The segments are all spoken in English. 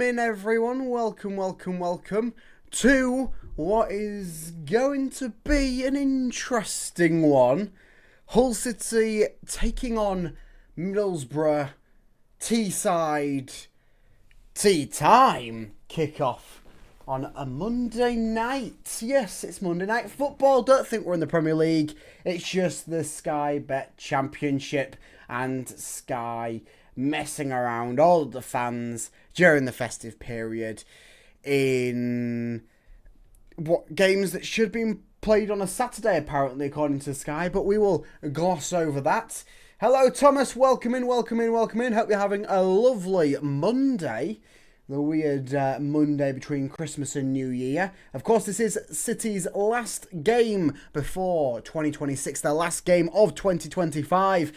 Everyone, welcome to what is going to be an interesting one. Hull City taking on Middlesbrough, Teesside, tea time kickoff on a Monday night. Yes, it's Monday Night Football. Don't think we're in the Premier League. It's just the Sky Bet Championship and Sky messing around all of the fans during the festive period in what games that should be played on a Saturday, apparently, according to Sky, but we will gloss over that. Hello, Thomas. Welcome in. Hope you're having a lovely Monday. The weird Monday between Christmas and New Year. Of course, this is City's last game before 2026, their last game of 2025.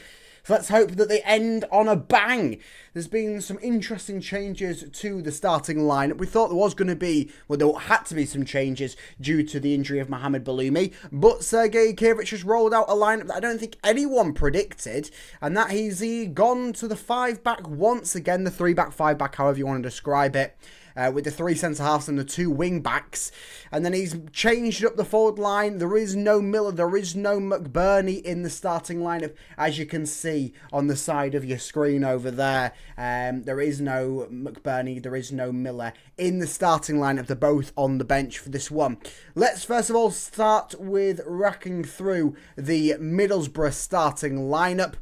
So let's hope that they end on a bang. There's been some interesting changes to the starting lineup. We thought there was going to be, well, there had to be some changes due to the injury of Mohamed Baloumi. But Sergei Kirich has rolled out a lineup that I don't think anyone predicted. And that he's gone to the 5-back once again, the 3-back, 5-back, however you want to describe it. With the 3 centre-halves and the 2 wing-backs. And then he's changed up the forward line. There is no Miller, there is no McBurney in the starting lineup, as you can see on the side of your screen over there. There is no McBurney, there is no Miller in the starting lineup. They're both on the bench for this one. Let's first of all start with racking through the Middlesbrough starting lineup.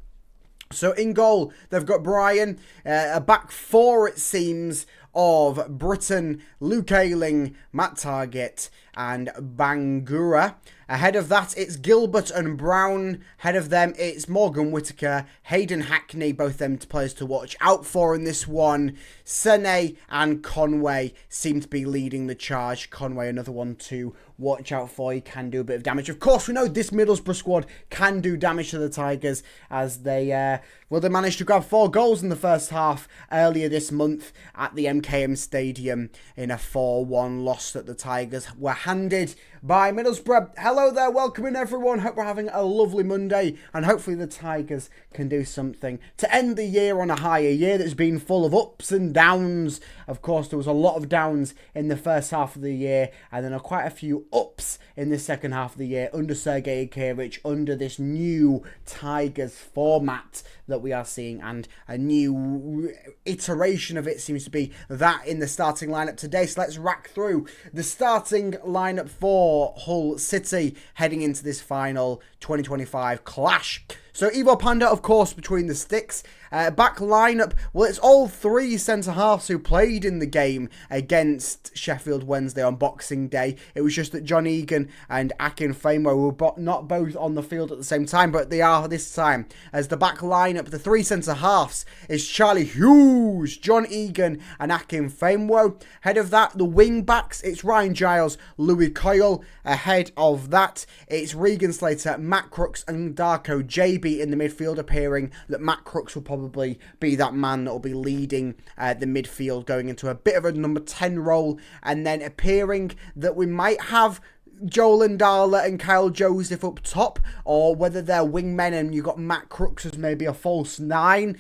So in goal, they've got Brian, a back 4 it seems, of Britton, Luke Ayling, Matt Targett and Bangura. Ahead of that, it's Gilbert and Brown. Ahead of them, it's Morgan Whittaker, Hayden Hackney, both them players to watch out for in this one. Sene and Conway seem to be leading the charge. Conway, another one to watch out for. He can do a bit of damage. Of course, we know this Middlesbrough squad can do damage to the Tigers as they managed to grab 4 goals in the first half earlier this month at the MKM Stadium in a 4-1 loss that the Tigers were handed by Middlesbrough. Hello there, welcome in everyone. Hope we're having a lovely Monday and hopefully the Tigers can do something to end the year on a higher year that's been full of ups and downs. Of course, there was a lot of downs in the first half of the year and then quite a few ups in the second half of the year under Sergei Kirich, under this new Tigers format that we are seeing, and a new iteration of it seems to be that in the starting lineup today. So let's rack through the starting lineup for Hull City heading into this final 2025 clash. So Ivo Panda, of course, between the sticks. Back lineup, well, it's all 3 centre-halves who played in the game against Sheffield Wednesday on Boxing Day. It was just that John Egan and Akin Famewell were not both on the field at the same time, but they are this time. As the back lineup, the 3 centre-halves is Charlie Hughes, John Egan and Akin Famewell. Ahead of that, the wing-backs, it's Ryan Giles, Louis Coyle. Ahead of that, it's Regan Slater, Matt Crooks and Darko JB in the midfield, appearing that Matt Crooks will probably be that man that will be leading the midfield, going into a bit of a number 10 role, and then appearing that we might have Joel Ndala and Kyle Joseph up top, or whether they're wingmen and you've got Matt Crooks as maybe a false 9.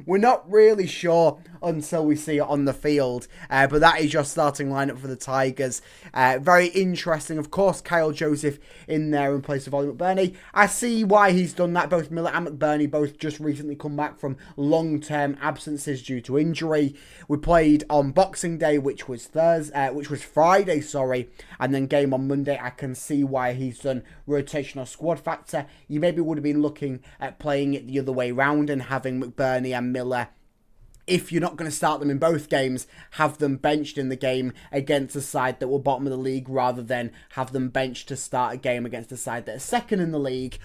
We're not really sure until we see it on the field, but that is your starting lineup for the Tigers. Very interesting. Of course, Kyle Joseph in there in place of Ollie McBurney. I see why he's done that. Both Miller and McBurney both just recently come back from long-term absences due to injury. We played on Boxing Day, which was Friday, and then game on Monday. I can see why he's done rotational squad factor. You maybe would have been looking at playing it the other way round and having McBurney and Miller, if you're not going to start them in both games, have them benched in the game against a side that were bottom of the league, rather than have them benched to start a game against a side that is second in the league.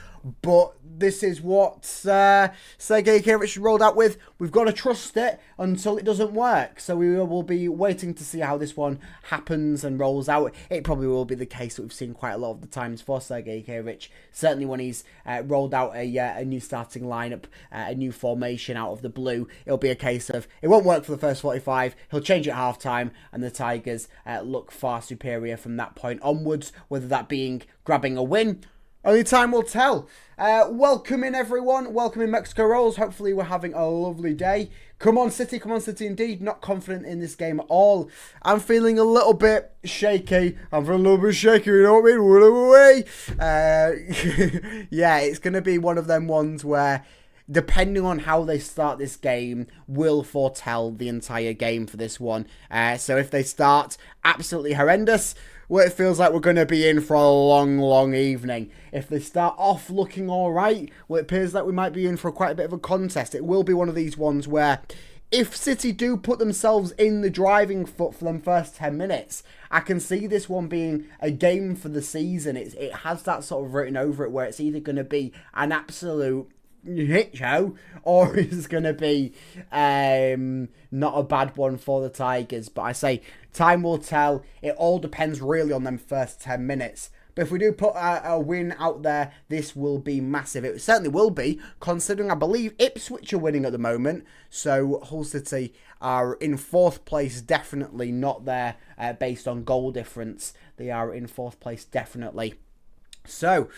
But this is what Sergei Kirich rolled out with. We've got to trust it until it doesn't work. So we will be waiting to see how this one happens and rolls out. It probably will be the case that we've seen quite a lot of the times for Sergei Kirich. Certainly when he's rolled out a new starting lineup, a new formation out of the blue, it'll be a case of it won't work for the first 45. He'll change at half time, and the Tigers look far superior from that point onwards, whether that being grabbing a win Only time will tell. Welcome in, everyone. Welcome in, Mexico Rolls. Hopefully we're having a lovely day. Come on, City indeed. Not confident in this game at all. I'm feeling a little bit shaky. You know what I mean? Yeah, it's going to be one of them ones where, depending on how they start this game, will foretell the entire game for this one. So if they start absolutely horrendous, well, it feels like we're going to be in for a long, long evening. If they start off looking all right, well, it appears like we might be in for quite a bit of a contest. It will be one of these ones where, if City do put themselves in the driving foot for them first 10 minutes, I can see this one being a game for the season. It has that sort of written over it where it's either going to be an absolute hit show, or it's going to be not a bad one for the Tigers. But I say, time will tell. It all depends really on them first 10 minutes. But if we do put a win out there, this will be massive. It certainly will be, considering I believe Ipswich are winning at the moment. So Hull City are in 4th place, definitely not there based on goal difference. They are in 4th place, definitely. So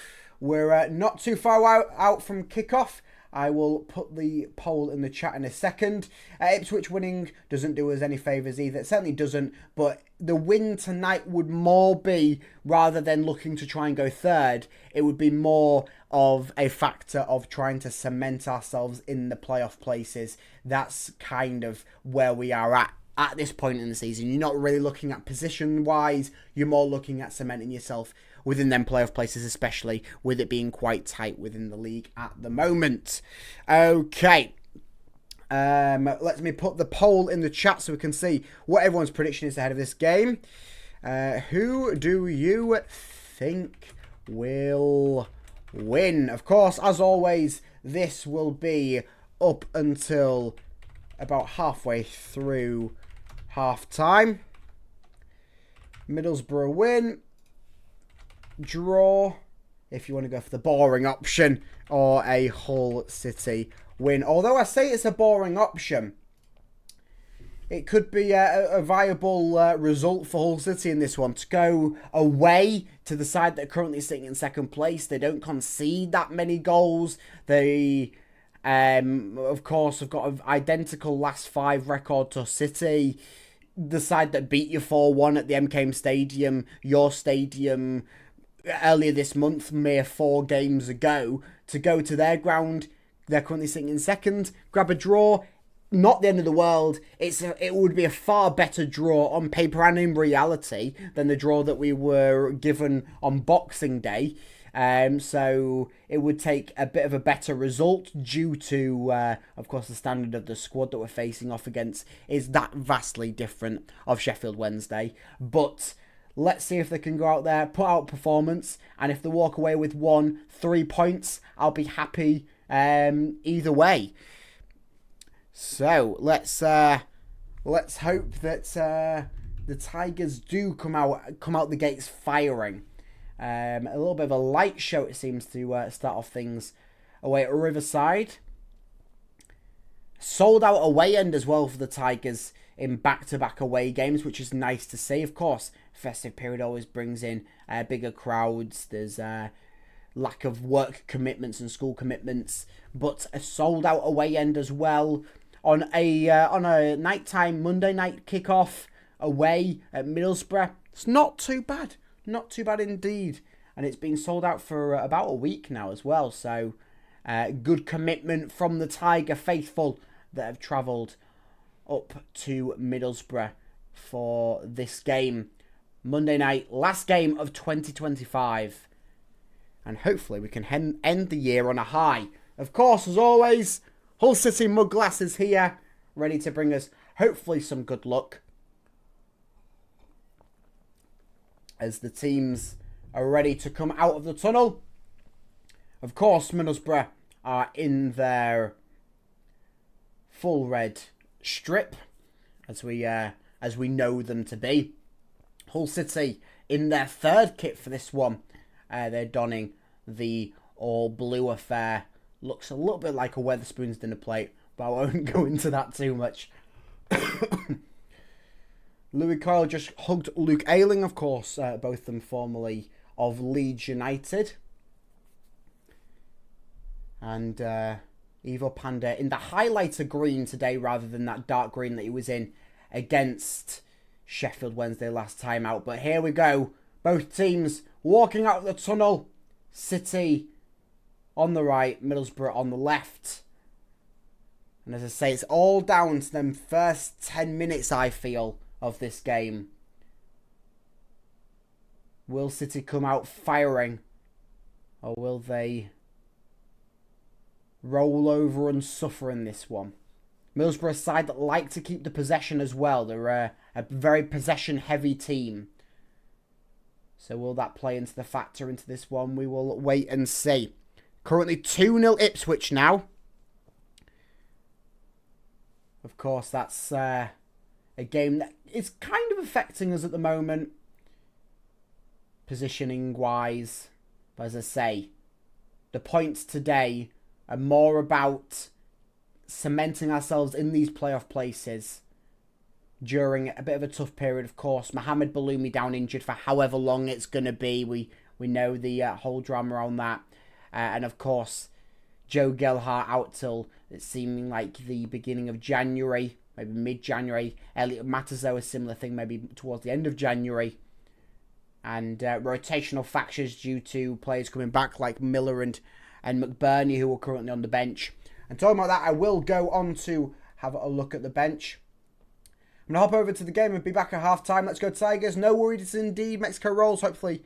we're not too far out from kickoff. I will put the poll in the chat in a second. Ipswich winning doesn't do us any favours either. It certainly doesn't, but the win tonight would more be, rather than looking to try and go third, it would be more of a factor of trying to cement ourselves in the playoff places. That's kind of where we are at this point in the season. You're not really looking at position-wise. You're more looking at cementing yourself within them playoff places, especially with it being quite tight within the league at the moment. Okay. Let me put the poll in the chat so we can see what everyone's prediction is ahead of this game. Who do you think will win? Of course, as always, this will be up until about halfway through half-time. Middlesbrough win. Draw, if you want to go for the boring option, or a Hull City win. Although I say it's a boring option, it could be a viable result for Hull City in this one. To go away to the side that are currently sitting in 2nd place. They don't concede that many goals. They, of course, have got an identical last 5 record to City. The side that beat you 4-1 at the MKM Stadium, your stadium, earlier this month, mere 4 games ago, to go to their ground. They're currently sitting in 2nd. Grab a draw. Not the end of the world. It would be a far better draw on paper and in reality than the draw that we were given on Boxing Day. So it would take a bit of a better result due to, of course, the standard of the squad that we're facing off against is that vastly different of Sheffield Wednesday. But let's see if they can go out there, put out performance, and if they walk away with 3 points, I'll be happy either way. So let's hope that the Tigers do come out the gates firing. A little bit of a light show, it seems, to start off things away at Riverside. Sold out away end as well for the Tigers in back-to-back away games, which is nice to see. Of course, festive period always brings in bigger crowds. There's lack of work commitments and school commitments, but a sold-out away end as well on a nighttime Monday night kickoff away at Middlesbrough. It's not too bad. Not too bad indeed. And it's been sold out for about a week now as well. So good commitment from the Tiger faithful that have travelled up to Middlesbrough for this game. Monday night, last game of 2025. And hopefully we can end the year on a high. Of course, as always, Hull City Mug Glass is here, ready to bring us hopefully some good luck as the teams are ready to come out of the tunnel. Of course, Middlesbrough are in their full red strip, as we know them to be. Hull City in their 3rd kit for this one. They're donning the all blue affair. Looks a little bit like a Wetherspoons dinner plate, but I won't go into that too much. Louis Coyle just hugged Luke Ayling, of course, both of them formerly of Leeds United. And Evil Panda in the highlighter green today rather than that dark green that he was in against Sheffield Wednesday last time out. But here we go. Both teams walking out of the tunnel. City on the right, Middlesbrough on the left. And as I say, it's all down to them first 10 minutes, I feel, of this game. Will City come out firing? Or will they roll over and suffer in this one? Middlesbrough, a side that like to keep the possession as well. They're a very possession-heavy team. So will that play into the factor into this one? We will wait and see. Currently 2-0 Ipswich now. Of course, that's a game that is kind of affecting us at the moment, positioning-wise. But as I say, the points today are more about cementing ourselves in these playoff places during a bit of a tough period, of course. Mohamed Baloumi down injured for however long it's going to be. We know the whole drama on that. And of course, Joe Gelhardt out till it's seeming like the beginning of January, maybe mid-January. Elliot Matazo, a similar thing, maybe towards the end of January. And rotational factors due to players coming back like Miller and McBurney, who are currently on the bench. And talking about that, I will go on to have a look at the bench. I'm going to hop over to the game and be back at half-time. Let's go Tigers. No worries indeed. Mexico rolls. Hopefully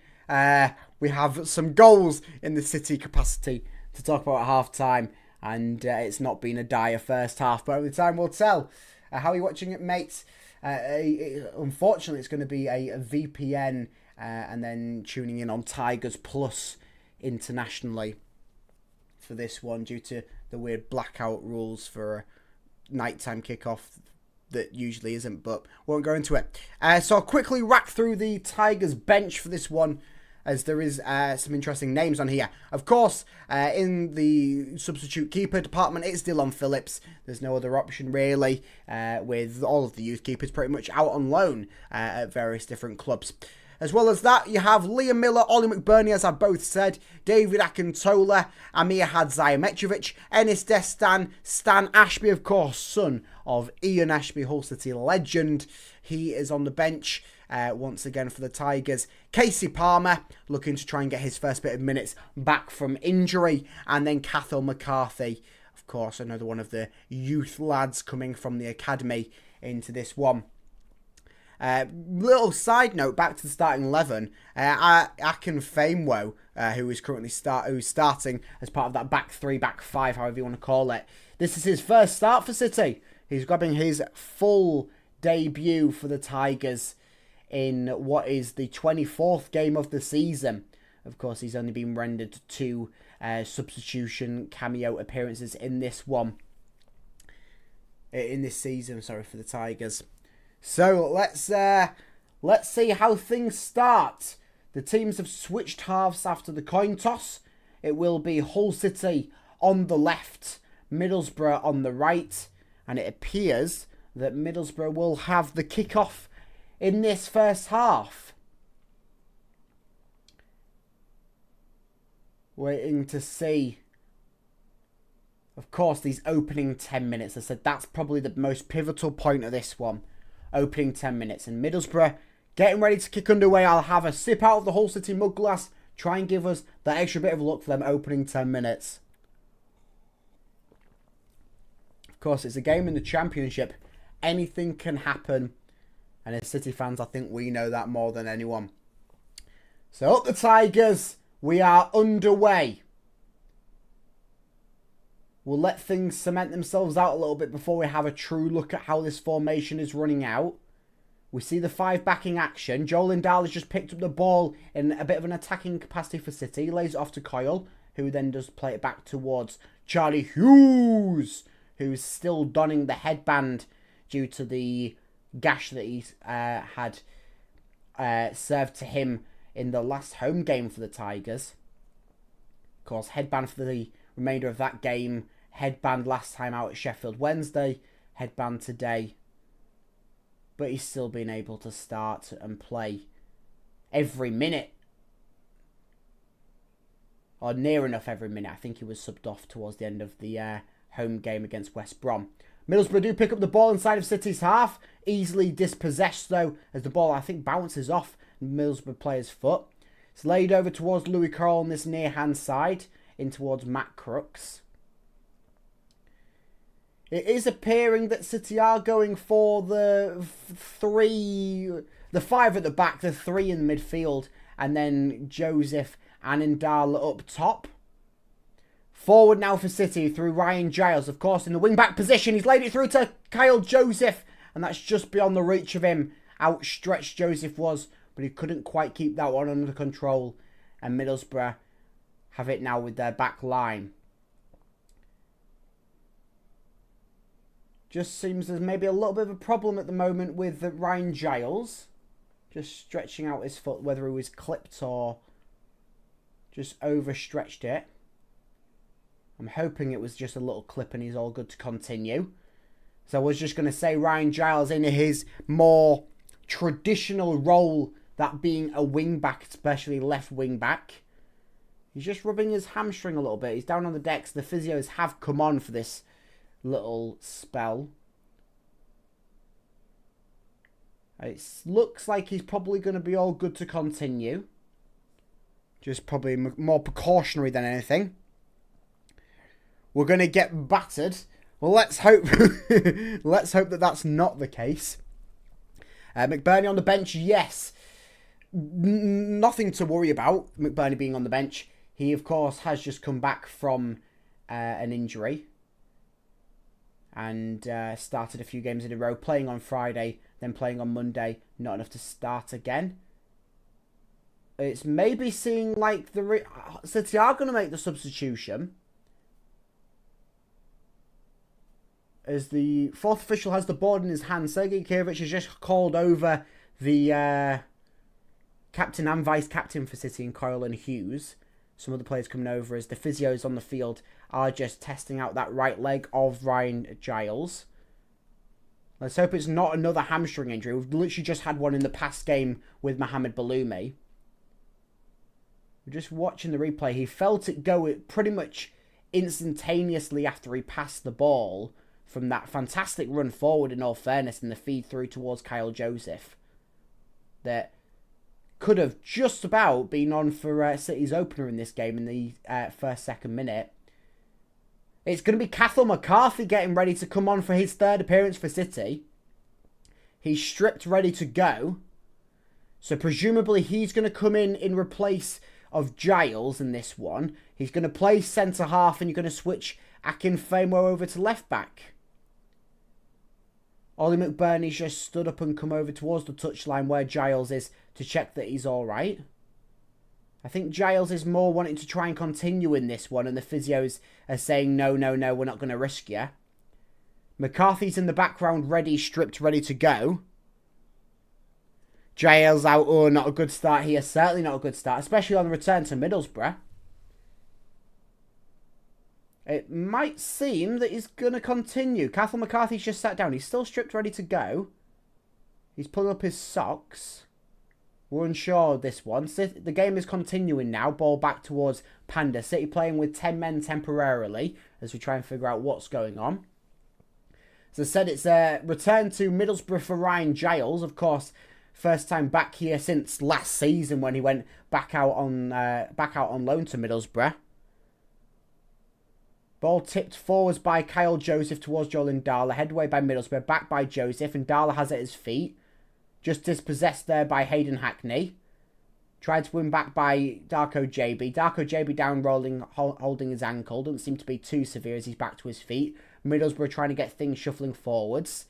we have some goals in the City capacity to talk about at half-time. And it's not been a dire first half, but only time will tell. How are you watching it, mates? Unfortunately, it's going to be a VPN and then tuning in on Tigers Plus internationally for this one due to the weird blackout rules for a nighttime kickoff that usually isn't, but won't go into it. So I'll quickly rack through the Tigers bench for this one, as there is some interesting names on here. Of course, in the substitute keeper department, it's Dylan Phillips. There's no other option, really, with all of the youth keepers pretty much out on loan at various different clubs. As well as that, you have Liam Miller, Ollie McBurney, as I both said, David Akintola, Amir Hadzayametrovic, Ennis Destan, Stan Ashby, of course, son of Ian Ashby, Hull City legend. He is on the bench once again for the Tigers. Casey Palmer, looking to try and get his first bit of minutes back from injury. And then Cathal McCarthy, of course, another one of the youth lads coming from the academy into this one. Little side note, back to the starting 11, Akin Famewell, who is currently starting as part of that back three, back five, however you want to call it. This is his first start for City. He's grabbing his full debut for the Tigers in what is the 24th game of the season. Of course, he's only been rendered 2 substitution cameo appearances in this one. In this season, sorry, for the Tigers. So let's see how things start. The teams have switched halves after the coin toss. It will be Hull City on the left, Middlesbrough on the right, and it appears that Middlesbrough will have the kickoff in this first half. Waiting to see. Of course, these opening 10 minutes, I said that's probably the most pivotal point of this one. Opening 10 minutes. And Middlesbrough getting ready to kick underway. I'll have a sip out of the Hull City mug glass. Try and give us that extra bit of luck for them opening 10 minutes. Of course, it's a game in the Championship. Anything can happen. And as City fans, I think we know that more than anyone. So up the Tigers. We are underway. We'll let things cement themselves out a little bit before we have a true look at how this formation is running out. We see the 5 backing action. Joel Lindahl has just picked up the ball in a bit of an attacking capacity for City. He lays it off to Coyle, who then does play it back towards Charlie Hughes, who's still donning the headband due to the gash that he had served to him in the last home game for the Tigers. Of course, headband for the remainder of that game. Headband last time out at Sheffield Wednesday. Headband today. But he's still been able to start and play every minute. or near enough every minute. I think he was subbed off towards the end of the home game against West Brom. Middlesbrough do pick up the ball inside of City's half. Easily dispossessed, though, as the ball, I think, bounces off Middlesbrough player's foot. It's laid over towards Louis Carroll on this near-hand side, in towards Matt Crooks. It is appearing that City are going for the 5 at the back, the 3 in the midfield, and then Joseph and Ndala up top. Forward now for City through Ryan Giles, of course, in the wing-back position. He's laid it through to Kyle Joseph, and that's just beyond the reach of him. Outstretched Joseph was, but he couldn't quite keep that one under control. And Middlesbrough have it now with their back line. Just seems there's maybe a little bit of a problem at the moment with Ryan Giles. Just stretching out his foot, whether he was clipped or just overstretched it. I'm hoping it was just a little clip and he's all good to continue. So I was just going to say Ryan Giles in his more traditional role, that being a wing-back, especially left wing-back. He's just rubbing his hamstring a little bit. He's down on the decks. The physios have come on for this little spell. It looks like he's probably going to be all good to continue. Just probably more precautionary than anything. We're going to get battered. Well, let's hope let's hope that that's not the case. McBurney on the bench, yes. Nothing to worry about, McBurney being on the bench. He, of course, has just come back from an injury. And started a few games in a row, playing on Friday, then playing on Monday. Not enough to start again. It's maybe seeing like the City are going to make the substitution. As the fourth official has the board in his hand, Sergei Kirovic has just called over the captain and vice-captain for City in Coyle and Hughes. Some of the players coming over as the physios on the field are just testing out that right leg of Ryan Giles. Let's hope it's not another hamstring injury. We've literally just had one in the past game with Mohamed Baloumi. We're just watching the replay. He felt it go pretty much instantaneously after he passed the ball from that fantastic run forward, in all fairness, and the feed through towards Kyle Joseph. That could have just about been on for City's opener in this game in the second minute. It's going to be Cathal McCarthy getting ready to come on for his third appearance for City. He's stripped, ready to go. So presumably he's going to come in replace of Giles in this one. He's going to play centre-half and you're going to switch Akinfenwa over to left-back. Ollie McBurney's just stood up and come over towards the touchline where Giles is to check that he's alright. I think Giles is more wanting to try and continue in this one, and the physios are saying, no, we're not going to risk you. McCarthy's in the background, ready, stripped, ready to go. Giles out, oh, not a good start here. Certainly not a good start, especially on the return to Middlesbrough. It might seem that he's going to continue. Cathal McCarthy's just sat down. He's still stripped, ready to go. He's pulling up his socks. We're unsure of this one. The game is continuing now. Ball back towards Panda. City playing with 10 men temporarily as we try and figure out what's going on. As I said, it's a return to Middlesbrough for Ryan Giles. Of course, first time back here since last season when he went back out on loan to Middlesbrough. Ball tipped forwards by Kyle Joseph towards Joel Ndala. Headway by Middlesbrough. Back by Joseph. Ndala has it at his feet. Just dispossessed there by Hayden Hackney. Tried to win back by Darko JB. Darko JB down rolling, holding his ankle. Doesn't seem to be too severe as he's back to his feet. Middlesbrough trying to get things shuffling forwards.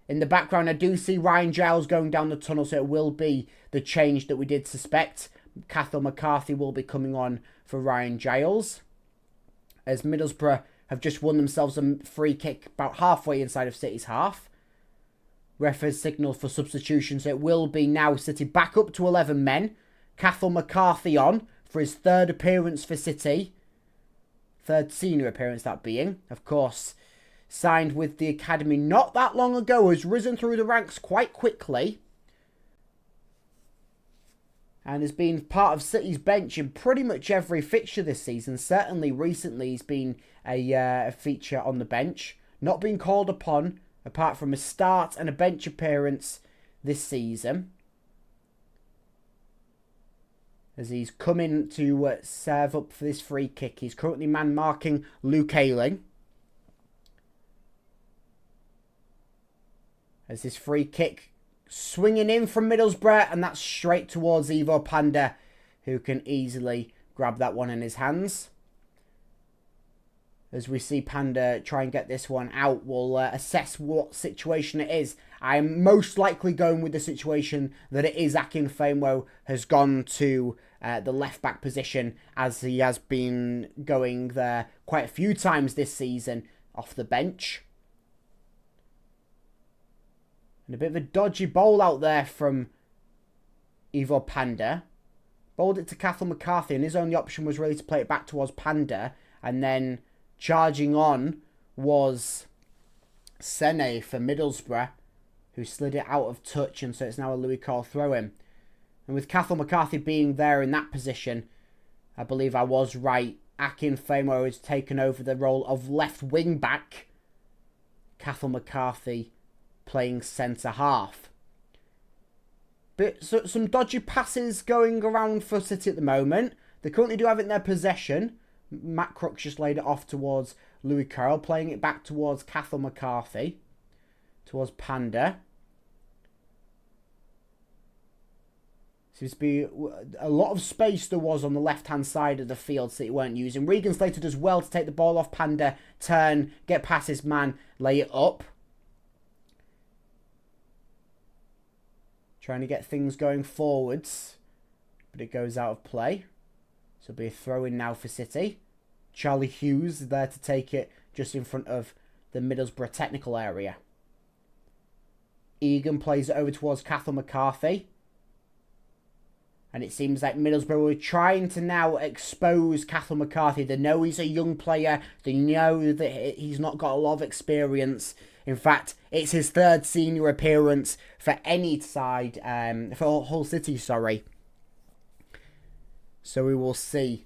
In the background, I do see Ryan Giles going down the tunnel, so it will be the change that we did suspect. Cathal McCarthy will be coming on for Ryan Giles. As Middlesbrough have just won themselves a free kick about halfway inside of City's half. Ref has signalled for substitution, so it will be now City back up to 11 men. Cathal McCarthy on for his third appearance for City. Third senior appearance, that being. Of course, signed with the academy not that long ago, has risen through the ranks quite quickly. and has been part of City's bench in pretty much every fixture this season. Certainly recently he's been a feature on the bench. Not been called upon apart from a start and a bench appearance this season, as he's coming to serve up for this free kick. He's currently man-marking Luke Ayling, as this free kick swinging in from Middlesbrough, and that's straight towards Ivo Panda, who can easily grab that one in his hands. As we see Panda try and get this one out, we'll assess what situation it is. I'm most likely going with the situation that it is Akinfenwa has gone to the left-back position, as he has been going there quite a few times this season off the bench. And a bit of a dodgy bowl out there from Ivo Panda. Bowled it to Cathal McCarthy, and his only option was really to play it back towards Panda. And then charging on was Sene for Middlesbrough, who slid it out of touch, and so it's now a Louis Cole throw-in. And with Cathal McCarthy being there in that position, I believe I was right. Akinfenwa has taken over the role of left wing-back. Cathal McCarthy playing centre-half. But so, some dodgy passes going around for City at the moment. They currently do have it in their possession. Matt Crooks just laid it off towards Louis Carroll, playing it back towards Cathal McCarthy, towards Panda. Seems to be a lot of space there was on the left-hand side of the field City weren't using. Regan Slater does well to take the ball off Panda, turn, get past his man, lay it up. Trying to get things going forwards, but it goes out of play. So it'll be a throw-in now for City. Charlie Hughes there to take it just in front of the Middlesbrough technical area. Egan plays it over towards Cathal McCarthy. And it seems like Middlesbrough are trying to now expose Cathal McCarthy. They know he's a young player. They know that he's not got a lot of experience. In fact, it's his third senior appearance for any side, for Hull City, sorry. So we will see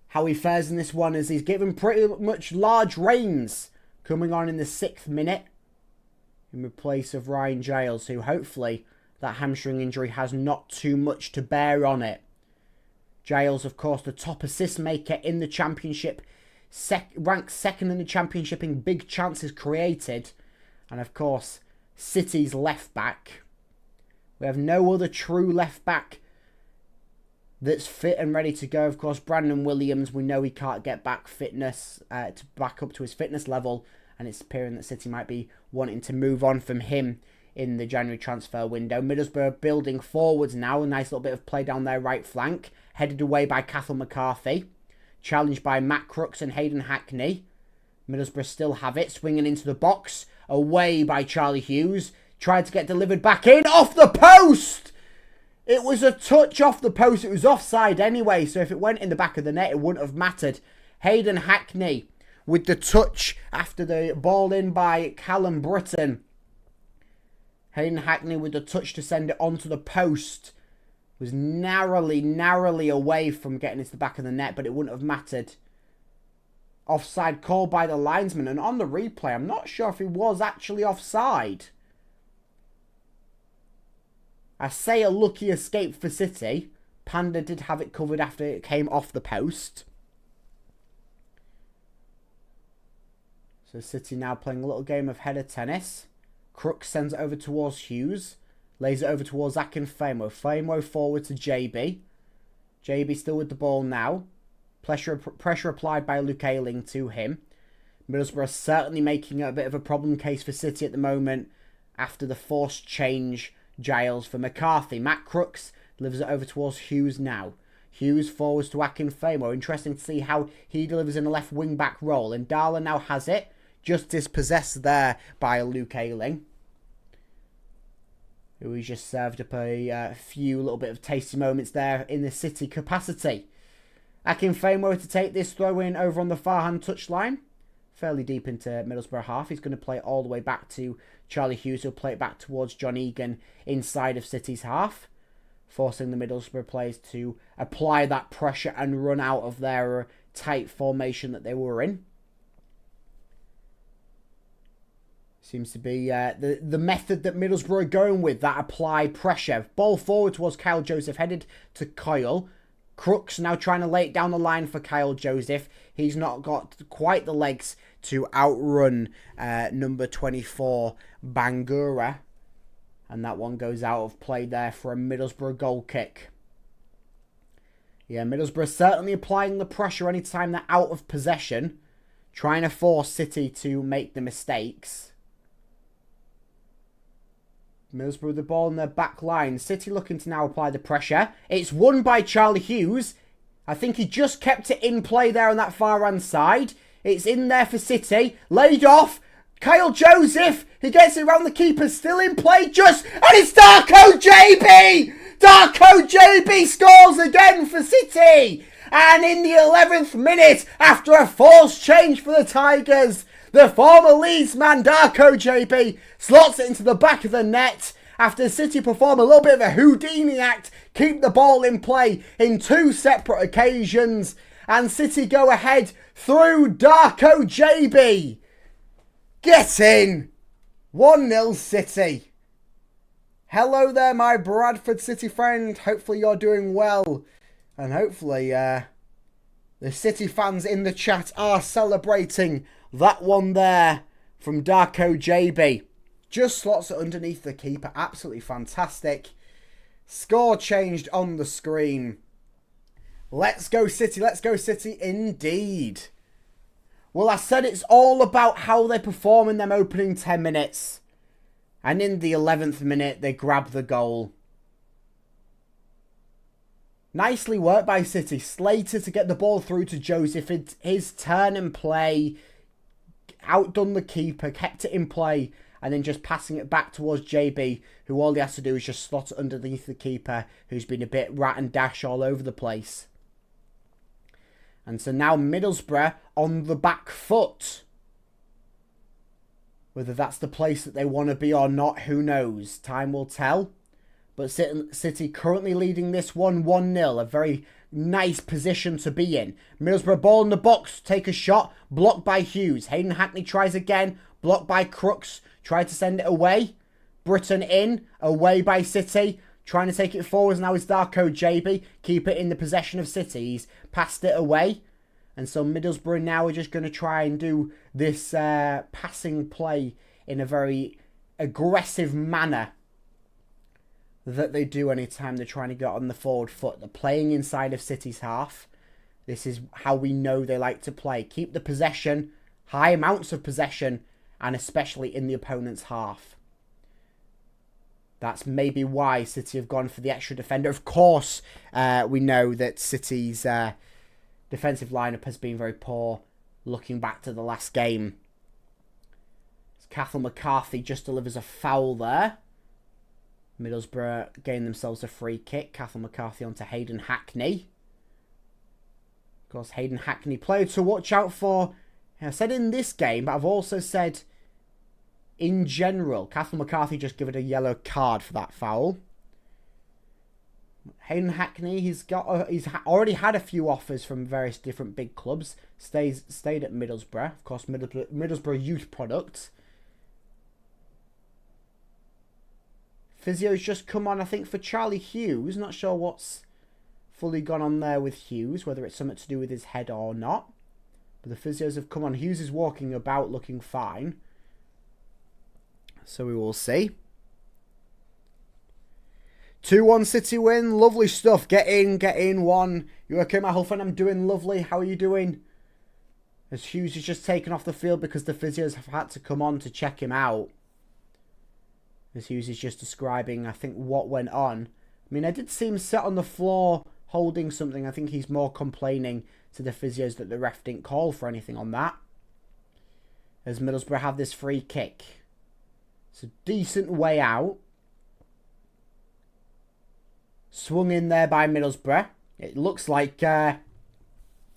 how he fares in this one, as he's given pretty much large reins coming on in the 6th minute in place of Ryan Giles, who hopefully that hamstring injury has not too much to bear on it. Giles, of course, the top assist maker in the Championship, ranked second in the Championship in big chances created. And of course, City's left back. We have no other true left back that's fit and ready to go. Of course, Brandon Williams, we know he can't get back fitness to back up to his fitness level, and it's appearing that City might be wanting to move on from him in the January transfer window. Middlesbrough building forwards now. A nice little bit of play down their right flank. Headed away by Cathal McCarthy. Challenged by Matt Crooks and Hayden Hackney. Middlesbrough still have it. Swinging into the box. Away by Charlie Hughes. Tried to get delivered back in. Off the post! It was a touch off the post. It was offside anyway. So if it went in the back of the net, it wouldn't have mattered. Hayden Hackney with the touch after the ball in by Callum Britton. Hayden Hackney with the touch to send it onto the post. Was narrowly away from getting into the back of the net, but it wouldn't have mattered. Offside call by the linesman, and on the replay, I'm not sure if he was actually offside. I say a lucky escape for City. Panda did have it covered after it came off the post. So City now playing a little game of header tennis. Crooks sends it over towards Hughes. Lays it over towards Akinfenwa. Fenwa forward to JB. JB still with the ball now. Pressure applied by Luke Ayling to him. Middlesbrough certainly making a bit of a problem case for City at the moment after the forced change. Giles for McCarthy. Matt Crooks delivers it over towards Hughes now. Hughes forwards to Akinfenwa. Interesting to see how he delivers in a left wing back role. And Darla now has it. Just dispossessed there by Luke Ayling, who has just served up a few little bit of tasty moments there in the City capacity. Akinfenwa to take this throw in over on the far hand touchline. Fairly deep into Middlesbrough half. He's going to play it all the way back to Charlie Hughes. He'll play it back towards John Egan inside of City's half. forcing the Middlesbrough players to apply that pressure and run out of their tight formation that they were in. Seems to be the method that Middlesbrough are going with, that apply pressure. Ball forward towards Kyle Joseph, headed to Kyle. Crooks now trying to lay it down the line for Kyle Joseph. He's not got quite the legs to outrun number 24, Bangura. And that one goes out of play there for a Middlesbrough goal kick. Yeah, Middlesbrough certainly applying the pressure anytime they're out of possession. Trying to force City to make the mistakes. Middlesbrough with the ball in their back line. City looking to now apply the pressure. It's won by Charlie Hughes. I think he just kept it in play there on that far hand side. It's in there for City. Laid off. Kyle Joseph. He gets it around the keeper. Still in play. Just. And it's Darko JB. Darko JB scores again for City. And in the 11th minute, after a forced change for the Tigers, the former Leeds man, Darko JB, slots it into the back of the net after City perform a little bit of a Houdini act, keep the ball in play in 2 separate occasions, and City go ahead through Darko JB. Get in! 1-0 City. Hello there, my Bradford City friend. Hopefully you're doing well. And hopefully the City fans in the chat are celebrating that one there from Darko JB. Just slots it underneath the keeper. Absolutely fantastic. Score changed on the screen. Let's go City. Let's go City indeed. Well, I said it's all about how they perform in them opening 10 minutes. And in the 11th minute, they grab the goal. Nicely worked by City. Slater to get the ball through to Joseph. It's his turn and play. Outdone the keeper, kept it in play, and then just passing it back towards JB, who all he has to do is just slot it underneath the keeper, who's been a bit rat and dash all over the place. And so now Middlesbrough on the back foot. Whether that's the place that they want to be or not, who knows? Time will tell. But City currently leading this one 1-0. A very nice position to be in. Middlesbrough ball in the box. Take a shot. Blocked by Hughes. Hayden Hackney tries again. Blocked by Crooks. Tried to send it away. Britton in. Away by City. Trying to take it forwards. Now it's Darko JB. Keep it in the possession of City. He's passed it away. And so Middlesbrough now are just going to try and do this passing play in a very aggressive manner that they do anytime they're trying to get on the forward foot. They're playing inside of City's half. This is how we know they like to play. Keep the possession, high amounts of possession, and especially in the opponent's half. That's maybe why City have gone for the extra defender. Of course, we know that City's defensive lineup has been very poor looking back to the last game. Cathal McCarthy just delivers a foul there. Middlesbrough gain themselves a free kick. Cathal McCarthy onto Hayden Hackney. Of course, Hayden Hackney, player to watch out for. I said in this game, but I've also said in general. Cathal McCarthy just given a yellow card for that foul. Hayden Hackney, he's already had a few offers from various different big clubs. Stayed at Middlesbrough. Of course, Middlesbrough youth product. Physio's just come on, I think, for Charlie Hughes. Not sure what's fully gone on there with Hughes, whether it's something to do with his head or not. But the physios have come on. Hughes is walking about looking fine. So we will see. 2-1 City win. Lovely stuff. Get in, one. You okay, my whole friend? I'm doing lovely. How are you doing? As Hughes is just taken off the field because the physios have had to come on to check him out. As Hughes is just describing, I think, what went on. I mean, I did see him sit on the floor holding something. I think he's more complaining to the physios that the ref didn't call for anything on that. As Middlesbrough have this free kick. It's a decent way out. Swung in there by Middlesbrough. It looks like... I'm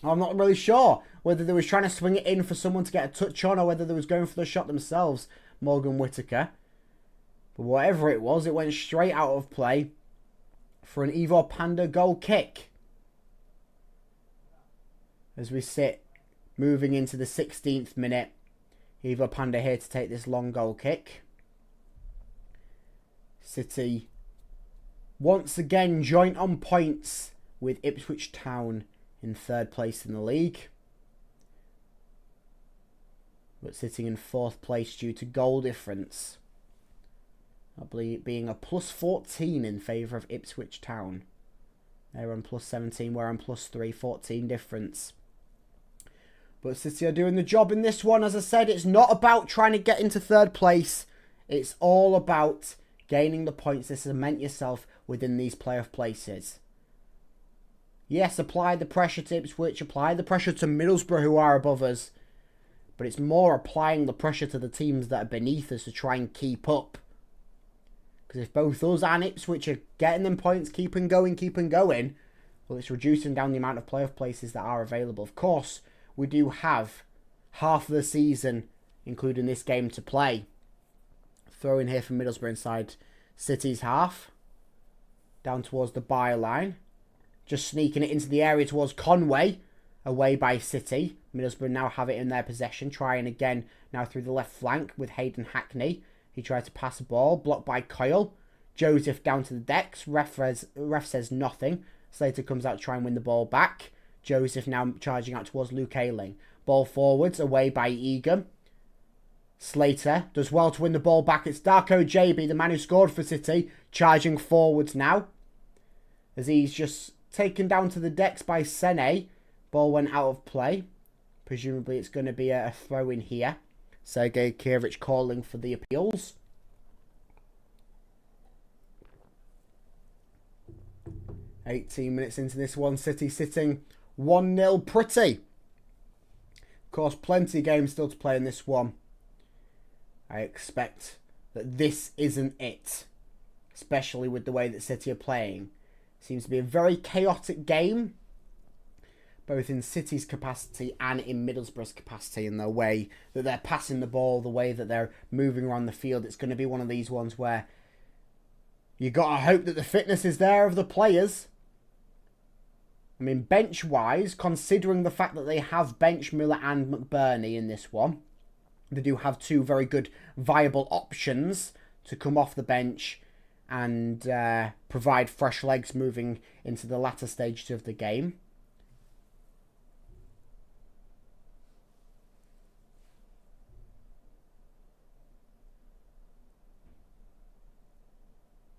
not really sure whether they was trying to swing it in for someone to get a touch on or whether they was going for the shot themselves, Morgan Whittaker. But whatever it was, it went straight out of play for an Ivor Panda goal kick. As we sit moving into the 16th minute, Ivor Panda here to take this long goal kick. City once again joint on points with Ipswich Town in 3rd place in the league, but sitting in 4th place due to goal difference, I believe being a plus 14 in favour of Ipswich Town. They're on plus 17, we're on plus 3, 14 difference. But City are doing the job in this one. As I said, it's not about trying to get into 3rd place. It's all about gaining the points to cement yourself within these playoff places. Yes, apply the pressure to Ipswich, apply the pressure to Middlesbrough, who are above us. But it's more applying the pressure to the teams that are beneath us to try and keep up. Because if both us and Ipswich are getting them points, keeping going, well, it's reducing down the amount of playoff places that are available. Of course, we do have half of the season, including this game, to play. Throw in here from Middlesbrough inside City's half. Down towards the byline. Just sneaking it into the area towards Conway. Away by City. Middlesbrough now have it in their possession. Trying again now through the left flank with Hayden Hackney. He tried to pass the ball. Blocked by Coyle. Joseph down to the decks. Ref says nothing. Slater comes out to try and win the ball back. Joseph now charging out towards Luke Ayling. Ball forwards. Away by Egan. Slater does well to win the ball back. It's Darko JB, the man who scored for City, charging forwards now. As he's just taken down to the decks by Sene. Ball went out of play. Presumably it's going to be a throw in here. Sergei Kirich calling for the appeals. "18 minutes into this one, City sitting 1-0 pretty. Of course, plenty of games still to play in this one. I expect that this isn't it, especially with the way that City are playing. Seems to be a very chaotic game, both in City's capacity and in Middlesbrough's capacity, in the way that they're passing the ball, the way that they're moving around the field. It's going to be one of these ones where you got to hope that the fitness is there of the players. I mean, bench-wise, considering the fact that they have bench Miller and McBurney in this one, they do have two very good, viable options to come off the bench and provide fresh legs moving into the latter stages of the game.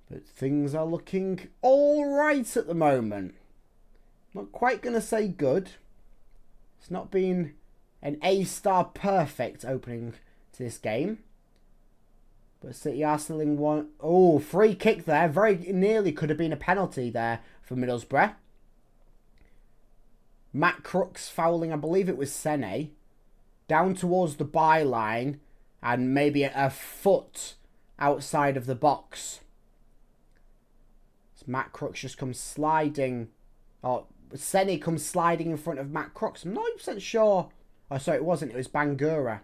But things are looking all right at the moment. Not quite going to say good. It's not been an A-star perfect opening to this game. But City are still in one. Oh, free kick there. Very nearly could have been a penalty there for Middlesbrough. Matt Crooks fouling, I believe it was Sene. Down towards the byline. And maybe a foot outside of the box. So Matt Crooks just comes sliding. Oh, Sene comes sliding in front of Matt Crooks. I'm not 100% sure. Oh, sorry, it wasn't. It was Bangura.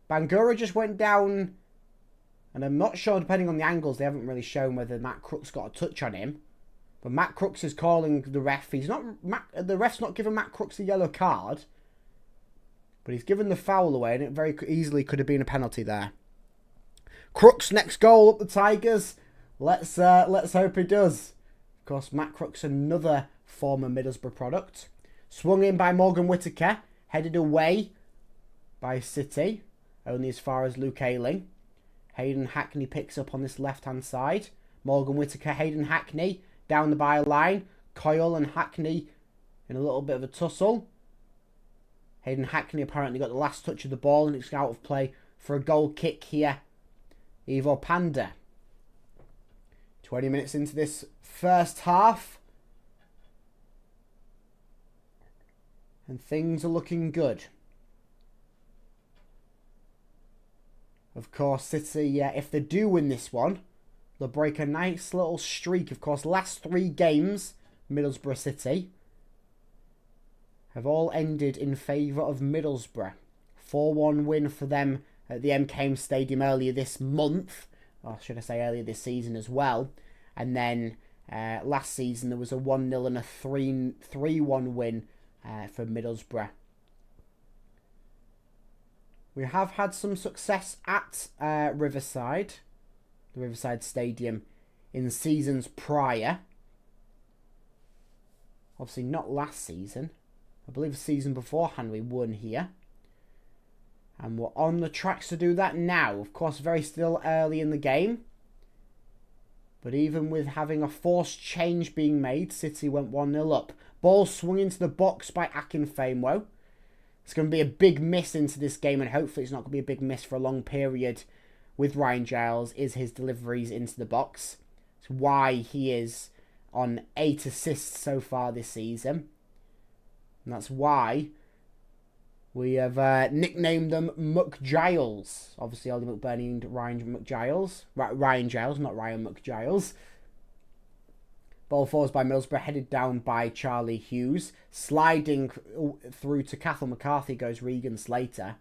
Bangura just went down. And I'm not sure, depending on the angles, they haven't really shown whether Matt Crooks got a touch on him. But Matt Crooks is calling the ref. The ref's not giving Matt Crooks a yellow card. But he's given the foul away, and it very easily could have been a penalty there. Crooks next goal up the Tigers. Let's hope he does. Of course, Matt Crooks, another former Middlesbrough product. Swung in by Morgan Whittaker. Headed away by City. Only as far as Luke Ayling. Hayden Hackney picks up on this left-hand side. Morgan Whittaker, Hayden Hackney down the byline. Coyle and Hackney in a little bit of a tussle. Hayden Hackney apparently got the last touch of the ball and it's out of play for a goal kick here. Ivor Panda. 20 minutes into this first half. And things are looking good. Of course, City, if they do win this one, they'll break a nice little streak. Of course, last 3 games, Middlesbrough City, have all ended in favour of Middlesbrough. 4-1 win for them at the MKM Stadium earlier this month. Or should I say earlier this season as well. And then Last season there was a 1-0 and a 3-1 win for Middlesbrough. We have had some success at Riverside, the Riverside Stadium, in seasons prior. Obviously not last season. I believe the season beforehand we won here. And we're on the tracks to do that now. Of course, very still early in the game. But even with having a forced change being made, City went 1-0 up. Ball swung into the box by Akinfenwa. It's going to be a big miss into this game, and hopefully it's not going to be a big miss for a long period with Ryan Giles, is his deliveries into the box. It's why he is on 8 assists so far this season. And that's why we have nicknamed them McGiles. Obviously, Ollie McBurney and Ryan Giles, not Ryan McGiles. Ball forwards by Middlesbrough, headed down by Charlie Hughes. Sliding through to Cathal McCarthy goes Regan Slater.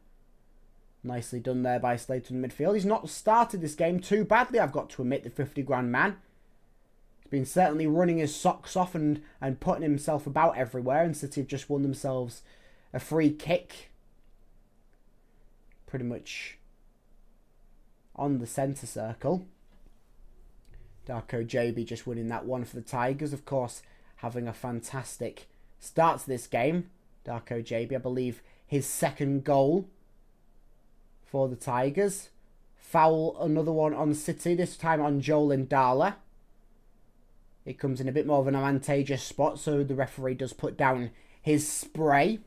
Nicely done there by Slater in midfield. He's not started this game too badly, I've got to admit, the 50 grand man. He's been certainly running his socks off and putting himself about everywhere. And City have just won themselves a free kick. Pretty much on the centre circle. Darko JB just winning that one for the Tigers. Of course, having a fantastic start to this game. Darko JB, I believe, his second goal for the Tigers. Foul, another one on City, this time on Joel Ndala. It comes in a bit more of an advantageous spot, so the referee does put down his spray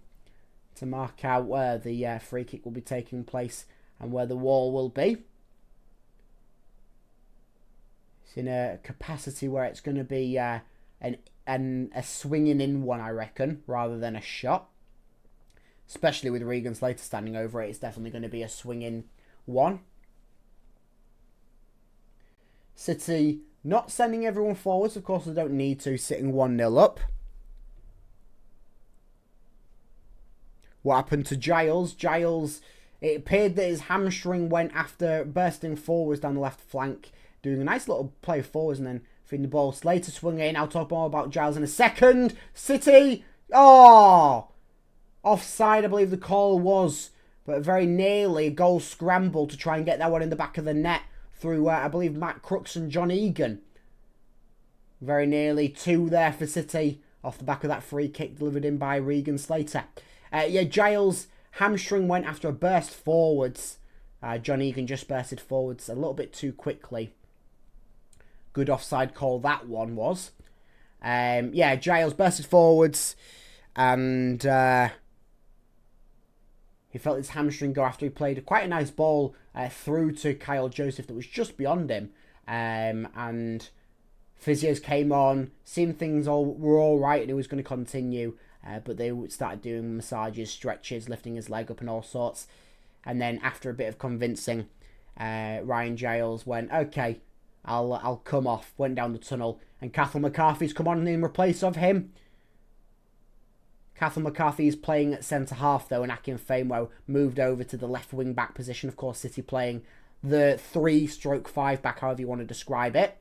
to mark out where the free kick will be taking place and where the wall will be. It's in a capacity where it's going to be a swinging in one, I reckon, rather than a shot. Especially with Regan Slater standing over it, it's definitely going to be a swinging one. City not sending everyone forwards. Of course, they don't need to, sitting 1-0 up. What happened to Giles? Giles, it appeared that his hamstring went after bursting forwards down the left flank, doing a nice little play forwards and then feeding the ball. Slater swung in. I'll talk more about Giles in a second. City, offside, I believe the call was, but very nearly a goal scramble to try and get that one in the back of the net through, I believe, Matt Crooks and John Egan. Very nearly 2 there for City off the back of that free kick delivered in by Regan Slater. Giles' hamstring went after a burst forwards. John Egan just bursted forwards a little bit too quickly. Good offside call that one was. Giles bursted forwards and he felt his hamstring go after he played quite a nice ball through to Kyle Joseph that was just beyond him. And physios came on, seemed things were all right and he was going to continue. But they started doing massages, stretches, lifting his leg up and all sorts. And then after a bit of convincing, Ryan Giles went, okay, I'll come off. Went down the tunnel. And Cathal McCarthy's come on in replace of him. Cathal McCarthy is playing at centre-half, though, and Akinfenwa moved over to the left wing-back position. Of course, City playing the 3/5 back, however you want to describe it.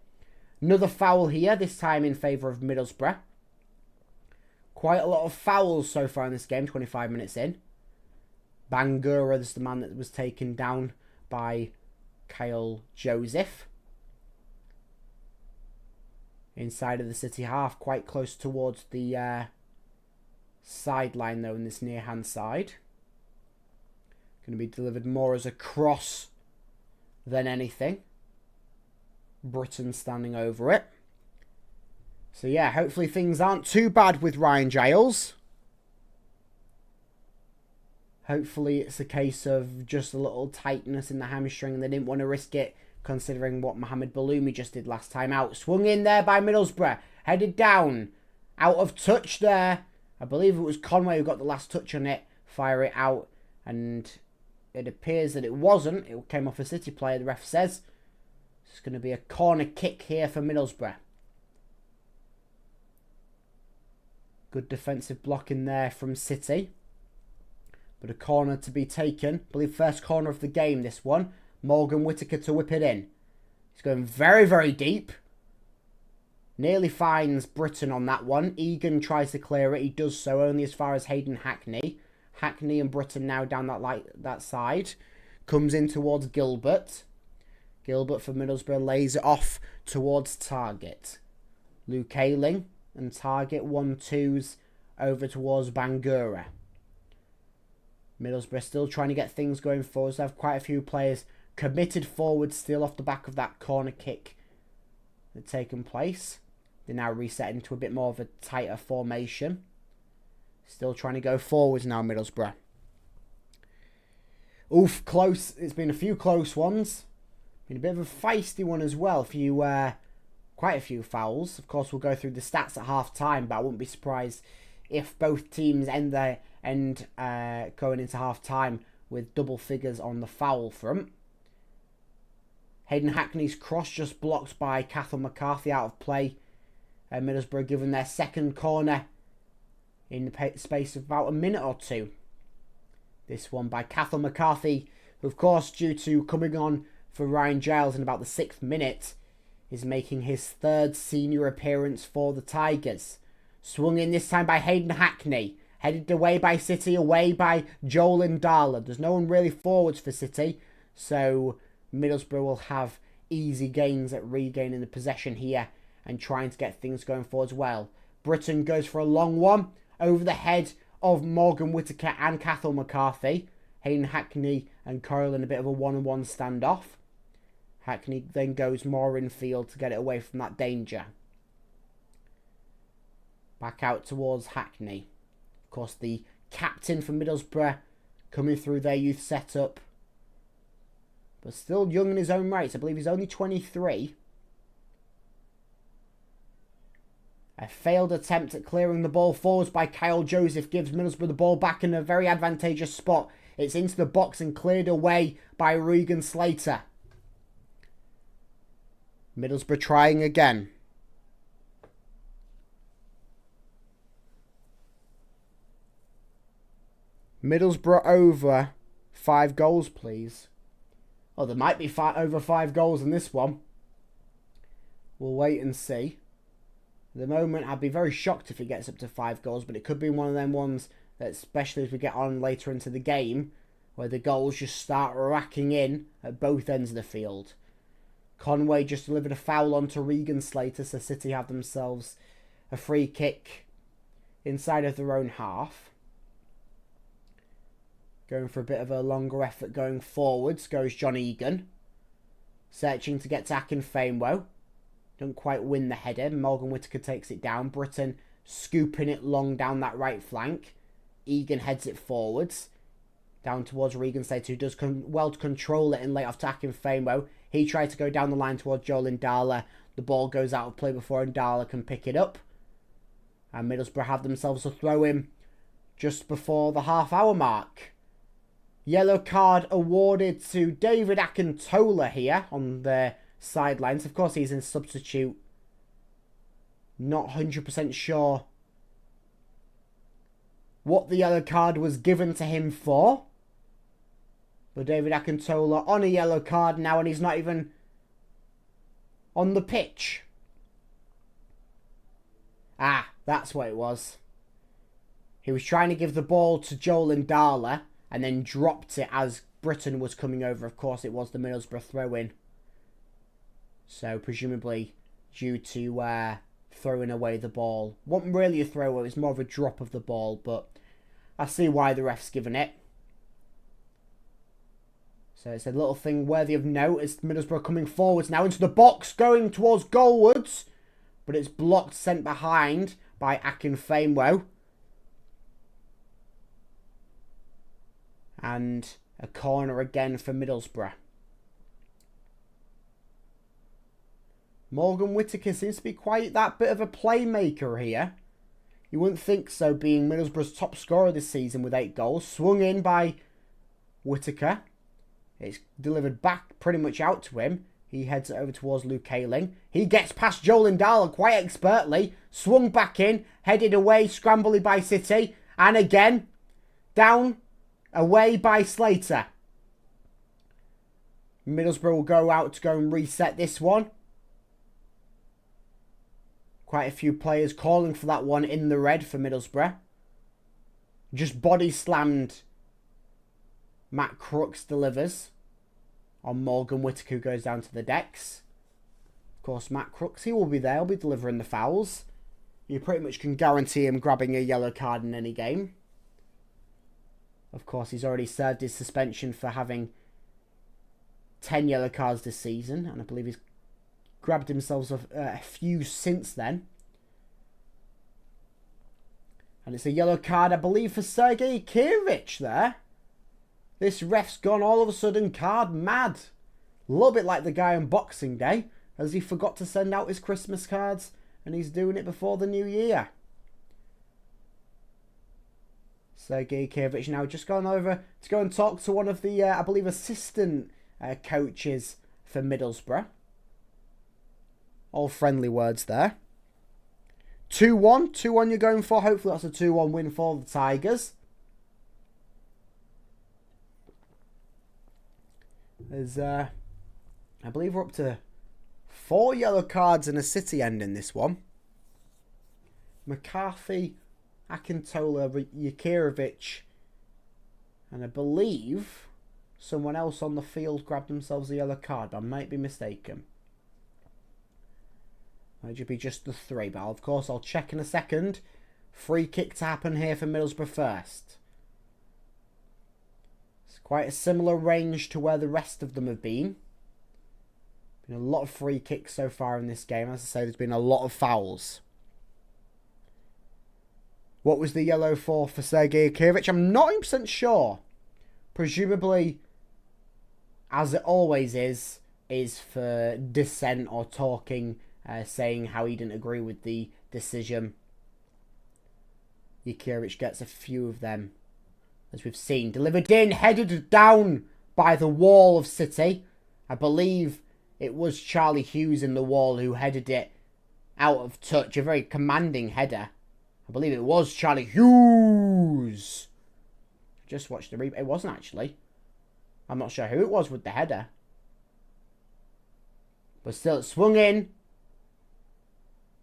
Another foul here, this time in favour of Middlesbrough. Quite a lot of fouls so far in this game, 25 minutes in. Bangura is the man that was taken down by Kyle Joseph. Inside of the City half, quite close towards the sideline though, in this near hand side. Going to be delivered more as a cross than anything. Britton standing over it. So yeah, hopefully things aren't too bad with Ryan Giles. Hopefully it's a case of just a little tightness in the hamstring and they didn't want to risk it, considering what Mohamed Baloumi just did last time out. Swung in there by Middlesbrough. Headed down. Out of touch there. I believe it was Conway who got the last touch on it. Fire it out. And it appears that it wasn't. It came off a City player, the ref says. It's going to be a corner kick here for Middlesbrough. Good defensive block in there from City. But a corner to be taken. I believe first corner of the game, this one. Morgan Whittaker to whip it in. He's going very, very deep. Nearly finds Britton on that one. Egan tries to clear it. He does so only as far as Hayden Hackney. Hackney and Britton now down that side. Comes in towards Gilbert. Gilbert for Middlesbrough lays it off towards Target. Luke Ayling and Target 1-2s over towards Bangura. Middlesbrough still trying to get things going forward. So they have quite a few players committed forward still off the back of that corner kick that had taken place. They're now resetting to a bit more of a tighter formation. Still trying to go forwards now, Middlesbrough. Oof, close. It's been a few close ones. Been a bit of a feisty one as well. Quite a few fouls. Of course, we'll go through the stats at half time, but I wouldn't be surprised if both teams end going into half time with double figures on the foul front. Hayden Hackney's cross just blocked by Cathal McCarthy out of play. Middlesbrough given their second corner in the space of about a minute or two. This one by Cathal McCarthy, who of course, due to coming on for Ryan Giles in about the 6th minute, is making his 3rd senior appearance for the Tigers. Swung in this time by Hayden Hackney. Headed away by City, away by Joel Ndala. There's no one really forwards for City, so Middlesbrough will have easy gains at regaining the possession here and trying to get things going forward as well. Britton goes for a long one over the head of Morgan Whittaker and Cathal McCarthy. Hayden Hackney and Coyle in a bit of a one-on-one standoff. Hackney then goes more infield to get it away from that danger. Back out towards Hackney. Of course, the captain for Middlesbrough coming through their youth setup. But still young in his own rights. I believe he's only 23. A failed attempt at clearing the ball forwards by Kyle Joseph gives Middlesbrough the ball back in a very advantageous spot. It's into the box and cleared away by Regan Slater. Middlesbrough trying again. Middlesbrough over 5 goals, please. Oh, there might be over 5 goals in this one. We'll wait and see. At the moment, I'd be very shocked if it gets up to 5 goals, but it could be one of them ones that, especially as we get on later into the game, where the goals just start racking in at both ends of the field. Conway just delivered a foul onto Regan Slater, so City have themselves a free kick inside of their own half. Going for a bit of a longer effort going forwards goes John Egan. Searching to get to Akinfenwa. Don't quite win the header. Morgan Whittaker takes it down. Britton scooping it long down that right flank. Egan heads it forwards. Down towards Regan Slater, who does well to control it and lay off to Akinfenwa. He tried to go down the line towards Joel Ndala. The ball goes out of play before Ndala can pick it up. And Middlesbrough have themselves a throw-in just before the half-hour mark. Yellow card awarded to David Akintola here on the sidelines. Of course, he's in substitute. Not 100% sure what the yellow card was given to him for. But David Akintola on a yellow card now, and he's not even on the pitch. Ah, that's what it was. He was trying to give the ball to Joel Ndala and then dropped it as Britton was coming over. Of course, it was the Middlesbrough throw-in. So, presumably, due to throwing away the ball. Wasn't really a throw, it was more of a drop of the ball, but I see why the ref's given it. So it's a little thing worthy of note as Middlesbrough coming forwards now into the box, going towards goalwards. But it's blocked, sent behind by Akinfenwa. And a corner again for Middlesbrough. Morgan Whittaker seems to be quite that bit of a playmaker here. You wouldn't think so, being Middlesbrough's top scorer this season with 8 goals. Swung in by Whittaker. It's delivered back pretty much out to him. He heads it over towards Luke Ayling. He gets past Joel Ndala quite expertly. Swung back in. Headed away scrambly by City. And again, down, away by Slater. Middlesbrough will go out to go and reset this one. Quite a few players calling for that one in the red for Middlesbrough. Just body slammed. Matt Crooks delivers on Morgan Whittaker, who goes down to the decks. Of course, Matt Crooks, he will be there. He'll be delivering the fouls. You pretty much can guarantee him grabbing a yellow card in any game. Of course, he's already served his suspension for having 10 yellow cards this season. And I believe he's grabbed himself a few since then. And it's a yellow card, I believe, for Sergei Kirich there. This ref's gone all of a sudden card mad. A little bit like the guy on Boxing Day, as he forgot to send out his Christmas cards, and he's doing it before the new year. Sergei Kirich now just gone over to go and talk to one of the, I believe, assistant coaches for Middlesbrough. All friendly words there. 2-1. 2-1 you're going for. Hopefully that's a 2-1 win for the Tigers. There's, I believe we're up to 4 yellow cards and a City end in this one. McCarthy, Akintola, Jakirovic, and I believe someone else on the field grabbed themselves a yellow card, but I might be mistaken. Might be just the 3, but of course I'll check in a second. Free kick to happen here for Middlesbrough first. It's quite a similar range to where the rest of them have been. Been a lot of free kicks so far in this game. As I say, there's been a lot of fouls. What was the yellow for Sergei Kirich? I'm not 100% sure. Presumably, as it always is for dissent or talking, saying how he didn't agree with the decision. Jakirovic gets a few of them, as we've seen. Delivered in, headed down by the wall of City. I believe it was Charlie Hughes in the wall who headed it out of touch. A very commanding header. I believe it was Charlie Hughes. Just watched the replay. It wasn't actually. I'm not sure who it was with the header. But still, it swung in.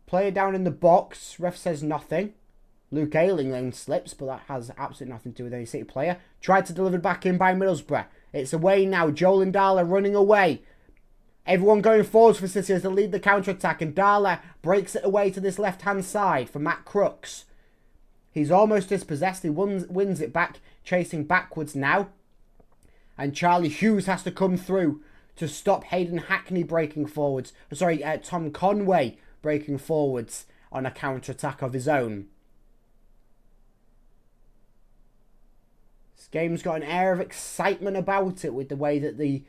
Player down in the box. Ref says nothing. Luke Ayling then slips, but that has absolutely nothing to do with any City player. Tried to deliver back in by Middlesbrough. It's away now. Joel and Darla running away. Everyone going forwards for City as they lead the counter-attack. And Darla breaks it away to this left-hand side for Matt Crooks. He's almost dispossessed. He wins it back, chasing backwards now. And Charlie Hughes has to come through to stop Hayden Hackney breaking forwards. Sorry, Tom Conway breaking forwards on a counter-attack of his own. This game's got an air of excitement about it with the way that the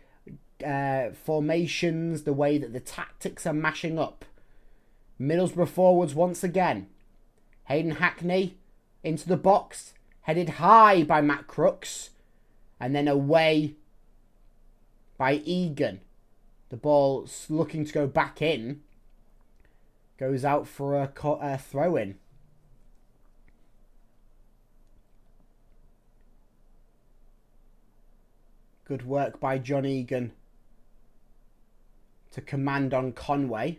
formations, the way that the tactics are mashing up. Middlesbrough forwards once again. Hayden Hackney into the box, headed high by Matt Crooks, and then away by Egan. The ball looking to go back in, goes out for a throw-in. Good work by John Egan to command on Conway.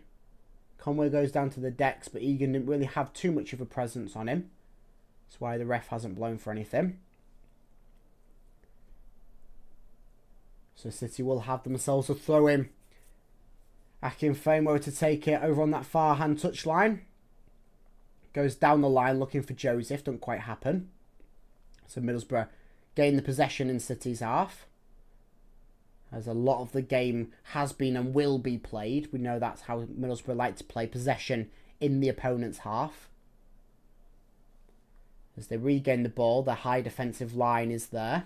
Conway goes down to the decks, but Egan didn't really have too much of a presence on him. That's why the ref hasn't blown for anything. So City will have themselves a throw-in. Akinfenwa to take it over on that far hand touchline. Goes down the line looking for Joseph. Don't quite happen. So Middlesbrough gain the possession in City's half. As a lot of the game has been and will be played. We know that's how Middlesbrough like to play, possession in the opponent's half. As they regain the ball, the high defensive line is there.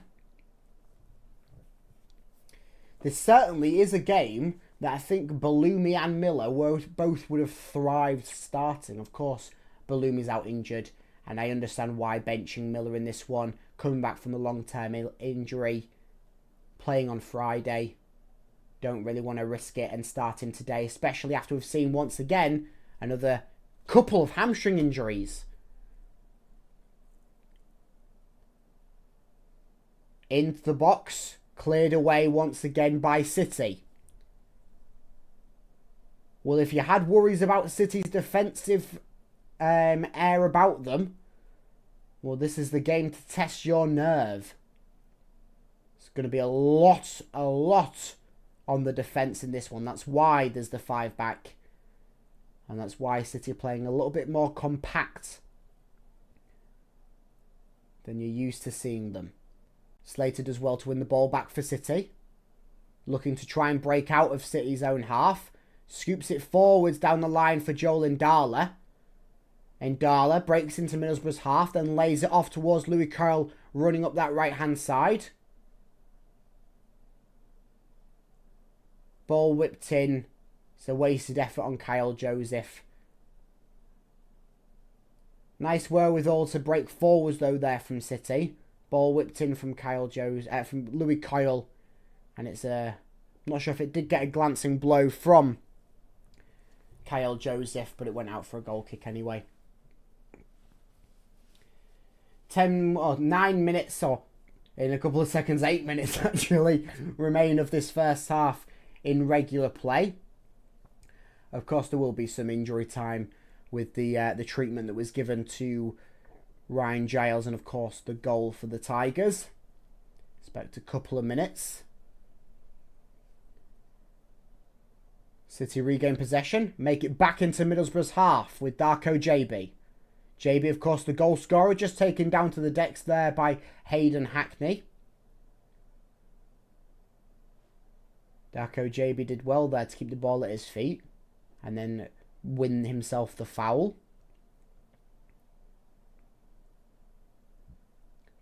This certainly is a game that I think Bellumi and Miller both would have thrived starting. Of course, Bellumi's out injured, and I understand why benching Miller in this one, coming back from the long-term injury, playing on Friday. Don't really want to risk it and start him today, especially after we've seen once again another couple of hamstring injuries. Into the box, cleared away once again by City. Well, if you had worries about City's defensive air about them, well, this is the game to test your nerve. It's going to be a lot on the defence in this one. That's why there's the 5 back. And that's why City are playing a little bit more compact than you're used to seeing them. Slater does well to win the ball back for City. Looking to try and break out of City's own half. Scoops it forwards down the line for Joel Ndala. Ndala breaks into Middlesbrough's half, then lays it off towards Louis Curl, running up that right-hand side. Ball whipped in. It's a wasted effort on Kyle Joseph. Nice wherewithal to break forwards though there from City. Ball whipped in from from Louis Kyle. And it's I'm not sure if it did get a glancing blow from Kyle Joseph, but it went out for a goal kick anyway. 9 minutes, or in a couple of seconds, 8 minutes actually, remain of this first half in regular play. Of course, there will be some injury time with the treatment that was given to Ryan Giles, and of course the goal for the Tigers. Expect a couple of minutes. City regain possession, make it back into Middlesbrough's half with Darko JB. JB, of course, the goal scorer, just taken down to the decks there by Hayden Hackney. Darko JB did well there to keep the ball at his feet and then win himself the foul.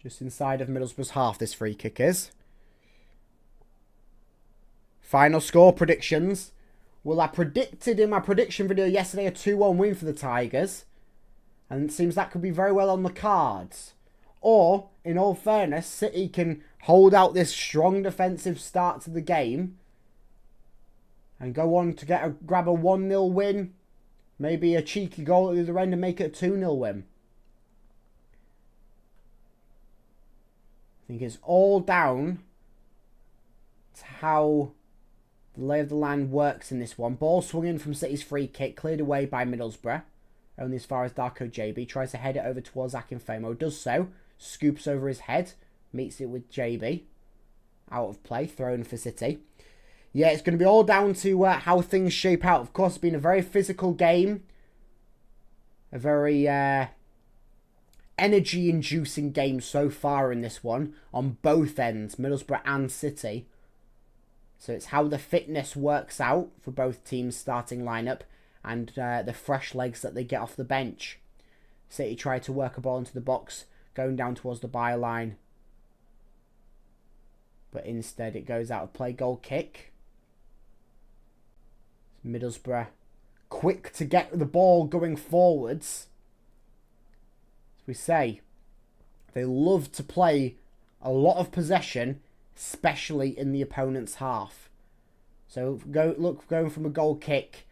Just inside of Middlesbrough's half, this free kick is. Final score predictions. Well, I predicted in my prediction video yesterday a 2-1 win for the Tigers. And it seems that could be very well on the cards. Or, in all fairness, City can hold out this strong defensive start to the game and go on to grab a 1-0 win. Maybe a cheeky goal at the other end and make it a 2-0 win. I think it's all down to how the lay of the land works in this one. Ball swung in from City's free kick, cleared away by Middlesbrough. Only as far as Darko JB. Tries to head it over towards Akinfemo. Does so. Scoops over his head. Meets it with JB. Out of play. Thrown for City. Yeah, it's going to be all down to how things shape out. Of course, it's been a very physical game. A very energy-inducing game so far in this one. On both ends. Middlesbrough and City. So it's how the fitness works out for both teams' starting lineup and the fresh legs that they get off the bench. City try to work a ball into the box, going down towards the byline. But instead it goes out of play. Goal kick. Middlesbrough quick to get the ball going forwards. As we say, they love to play a lot of possession, especially in the opponent's half. So going from a goal kick,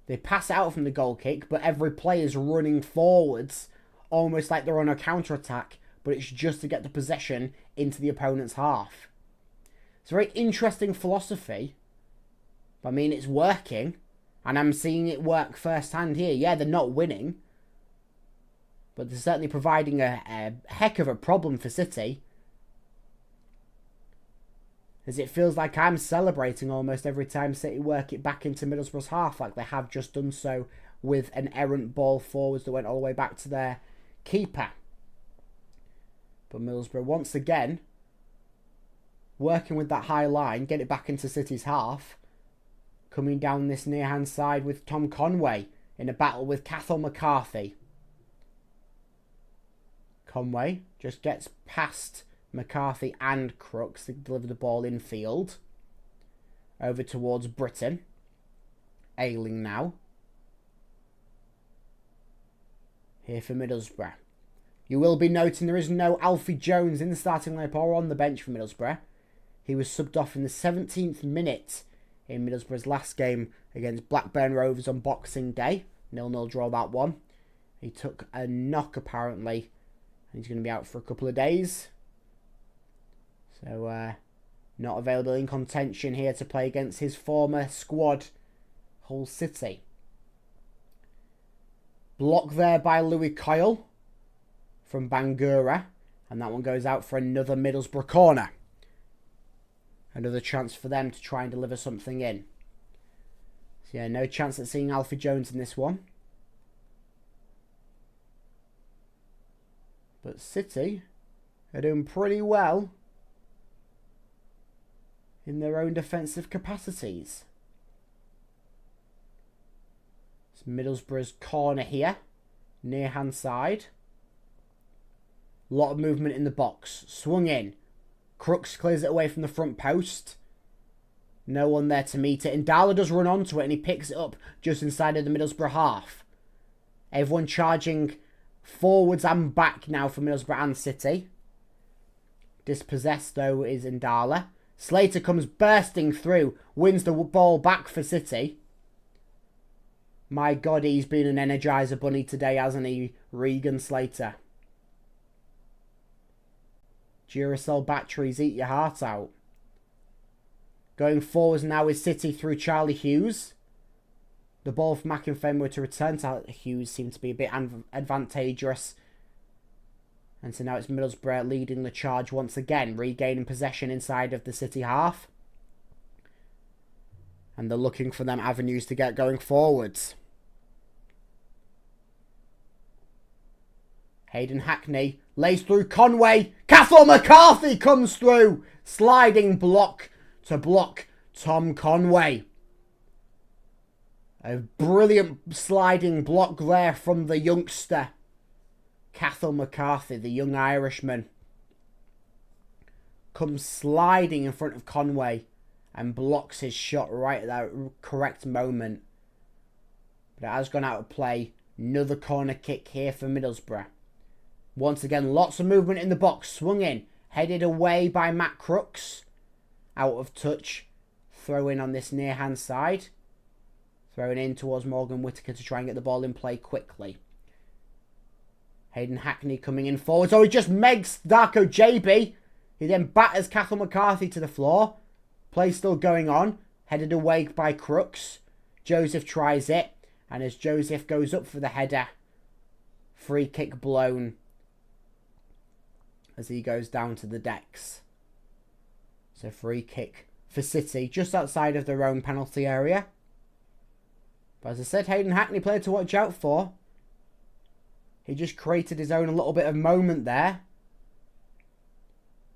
they pass out from the goal kick, but every player is running forwards, almost like they're on a counter-attack, but it's just to get the possession into the opponent's half. It's a very interesting philosophy. I mean, it's working, and I'm seeing it work firsthand here. Yeah, they're not winning, but they're certainly providing a heck of a problem for City, as it feels like I'm celebrating almost every time City work it back into Middlesbrough's half, like they have just done so with an errant ball forwards that went all the way back to their keeper. But Middlesbrough, once again, working with that high line, get it back into City's half. Coming down this near-hand side with Tom Conway in a battle with Cathal McCarthy. Conway just gets past McCarthy and Crooks to deliver the ball infield. Over towards Britton. Ayling now. Here for Middlesbrough. You will be noting there is no Alfie Jones in the starting lineup or on the bench for Middlesbrough. He was subbed off in the 17th minute in Middlesbrough's last game against Blackburn Rovers on Boxing Day. 0-0 draw that one. He took a knock apparently, and he's going to be out for a couple of days. So, not available in contention here to play against his former squad, Hull City. Block there by Louis Coyle from Bangura. And that one goes out for another Middlesbrough corner. Another chance for them to try and deliver something in. So yeah, no chance at seeing Alfie Jones in this one. But City are doing pretty well in their own defensive capacities. It's Middlesbrough's corner here, near hand side. A lot of movement in the box. Swung in. Crooks clears it away from the front post. No one there to meet it. And Ndala does run onto it and he picks it up just inside of the Middlesbrough half. Everyone charging forwards and back now for Middlesbrough and City. Dispossessed though is Ndala. Slater comes bursting through. Wins the ball back for City. My God, he's been an Energizer bunny today, hasn't he? Regan Slater. Duracell batteries, eat your heart out. Going forwards now is City through Charlie Hughes. The ball from Akinfenwa to return to Hughes seemed to be a bit advantageous. And so now it's Middlesbrough leading the charge once again, regaining possession inside of the City half. And they're looking for them avenues to get going forwards. Hayden Hackney lays through Conway. Cathal McCarthy comes through. Sliding block to block Tom Conway. A brilliant sliding block there from the youngster. Cathal McCarthy, the young Irishman. Comes sliding in front of Conway and blocks his shot right at that correct moment. But it has gone out of play. Another corner kick here for Middlesbrough. Once again, lots of movement in the box. Swung in. Headed away by Matt Crooks. Out of touch. Throw in on this near hand side. Throwing in towards Morgan Whittaker to try and get the ball in play quickly. Hayden Hackney coming in forwards. Oh, he just megs Darko JB. He then batters Cathal McCarthy to the floor. Play still going on. Headed away by Crooks. Joseph tries it. And as Joseph goes up for the header, free kick blown as he goes down to the decks. So free kick for City just outside of their own penalty area. But as I said, Hayden Hackney player to watch out for. He just created his own little bit of moment there.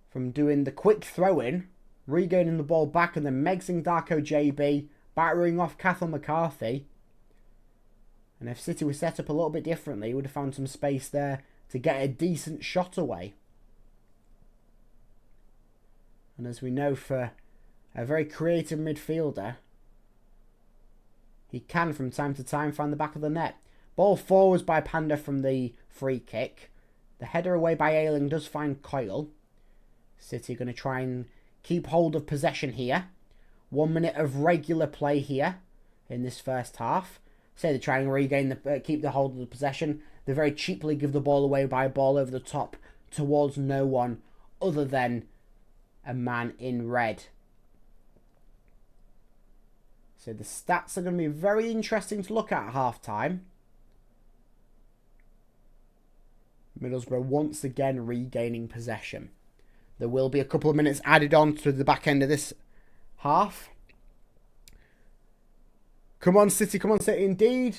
From doing the quick throw-in, regaining the ball back and then megsing Darko JB, battering off Cathal McCarthy. And if City was set up a little bit differently, he would have found some space there to get a decent shot away. And as we know, for a very creative midfielder, he can from time to time find the back of the net. Ball forwards by Panda from the free kick. The header away by Ayling does find Coyle. City going to try and keep hold of possession here. 1 minute of regular play here in this first half. So they try and regain keep the hold of the possession. They very cheaply give the ball away by a ball over the top towards no one other than a man in red. So the stats are going to be very interesting to look at half time. Middlesbrough once again regaining possession. There will be a couple of minutes added on to the back end of this half. Come on, City. Come on, City. Indeed.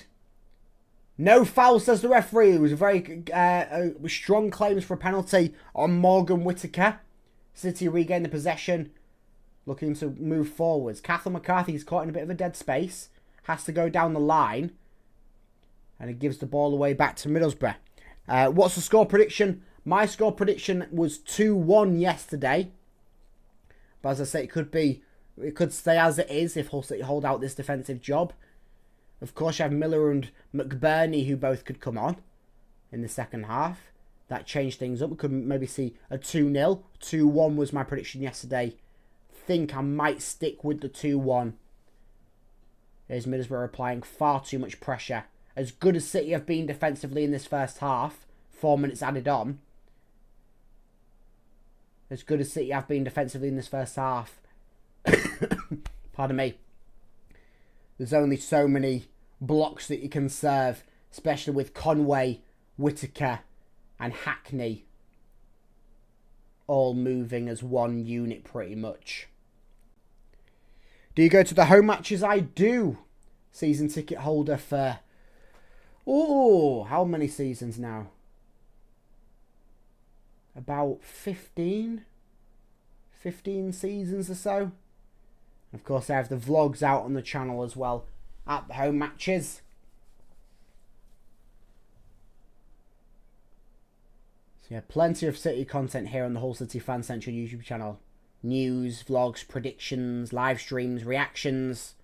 No foul, says the referee. It was a very strong claims for a penalty on Morgan Whittaker. City regain the possession. Looking to move forwards. Cathal McCarthy is caught in a bit of a dead space. Has to go down the line. And it gives the ball away back to Middlesbrough. What's the score prediction? My score prediction was 2-1 yesterday. But as I say, it could stay as it is if Hull City hold out this defensive job. Of course, you have Miller and McBurney who both could come on in the second half. That changed things up. We could maybe see a 2-0. 2-1 was my prediction yesterday. Think I might stick with the 2-1. As Middlesbrough applying far too much pressure. As good as City have been defensively in this first half, 4 minutes added on. As good as City have been defensively in this first half. Pardon me. there's only so many blocks that you can serve, especially with Conway, Whittaker and Hackney all moving as one unit pretty much. Do you go to the home matches? I do. Season ticket holder for, how many seasons now? About 15 seasons or so. Of course, I have the vlogs out on the channel as well at the home matches. So yeah, plenty of City content here on the HullCityFanCentral YouTube channel. News, vlogs, predictions, live streams, reactions,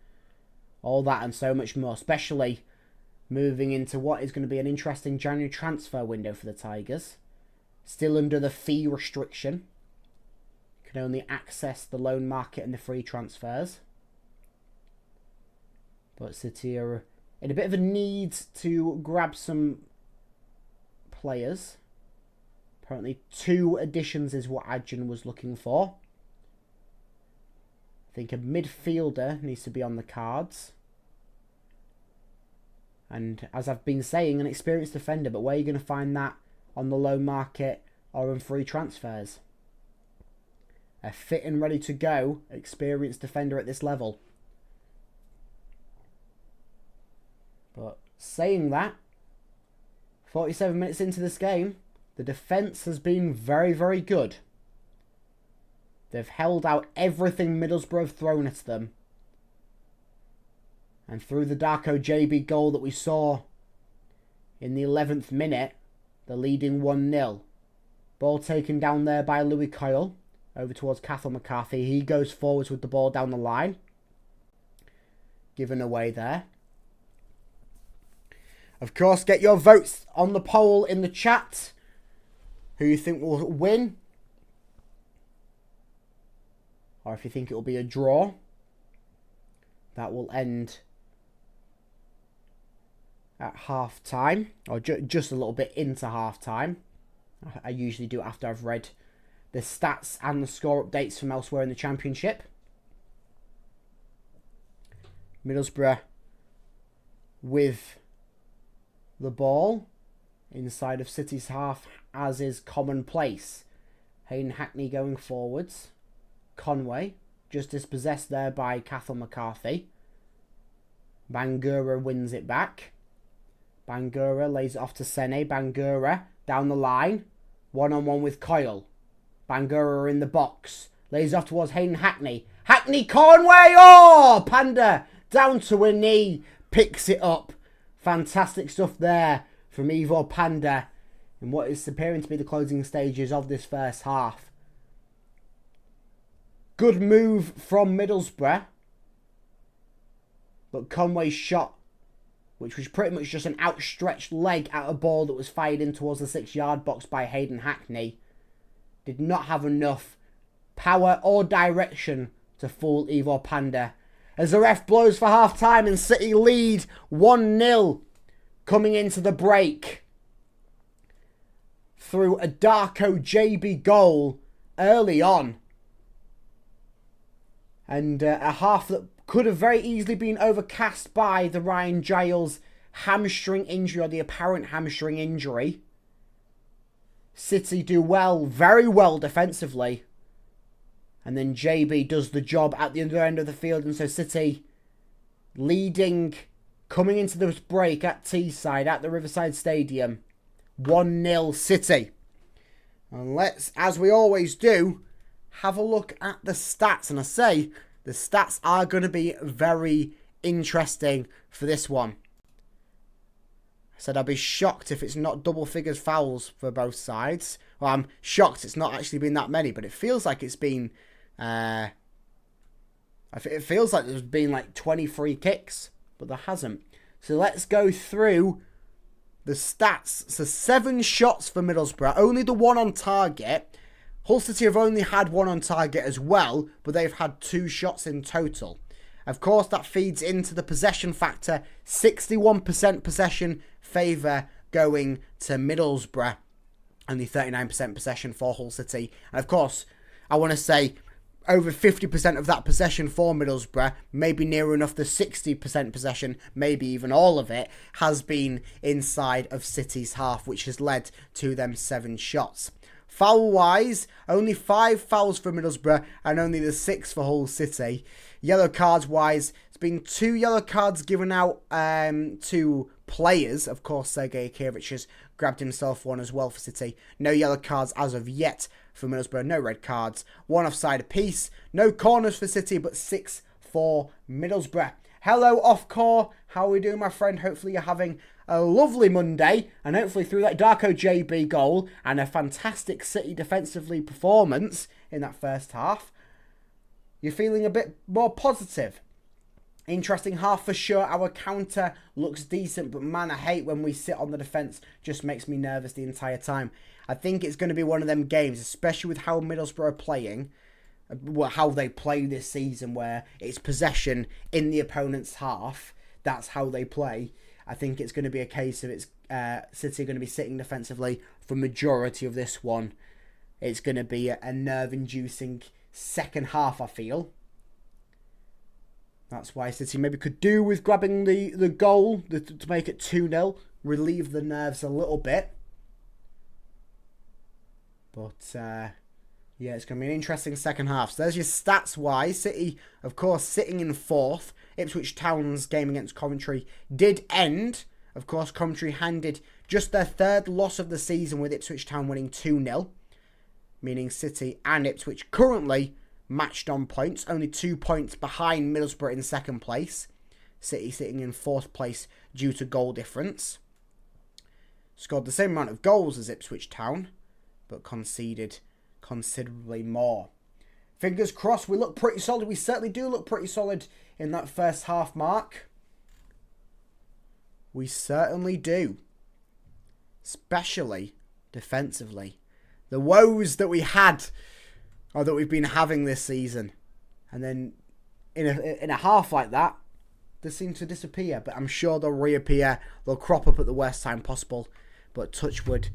all that and so much more. Especially moving into what is going to be an interesting January transfer window for the Tigers. Still under the fee restriction. You can only access the loan market and the free transfers. But City are in a bit of a need to grab some players. Apparently 2 additions is what Adjan was looking for. I think a midfielder needs to be on the cards. And as I've been saying, an experienced defender. But where are you going to find that on the loan market or in free transfers? A fit and ready to go experienced defender at this level. But saying that, 47 minutes into this game, the defence has been very, very good. They've held out everything Middlesbrough have thrown at them. And through the Darko JB goal that we saw in the 11th minute, they're leading 1-0. Ball taken down there by Louis Coyle. Over towards Cathal McCarthy. He goes forwards with the ball down the line. Given away there. Of course, get your votes on the poll in the chat. Who you think will win. Or if you think it will be a draw. That will end at half time. Or just a little bit into half time. I usually do it after I've read the stats and the score updates from elsewhere in the Championship. Middlesbrough with the ball inside of City's half, as is commonplace. Hayden Hackney going forwards. Conway just dispossessed there by Cathal McCarthy. Bangura wins it back. Bangura lays it off to Sene. Bangura down the line. One-on-one with Coyle. Bangura in the box. Lays off towards Hayden Hackney. Hackney, Conway! Oh! Panda down to a knee. Picks it up. Fantastic stuff there from Ivor Panda in what is appearing to be the closing stages of this first half. Good move from Middlesbrough. But Conway's shot, which was pretty much just an outstretched leg at a ball that was fired in towards the 6-yard box by Hayden Hackney, did not have enough power or direction to fool Ivor Panda. As the ref blows for half-time and City lead 1-0 coming into the break. Through a Darko JB goal early on. And a half that could have very easily been overcast by the Ryan Giles hamstring injury, or the apparent hamstring injury. City do well, very well defensively. And then JB does the job at the other end of the field. And so City leading, coming into this break at Teesside, at the Riverside Stadium. 1-0 City. And let's, as we always do, have a look at the stats. And I say, the stats are going to be very interesting for this one. I said I'd be shocked if it's not double figures fouls for both sides. Well, I'm shocked it's not actually been that many, but it feels like it's been... it feels like there's been like 20 free kicks, but there hasn't. So let's go through the stats. So 7 shots for Middlesbrough, only the 1 on target. Hull City have only had 1 on target as well, but they've had 2 shots in total. Of course, that feeds into the possession factor. 61% possession favour going to Middlesbrough. Only 39% possession for Hull City. And of course, I want to say over 50% of that possession for Middlesbrough, maybe near enough the 60% possession, maybe even all of it, has been inside of City's half, which has led to them 7 shots. Foul-wise, only 5 fouls for Middlesbrough and only the 6 for Hull City. Yellow cards-wise, it's been 2 yellow cards given out to players. Of course, Sergei Kievich has grabbed himself one as well for City. No yellow cards as of yet for Middlesbrough. No red cards. 1 offside apiece. No corners for City, but 6 for Middlesbrough. Hello, Off-Core. How are we doing, my friend? Hopefully you're having a lovely Monday, and hopefully through that Darko JB goal and a fantastic City defensively performance in that first half, you're feeling a bit more positive. Interesting half for sure. Our counter looks decent, but man, I hate when we sit on the defence. Just makes me nervous the entire time. I think it's going to be one of them games, especially with how Middlesbrough are playing, how they play this season, where it's possession in the opponent's half. That's how they play. I think it's going to be a case of City are going to be sitting defensively for majority of this one. It's going to be a nerve-inducing second half, I feel. That's why City maybe could do with grabbing the goal to make it 2-0. Relieve the nerves a little bit. But, yeah, it's going to be an interesting second half. So there's your stats-wise. City, of course, sitting in 4th. Ipswich Town's game against Coventry did end. Of course, Coventry handed just their 3rd loss of the season, with Ipswich Town winning 2-0. Meaning City and Ipswich currently matched on points. Only 2 points behind Middlesbrough in 2nd place. City sitting in 4th place due to goal difference. Scored the same amount of goals as Ipswich Town, but conceded considerably more. Fingers crossed, we look pretty solid. We certainly do look pretty solid in that first half mark. We certainly do. Especially defensively. The woes that we had, or that we've been having this season. And then in a half like that, they seem to disappear. But I'm sure they'll reappear. They'll crop up at the worst time possible. But touch wood,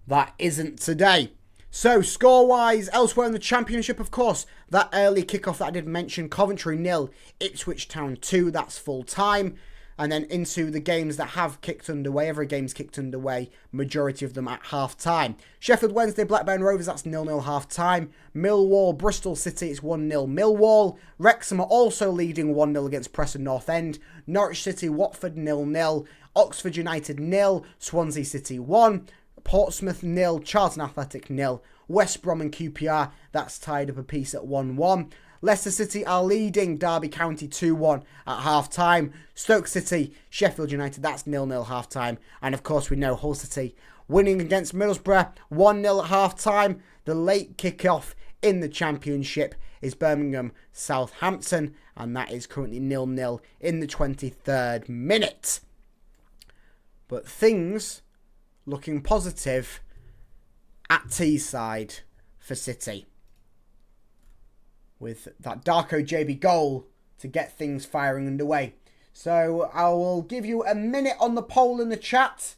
that isn't today. So, score-wise, elsewhere in the Championship, of course, that early kickoff that I did mention, Coventry 0, Ipswich Town 2, that's full time. And then into the games that have kicked underway, every game's kicked underway, majority of them at half-time. Sheffield Wednesday, Blackburn Rovers, that's 0-0 half-time. Millwall, Bristol City, it's 1-0 Millwall. Wrexham are also leading 1-0 against Preston North End. Norwich City, Watford 0-0. Oxford United 0, Swansea City 1. Portsmouth 0, Charlton Athletic 0. West Brom and QPR, that's tied up a piece at 1-1. Leicester City are leading Derby County 2-1 at half-time. Stoke City, Sheffield United, that's 0-0 half-time. And of course we know Hull City winning against Middlesbrough 1-0 at half-time. The late kick-off in the Championship is Birmingham Southampton, and that is currently 0-0 in the 23rd minute. But things looking positive at Teesside for City, with that Darko JB goal to get things firing underway. So I will give you a minute on the poll in the chat.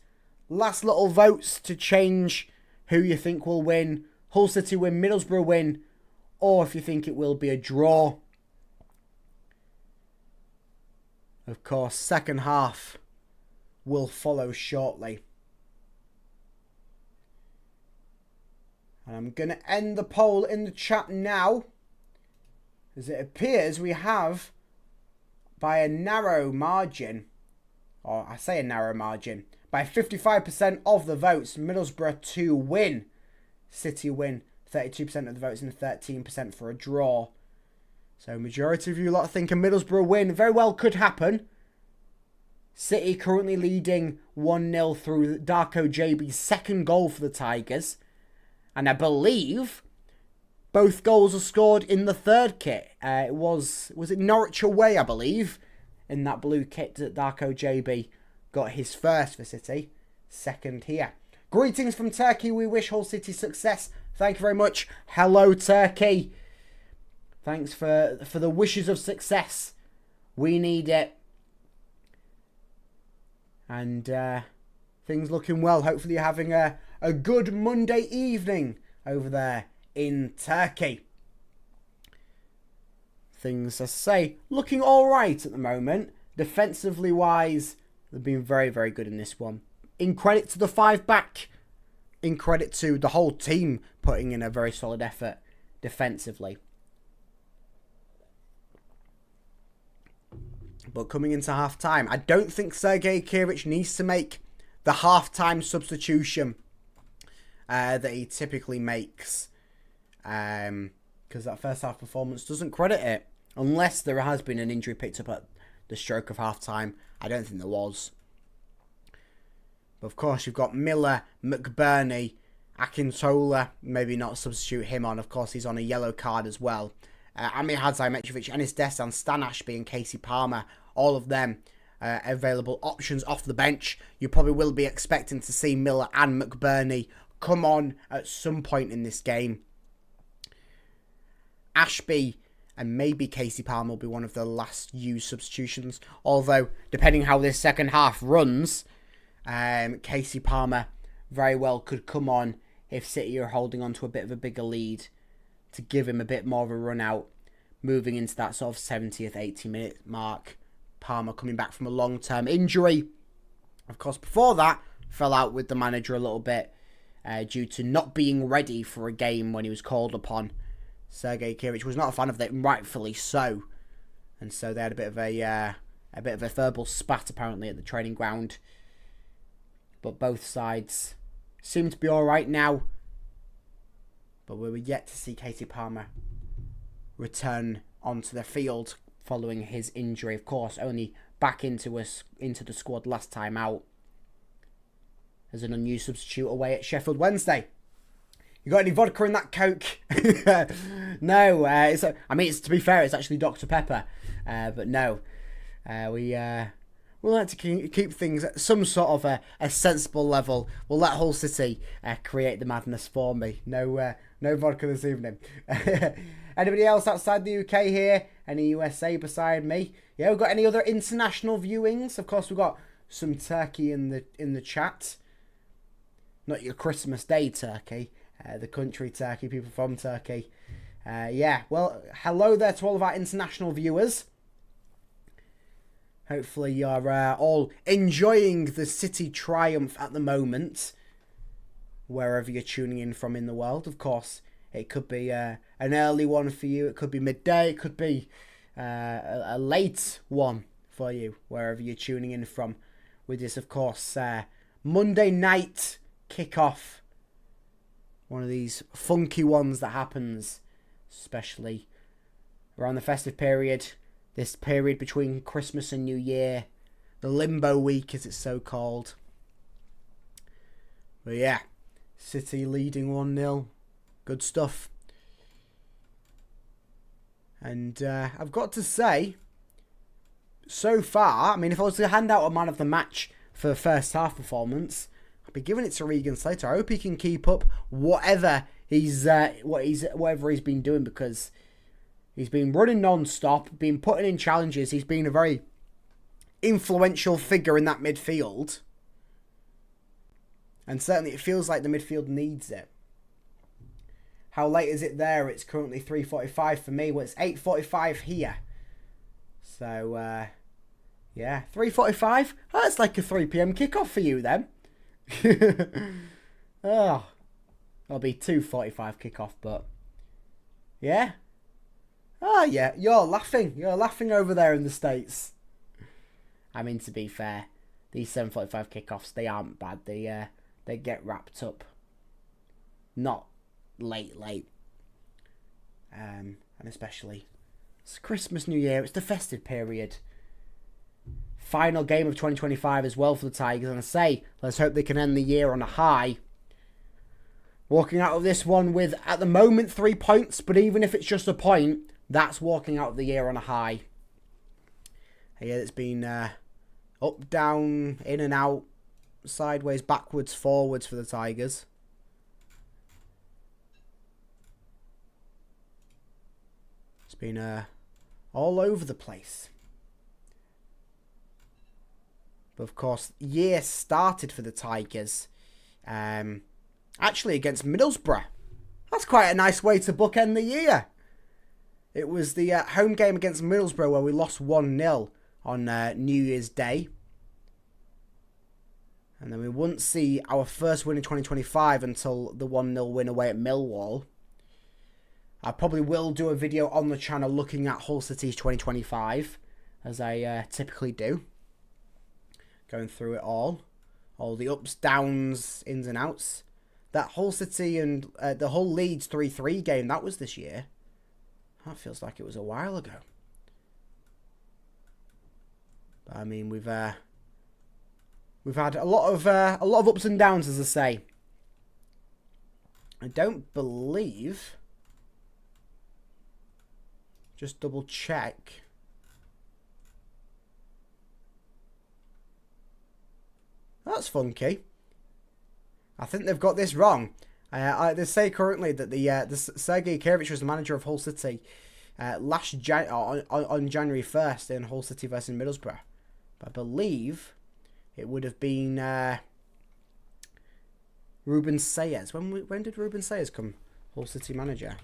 Last little votes to change who you think will win. Hull City win, Middlesbrough win, or if you think it will be a draw. Of course, second half will follow shortly. And I'm going to end the poll in the chat now, as it appears we have, by a narrow margin, or I say a narrow margin, by 55% of the votes, Middlesbrough to win. City win 32% of the votes and 13% for a draw. So majority of you lot think a Middlesbrough win very well could happen. City currently leading 1-0 through Darko JB's second goal for the Tigers. And I believe both goals are scored in the third kit. Was it Norwich away, I believe, in that blue kit that Darko JB got his first for City. Second here. Greetings from Turkey. We wish Hull City success. Thank you very much. Hello, Turkey. Thanks for the wishes of success. We need it. And things looking well. Hopefully you're having a good Monday evening over there in Turkey. things, as I say, looking all right at the moment. Defensively wise, they've been very, very good in this one. In credit to the 5-back, in credit to the whole team putting in a very solid effort defensively. But coming into half-time, I don't think Sergei Kirich needs to make the half-time substitution that he typically makes. Because that first half performance doesn't credit it. Unless there has been an injury picked up at the stroke of half-time. I don't think there was. But of course, you've got Miller, McBurney, Akintola. Maybe not substitute him on. Of course, he's on a yellow card as well. Amir Hadzaimechevich, Enis Destan, Stan Ashby and Casey Palmer. All of them available options off the bench. You probably will be expecting to see Miller and McBurney come on at some point in this game. Ashby and maybe Casey Palmer will be one of the last used substitutions. Although, depending how this second half runs, Casey Palmer very well could come on if City are holding on to a bit of a bigger lead to give him a bit more of a run out, moving into that sort of 70th, 80-minute mark. Palmer coming back from a long-term injury. Of course, before that, fell out with the manager a little bit due to not being ready for a game when he was called upon. Sergei Kirich was not a fan of that, rightfully so. And so they had a bit of a verbal spat, apparently, at the training ground. But both sides seem to be all right now. But we were yet to see Casey Palmer return onto the field following his injury. Of course, only back into the squad last time out as an unused substitute away at Sheffield Wednesday. You got any vodka in that Coke? No. It's to be fair, it's actually Dr. Pepper. But no. We like to keep things at some sort of a sensible level. We'll let Hull City create the madness for me. No vodka this evening. Anybody else outside the UK here? Any USA beside me? Yeah, we've got any other international viewings? Of course, we've got some Turkey in the chat. Not your Christmas Day Turkey. The country Turkey, people from Turkey. Yeah, well, hello there to all of our international viewers. Hopefully you're all enjoying the City triumph at the moment, wherever you're tuning in from in the world. Of course, it could be an early one for you. It could be midday. It could be a late one for you, wherever you're tuning in from. With this, of course, Monday night kickoff. One of these funky ones that happens, especially around the festive period. This period between Christmas and New Year. The limbo week, as it's so called. But yeah, City leading 1-0. Good stuff. And I've got to say, so far, I mean, if I was to hand out a man of the match for the first half performance, I'd be giving it to Regan Slater. I hope he can keep up whatever he's been doing, because he's been running non-stop, been putting in challenges. He's been a very influential figure in that midfield. And certainly it feels like the midfield needs it. How late is it there? It's currently 3:45 for me. Well, it's 8:45 here. So, yeah, 3:45? Oh, that's like a 3 p.m. kickoff for you then. Oh, it'll be 2:45 kickoff, but yeah. Oh, yeah, you're laughing. You're laughing over there in the States. I mean, to be fair, these 7:45 kickoffs, they aren't bad. They get wrapped up. Not late. And especially, it's Christmas, New Year. It's the festive period. Final game of 2025 as well for the Tigers. And I say, let's hope they can end the year on a high. Walking out of this one with, at the moment, 3 points. But even if it's just a point, that's walking out of the year on a high. Yeah, it's been up, down, in and out, sideways, backwards, forwards for the Tigers. It's been all over the place. But of course, year started for the Tigers. Actually against Middlesbrough. That's quite a nice way to bookend the year. It was the home game against Middlesbrough where we lost 1-0 on New Year's Day. And then we wouldn't see our first win in 2025 until the 1-0 win away at Millwall. I probably will do a video on the channel looking at Hull City's 2025, as I typically do. Going through it all the ups, downs, ins and outs. That Hull City and the Hull Leeds 3-3 game, that was this year. That feels like it was a while ago. But I mean, we've had a lot of ups and downs, as I say. I don't believe. Just double check. That's funky. I think they've got this wrong. They say currently that the Sergei Kirevich was the manager of Hull City on January 1st in Hull City versus Middlesbrough. But I believe it would have been Ruben Sayers. When did Ruben Sayers come Hull City manager?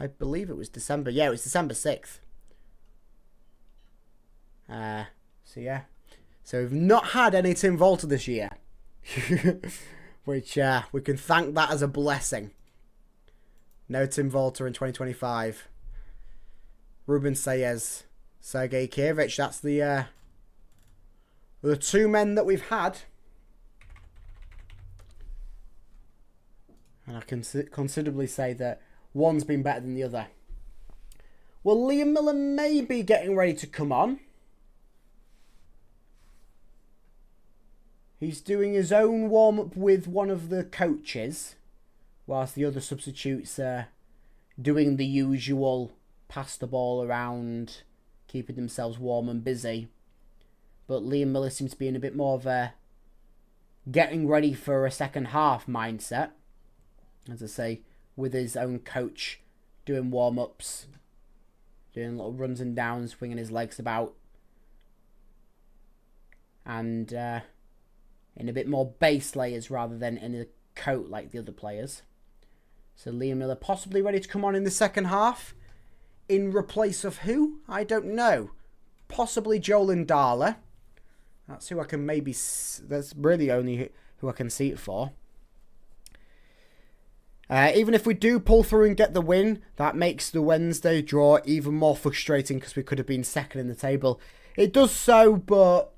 I believe it was December. Yeah, it was December 6th. So yeah. So we've not had any Tim Volter this year. Which we can thank that as a blessing. No Tim Volter in 2025. Ruben Sayers, Sergei Kirevich. That's the two men that we've had. And I can considerably say that one's been better than the other. Well, Liam Miller may be getting ready to come on. He's doing his own warm-up with one of the coaches, whilst the other substitutes are doing the usual pass the ball around, keeping themselves warm and busy. But Liam Miller seems to be in a bit more of a getting ready for a second half mindset. As I say, with his own coach doing warm-ups, doing little runs and downs, swinging his legs about. And in a bit more base layers rather than in a coat like the other players. So Liam Miller possibly ready to come on in the second half. In replace of who? I don't know. Possibly Joel Ndala. That's who I can maybe... That's really only who I can see it for. Even if we do pull through and get the win, that makes the Wednesday draw even more frustrating because we could have been second in the table. It does so, but...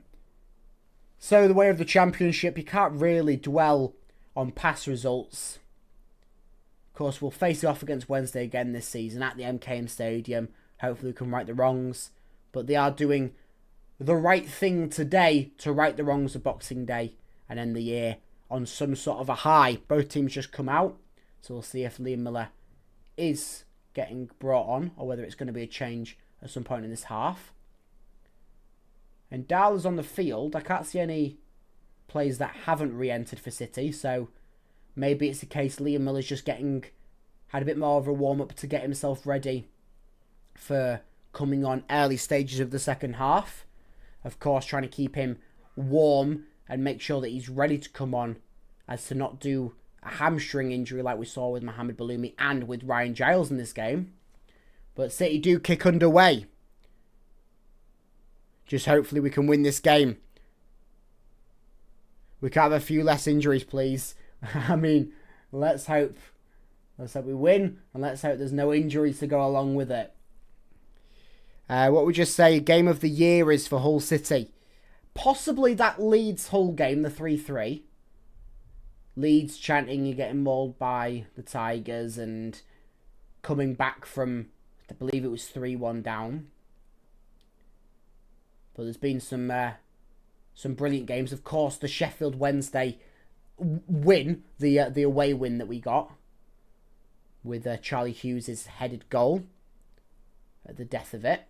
So the way of the championship, you can't really dwell on past results. Of course, we'll face it off against Wednesday again this season at the MKM Stadium. Hopefully we can right the wrongs. But they are doing the right thing today to right the wrongs of Boxing Day and end the year on some sort of a high. Both teams just come out. So we'll see if Liam Miller is getting brought on or whether it's going to be a change at some point in this half. And Dala's on the field. I can't see any players that haven't re-entered for City. So maybe it's the case Liam Miller's just had a bit more of a warm-up to get himself ready for coming on early stages of the second half. Of course, trying to keep him warm and make sure that he's ready to come on as to not do a hamstring injury like we saw with Mohamed Baloumi and with Ryan Giles in this game. But City do kick underway. Just hopefully we can win this game. We can have a few less injuries, please. I mean, let's hope we win, and let's hope there's no injuries to go along with it. What we just say, game of the year is for Hull City. Possibly that Leeds Hull game, the 3-3. Leeds chanting you're getting mauled by the Tigers and coming back from, I believe it was 3-1 down. But there's been some brilliant games. Of course, the Sheffield Wednesday win, the away win that we got with Charlie Hughes' headed goal at the death of it.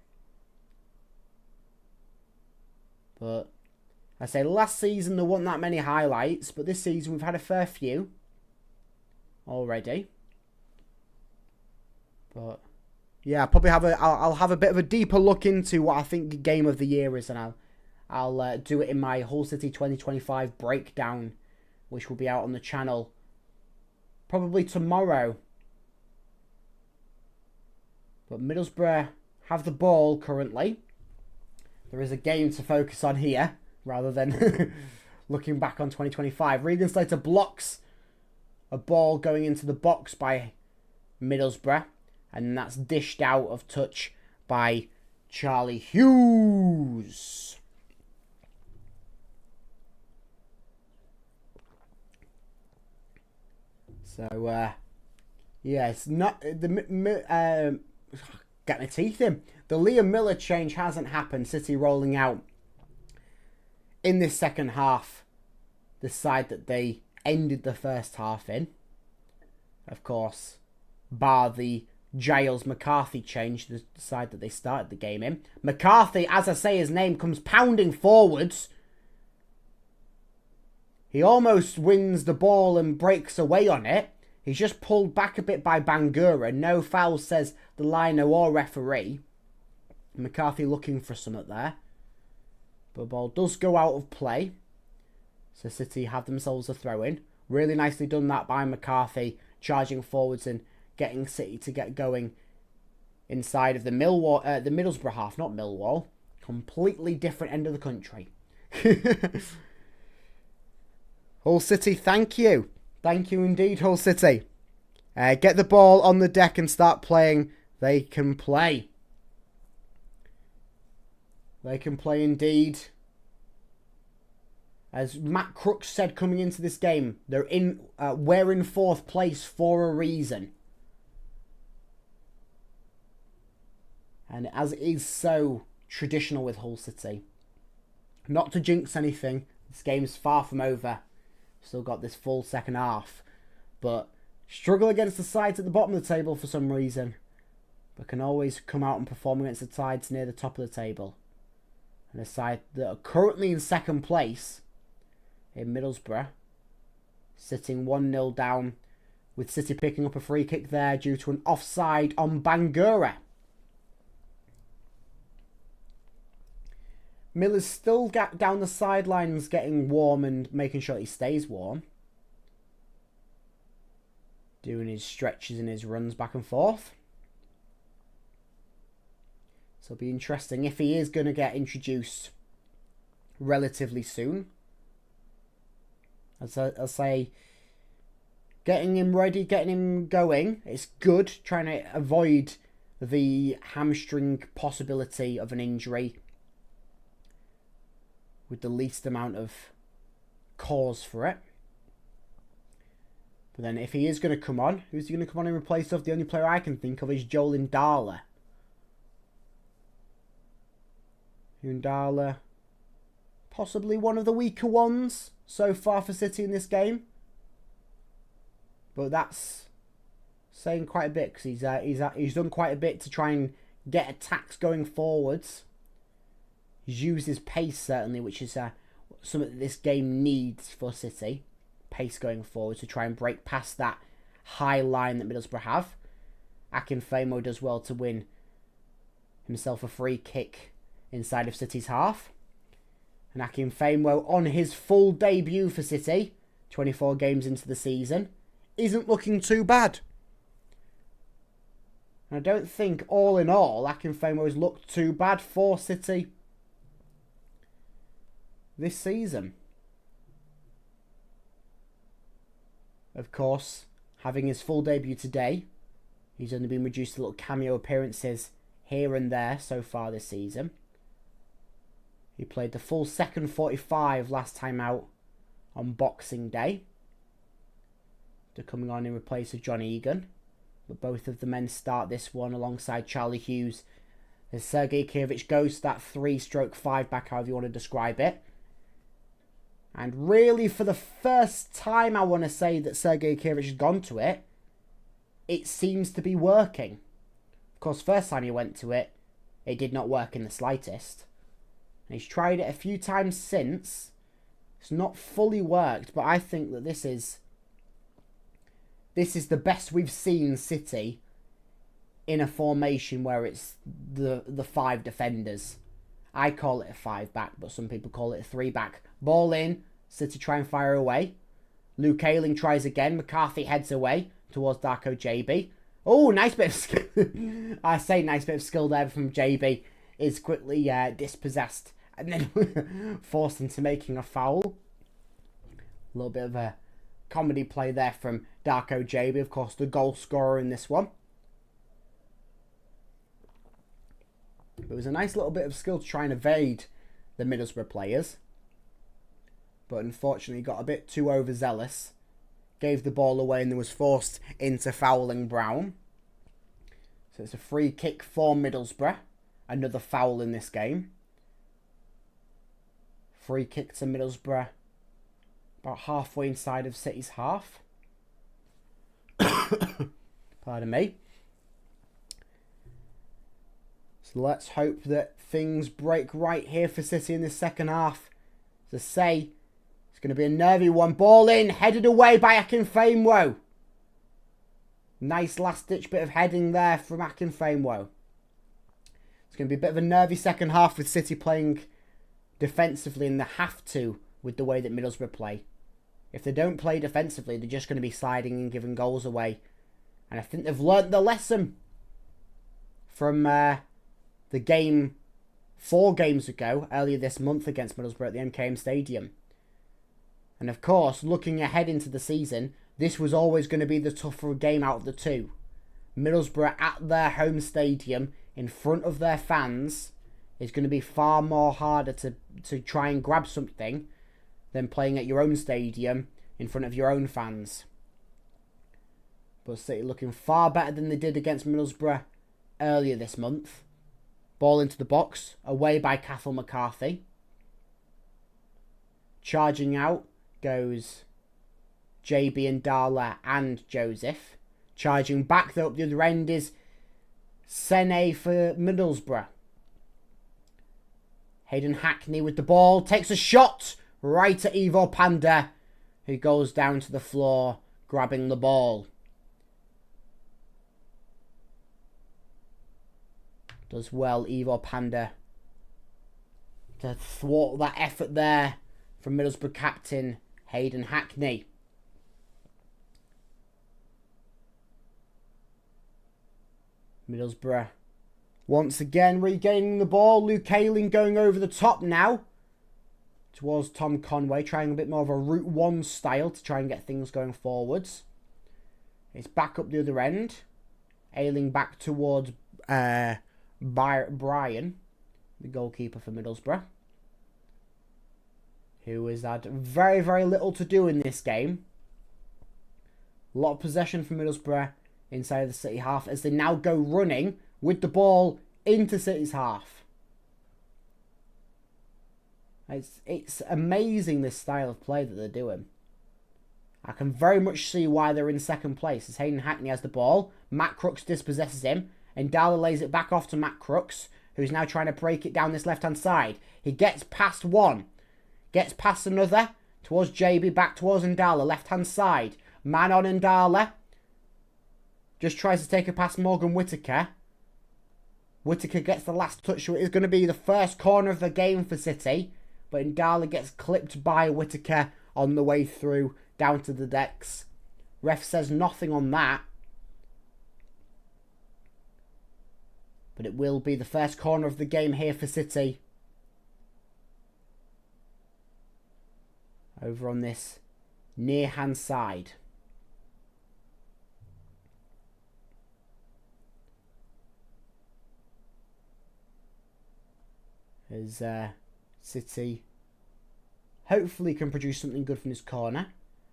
But I say last season there weren't that many highlights, but this season we've had a fair few already. But yeah, I'll have a bit of a deeper look into what I think the game of the year is, and I'll do it in my Hull City 2025 breakdown, which will be out on the channel probably tomorrow. But Middlesbrough have the ball currently. There is a game to focus on here rather than looking back on 2025. Regan Slater blocks a ball going into the box by Middlesbrough, and that's dished out of touch by Charlie Hughes. So, yeah, it's not the get my teeth in. The Liam Miller change hasn't happened. City rolling out in this second half the side that they ended the first half in. Of course, bar the Giles McCarthy change, the side that they started the game in. McCarthy, as I say his name, comes pounding forwards. He almost wins the ball and breaks away on it. He's just pulled back a bit by Bangura. No foul, says the liner or referee. McCarthy looking for something there. But the ball does go out of play. So City have themselves a throw-in. Really nicely done that by McCarthy, charging forwards and getting City to get going inside of the Middlesbrough half, not Millwall. Completely different end of the country. Hull City, thank you. Thank you indeed, Hull City. Get the ball on the deck and start playing. They can play. They can play indeed. As Matt Crooks said coming into this game, we're in fourth place for a reason. And as it is so traditional with Hull City, not to jinx anything, this game's far from over. Still got this full second half. But struggle against the sides at the bottom of the table for some reason. But can always come out and perform against the sides near the top of the table. And the side that are currently in second place in Middlesbrough, sitting 1-0 down, with City picking up a free kick there due to an offside on Bangura. Miller's still down the sidelines getting warm and making sure he stays warm. Doing his stretches and his runs back and forth. So it'll be interesting if he is going to get introduced relatively soon. As I say, getting him ready, getting him going, it's good. Trying to avoid the hamstring possibility of an injury with the least amount of cause for it. But then if he is going to come on, who's he going to come on in replace of? The only player I can think of is Joel Indala. Indala, possibly one of the weaker ones so far for City in this game. But that's saying quite a bit, because he's done quite a bit to try and get attacks going forwards. He's used his pace, certainly, which is something that this game needs for City. Pace going forward to try and break past that high line that Middlesbrough have. Akinfenwa does well to win himself a free kick inside of City's half. And Akinfenwa, on his full debut for City, 24 games into the season, isn't looking too bad. And I don't think, all in all, Akinfenwa has looked too bad for City this season. Of course, having his full debut today, he's only been reduced to little cameo appearances here and there so far this season. He played the full second 45 last time out on Boxing Day. They're coming on in replace of John Egan. But both of the men start this one alongside Charlie Hughes as Sergei Kievich goes to that 3/5 back, however you want to describe it. And really, for the first time, I want to say that Sergei Kievich has gone to it, it seems to be working. Of course, first time he went to it, it did not work in the slightest. And he's tried it a few times since. It's not fully worked, but I think that this is the best we've seen City in a formation where it's the 5 defenders. I call it a 5-back, but some people call it a 3-back. Ball in, City try and fire away. Luke Ayling tries again. McCarthy heads away towards Darko JB. Oh, nice bit of skill. I say nice bit of skill there from JB. Is quickly dispossessed and then forced into making a foul. A little bit of a comedy play there from Darko JB, of course, the goal scorer in this one. It was a nice little bit of skill to try and evade the Middlesbrough players. But unfortunately got a bit too overzealous. Gave the ball away and then was forced into fouling Brown. So it's a free kick for Middlesbrough. Another foul in this game. Free kick to Middlesbrough. About halfway inside of City's half. Pardon me. So let's hope that things break right here for City in the second half. As I say, it's going to be a nervy one. Ball in, headed away by Akinfenwa. Nice last-ditch bit of heading there from Akinfenwa. It's going to be a bit of a nervy second half with City playing defensively, and they have to with the way that Middlesbrough play. If they don't play defensively, they're just going to be sliding and giving goals away. And I think they've learnt the lesson from the game 4 games ago, earlier this month against Middlesbrough at the MKM Stadium. And of course, looking ahead into the season, this was always going to be the tougher game out of the two. Middlesbrough at their home stadium, in front of their fans, is going to be far more harder to try and grab something than playing at your own stadium in front of your own fans. But City looking far better than they did against Middlesbrough earlier this month. Ball into the box, away by Cathal McCarthy. Charging out goes JB and Darla and Joseph. Charging back though up the other end is Sene for Middlesbrough. Hayden Hackney with the ball, takes a shot right at Ivo Panda, who goes down to the floor, grabbing the ball. Does well, Ivo Panda, to thwart that effort there from Middlesbrough captain Hayden Hackney. Middlesbrough once again regaining the ball. Luke Ayling going over the top now towards Tom Conway, trying a bit more of a Route 1 style to try and get things going forwards. It's back up the other end. Ayling back towards Brian, the goalkeeper for Middlesbrough, who has had very, very little to do in this game. A lot of possession from Middlesbrough inside of the City half as they now go running with the ball into City's half. It's amazing, this style of play that they're doing. I can very much see why they're in second place as Hayden Hackney has the ball. Matt Crooks dispossesses him and Darla lays it back off to Matt Crooks, who's now trying to break it down this left-hand side. He gets past one, gets past another, towards JB, back towards Ndala, left-hand side. Man on Ndala. Just tries to take it past Morgan Whittaker. Whittaker gets the last touch, so it is going to be the first corner of the game for City. But Ndala gets clipped by Whittaker on the way through, down to the decks. Ref says nothing on that. But it will be the first corner of the game here for City. Over on this near-hand side. As City hopefully can produce something good from this corner.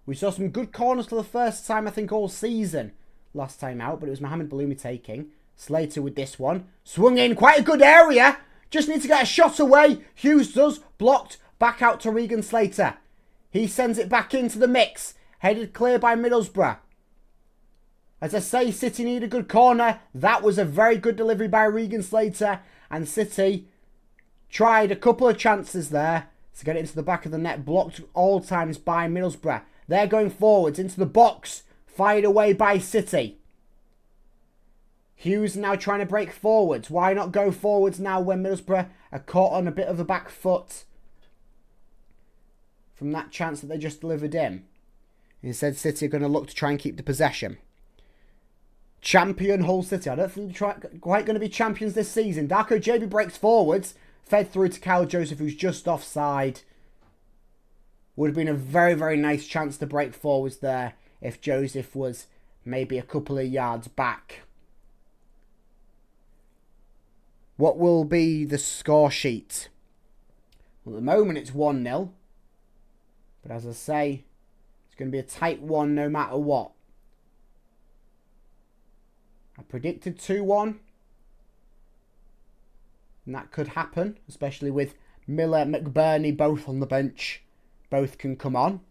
We saw some good corners for the first time, I think, all season last time out, but it was Mohamed Baloumi taking. Slater with this one. Swung in, quite a good area. Just need to get a shot away. Hughes does. Blocked. Back out to Regan Slater. He sends it back into the mix. Headed clear by Middlesbrough. As I say, City need a good corner. That was a very good delivery by Regan Slater. And City tried a couple of chances there to get it into the back of the net. Blocked all times by Middlesbrough. They're going forwards into the box. Fired away by City. Hughes now trying to break forwards. Why not go forwards now when Middlesbrough are caught on a bit of a back foot from that chance that they just delivered in? Instead, City are going to look to try and keep the possession. Champion Hull City. I don't think they're quite going to be champions this season. Darko JB breaks forwards. Fed through to Kyle Joseph, who's just offside. Would have been a very, very nice chance to break forwards there if Joseph was maybe a couple of yards back. What will be the score sheet? Well, at the moment it's 1-0. But as I say, it's going to be a tight one no matter what. I predicted 2-1. And that could happen, especially with Miller, McBurney both on the bench. Both can come on.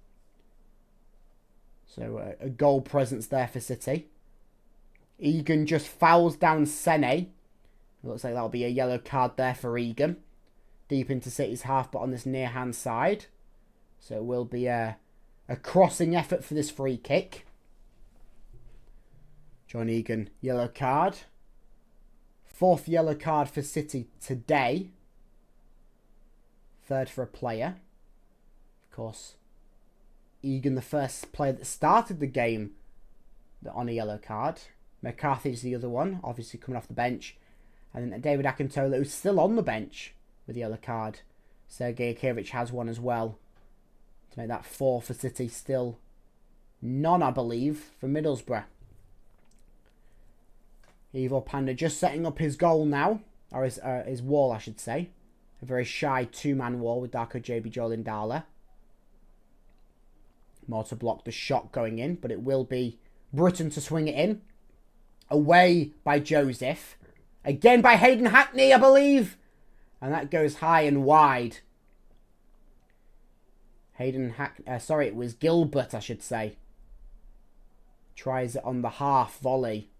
So a goal presence there for City. Egan just fouls down Sene. Looks like that'll be a yellow card there for Egan. Deep into City's half, but on this near-hand side. So it will be a crossing effort for this free kick. John Egan, yellow card. 4th yellow card for City today. 3rd for a player. Of course, Egan, the first player that started the game on a yellow card. McCarthy's the other one, obviously coming off the bench. And then David Akintola, who's still on the bench with a yellow card. Sergei Akievich has one as well. To make that 4 for City, still none, I believe, for Middlesbrough. Ivo Panda just setting up his goal now. Or his wall, I should say. A very shy 2-man wall with Darko JB, Joel Indala. More to block the shot going in. But it will be Britton to swing it in. Away by Joseph. Again by Hayden Hackney, I believe. And that goes high and wide. Sorry, it was Gilbert, I should say. Tries it on the half volley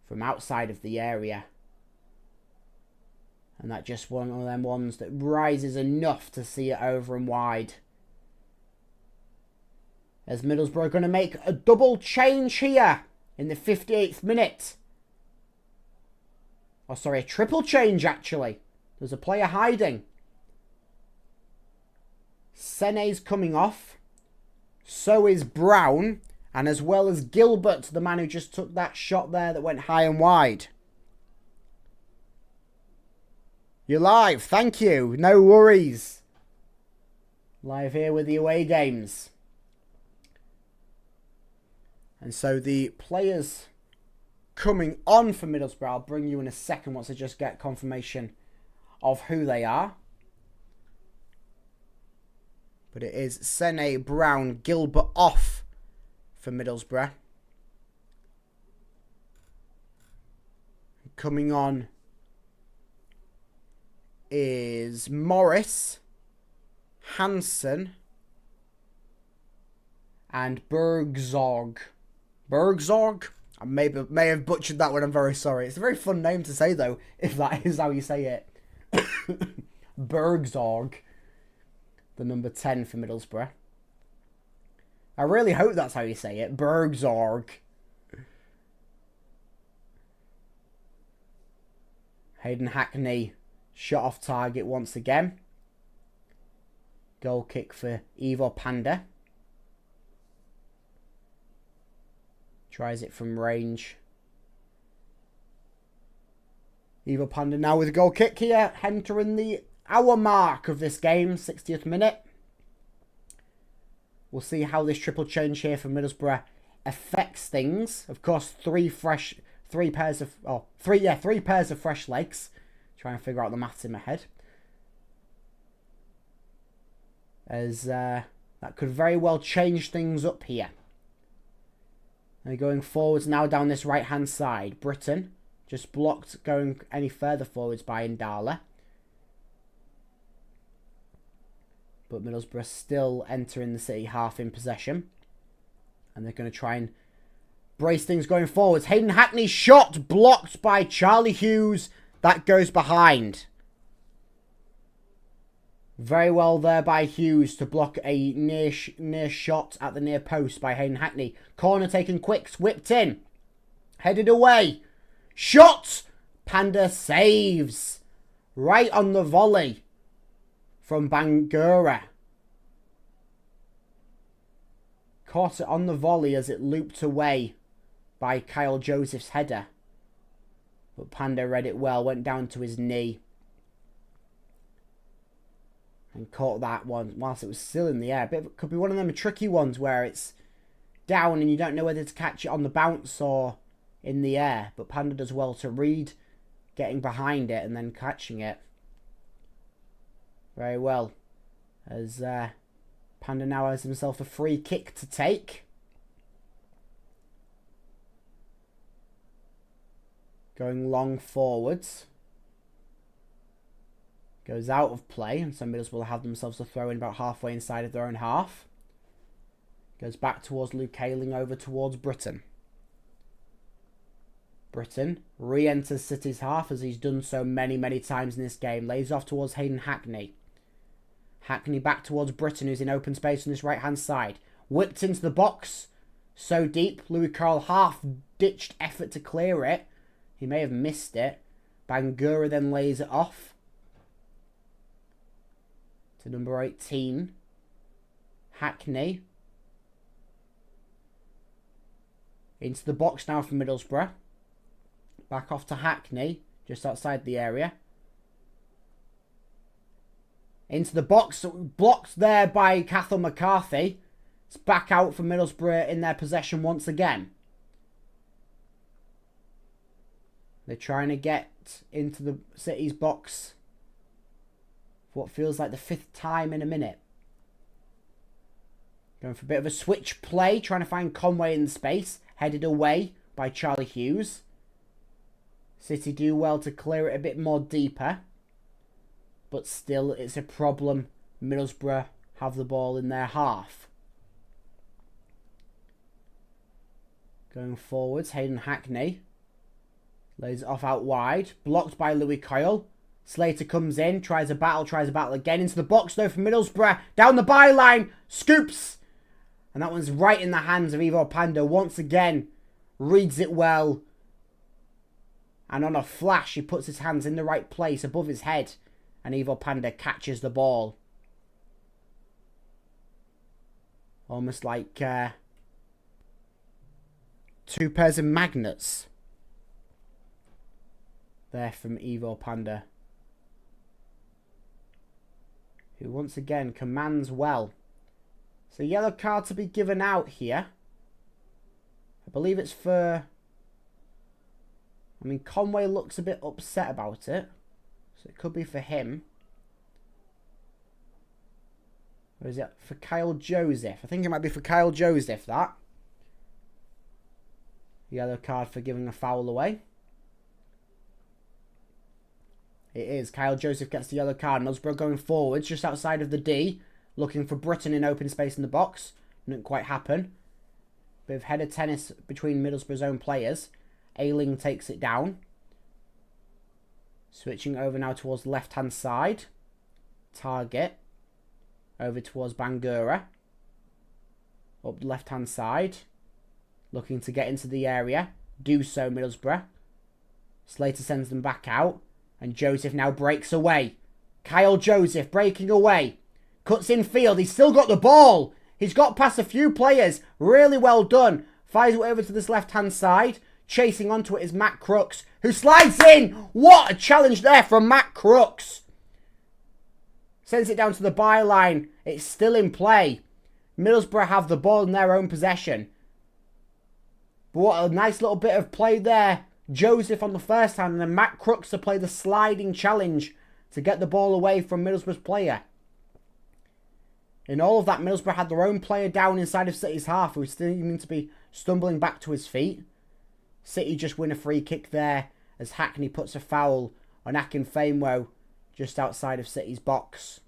from outside of the area. And that just one of them ones that rises enough to see it over and wide. As Middlesbrough are going to make a double change here in the 58th minute. Oh, sorry, a triple change actually. There's a player hiding. Sene's coming off. So is Brown. And as well as Gilbert, the man who just took that shot there that went high and wide. You're live. Thank you. No worries. Live here with the away games. And so the players coming on for Middlesbrough, I'll bring you in a second once I just get confirmation of who they are. But it is Sene, Brown, Gilbert off for Middlesbrough. Coming on is Morris, Hansen, and Bergzorg. Bergzorg? I may have butchered that one, I'm very sorry. It's a very fun name to say though, if that is how you say it. Bergzorg. The number 10 for Middlesbrough. I really hope that's how you say it. Bergzorg. Hayden Hackney shot off target once again. Goal kick for Ivo Panda. Tries it from range. Ivo Panda now with a goal kick here. Entering the hour mark of this game. 60th minute. We'll see how this triple change here for Middlesbrough affects things. Of course, three pairs of fresh legs. Try and figure out the maths in my head. As that could very well change things up here. And going forwards now down this right-hand side. Britton just blocked going any further forwards by Indala. But Middlesbrough still entering the City half in possession. And they're going to try and brace things going forwards. Hayden Hackney's shot blocked by Charlie Hughes. That goes behind. Very well there by Hughes to block a near shot at the near post by Hayden Hackney. Corner taken quick, whipped in. Headed away. Shot! Panda saves. Right on the volley from Bangura. Caught it on the volley as it looped away by Kyle Joseph's header. But Panda read it well, went down to his knee. And caught that one whilst it was still in the air. It could be one of them tricky ones where it's down and you don't know whether to catch it on the bounce or in the air. But Panda does well to read getting behind it and then catching it. Very well. As Panda now has himself a free kick to take. Going long forwards. Goes out of play, and so Middlesbrough will have themselves a throw in about halfway inside of their own half. Goes back towards Luke Ayling, over towards Britton. Britton re-enters City's half, as he's done so many times in this game. Lays off towards Hayden Hackney. Hackney back towards Britton, who's in open space on this right-hand side. Whipped into the box. So deep. Louis Carroll half-ditched effort to clear it. He may have missed it. Bangura then lays it off to number 18. Hackney. Into the box now for Middlesbrough. Back off to Hackney, just outside the area. Into the box, blocked there by Cathal McCarthy. It's back out for Middlesbrough in their possession once again. They're trying to get into the City's box for what feels like the 5th time in a minute. Going for a bit of a switch play, trying to find Conway in space. Headed away by Charlie Hughes. City do well to clear it a bit more deeper. But still, it's a problem. Middlesbrough have the ball in their half. Going forwards, Hayden Hackney. Lays it off out wide. Blocked by Louis Coyle. Slater comes in. Tries a battle again. Into the box though for Middlesbrough. Down the byline. Scoops. And that one's right in the hands of Ivo Panda. Once again. Reads it well. And on a flash, he puts his hands in the right place above his head. And Ivo Panda catches the ball. Almost like 2 pairs of magnets. There from Ivo Panda. Who once again commands well. So yellow card to be given out here. I believe it's for... I mean, Conway looks a bit upset about it. So it could be for him. Or is it for Kyle Joseph? I think it might be for Kyle Joseph, that. Yellow card for giving a foul away. It is. Kyle Joseph gets the yellow card. Middlesbrough going forwards just outside of the D. Looking for Britton in open space in the box. Didn't quite happen. Bit of header tennis between Middlesbrough's own players. Ayling takes it down. Switching over now towards the left-hand side. Target. Over towards Bangura. Up the left-hand side. Looking to get into the area. Do so, Middlesbrough. Slater sends them back out. And Joseph now breaks away. Kyle Joseph breaking away. Cuts in field. He's still got the ball. He's got past a few players. Really well done. Fires it over to this left-hand side. Chasing onto it is Matt Crooks, who slides in. What a challenge there from Matt Crooks. Sends it down to the byline. It's still in play. Middlesbrough have the ball in their own possession. But what a nice little bit of play there. Joseph on the first hand and then Matt Crooks to play the sliding challenge to get the ball away from Middlesbrough's player. In all of that, Middlesbrough had their own player down inside of City's half, who was seeming to be stumbling back to his feet. City just win a free kick there as Hackney puts a foul on Akinfenwa just outside of City's box.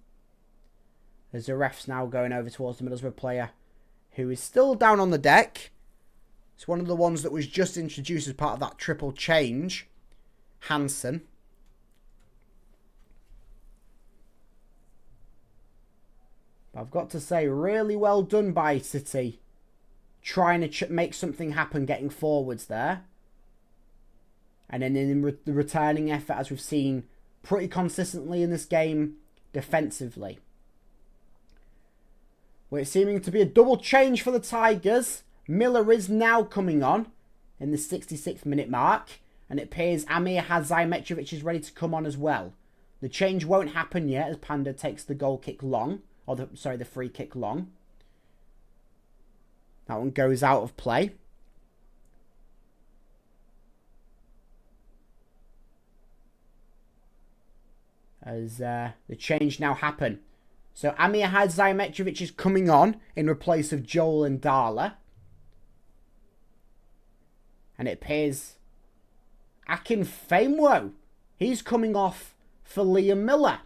As the ref's now going over towards the Middlesbrough player who is still down on the deck. It's one of the ones that was just introduced as part of that triple change. Hansen. But I've got to say, really well done by City. Trying to make something happen getting forwards there. And then in the returning effort, as we've seen pretty consistently in this game, defensively. Well, it's seeming to be a double change for the Tigers. Miller is now coming on in the 66th minute mark. And it appears Amir Hadzaimeciovic is ready to come on as well. The change won't happen yet as Panda takes the goal kick long. Or the free kick long. That one goes out of play. As the change now happen. So Amir Hadzaimeciovic is coming on in replace of Joel and Darla. And it appears Akin Famewell, he's coming off for Liam Miller.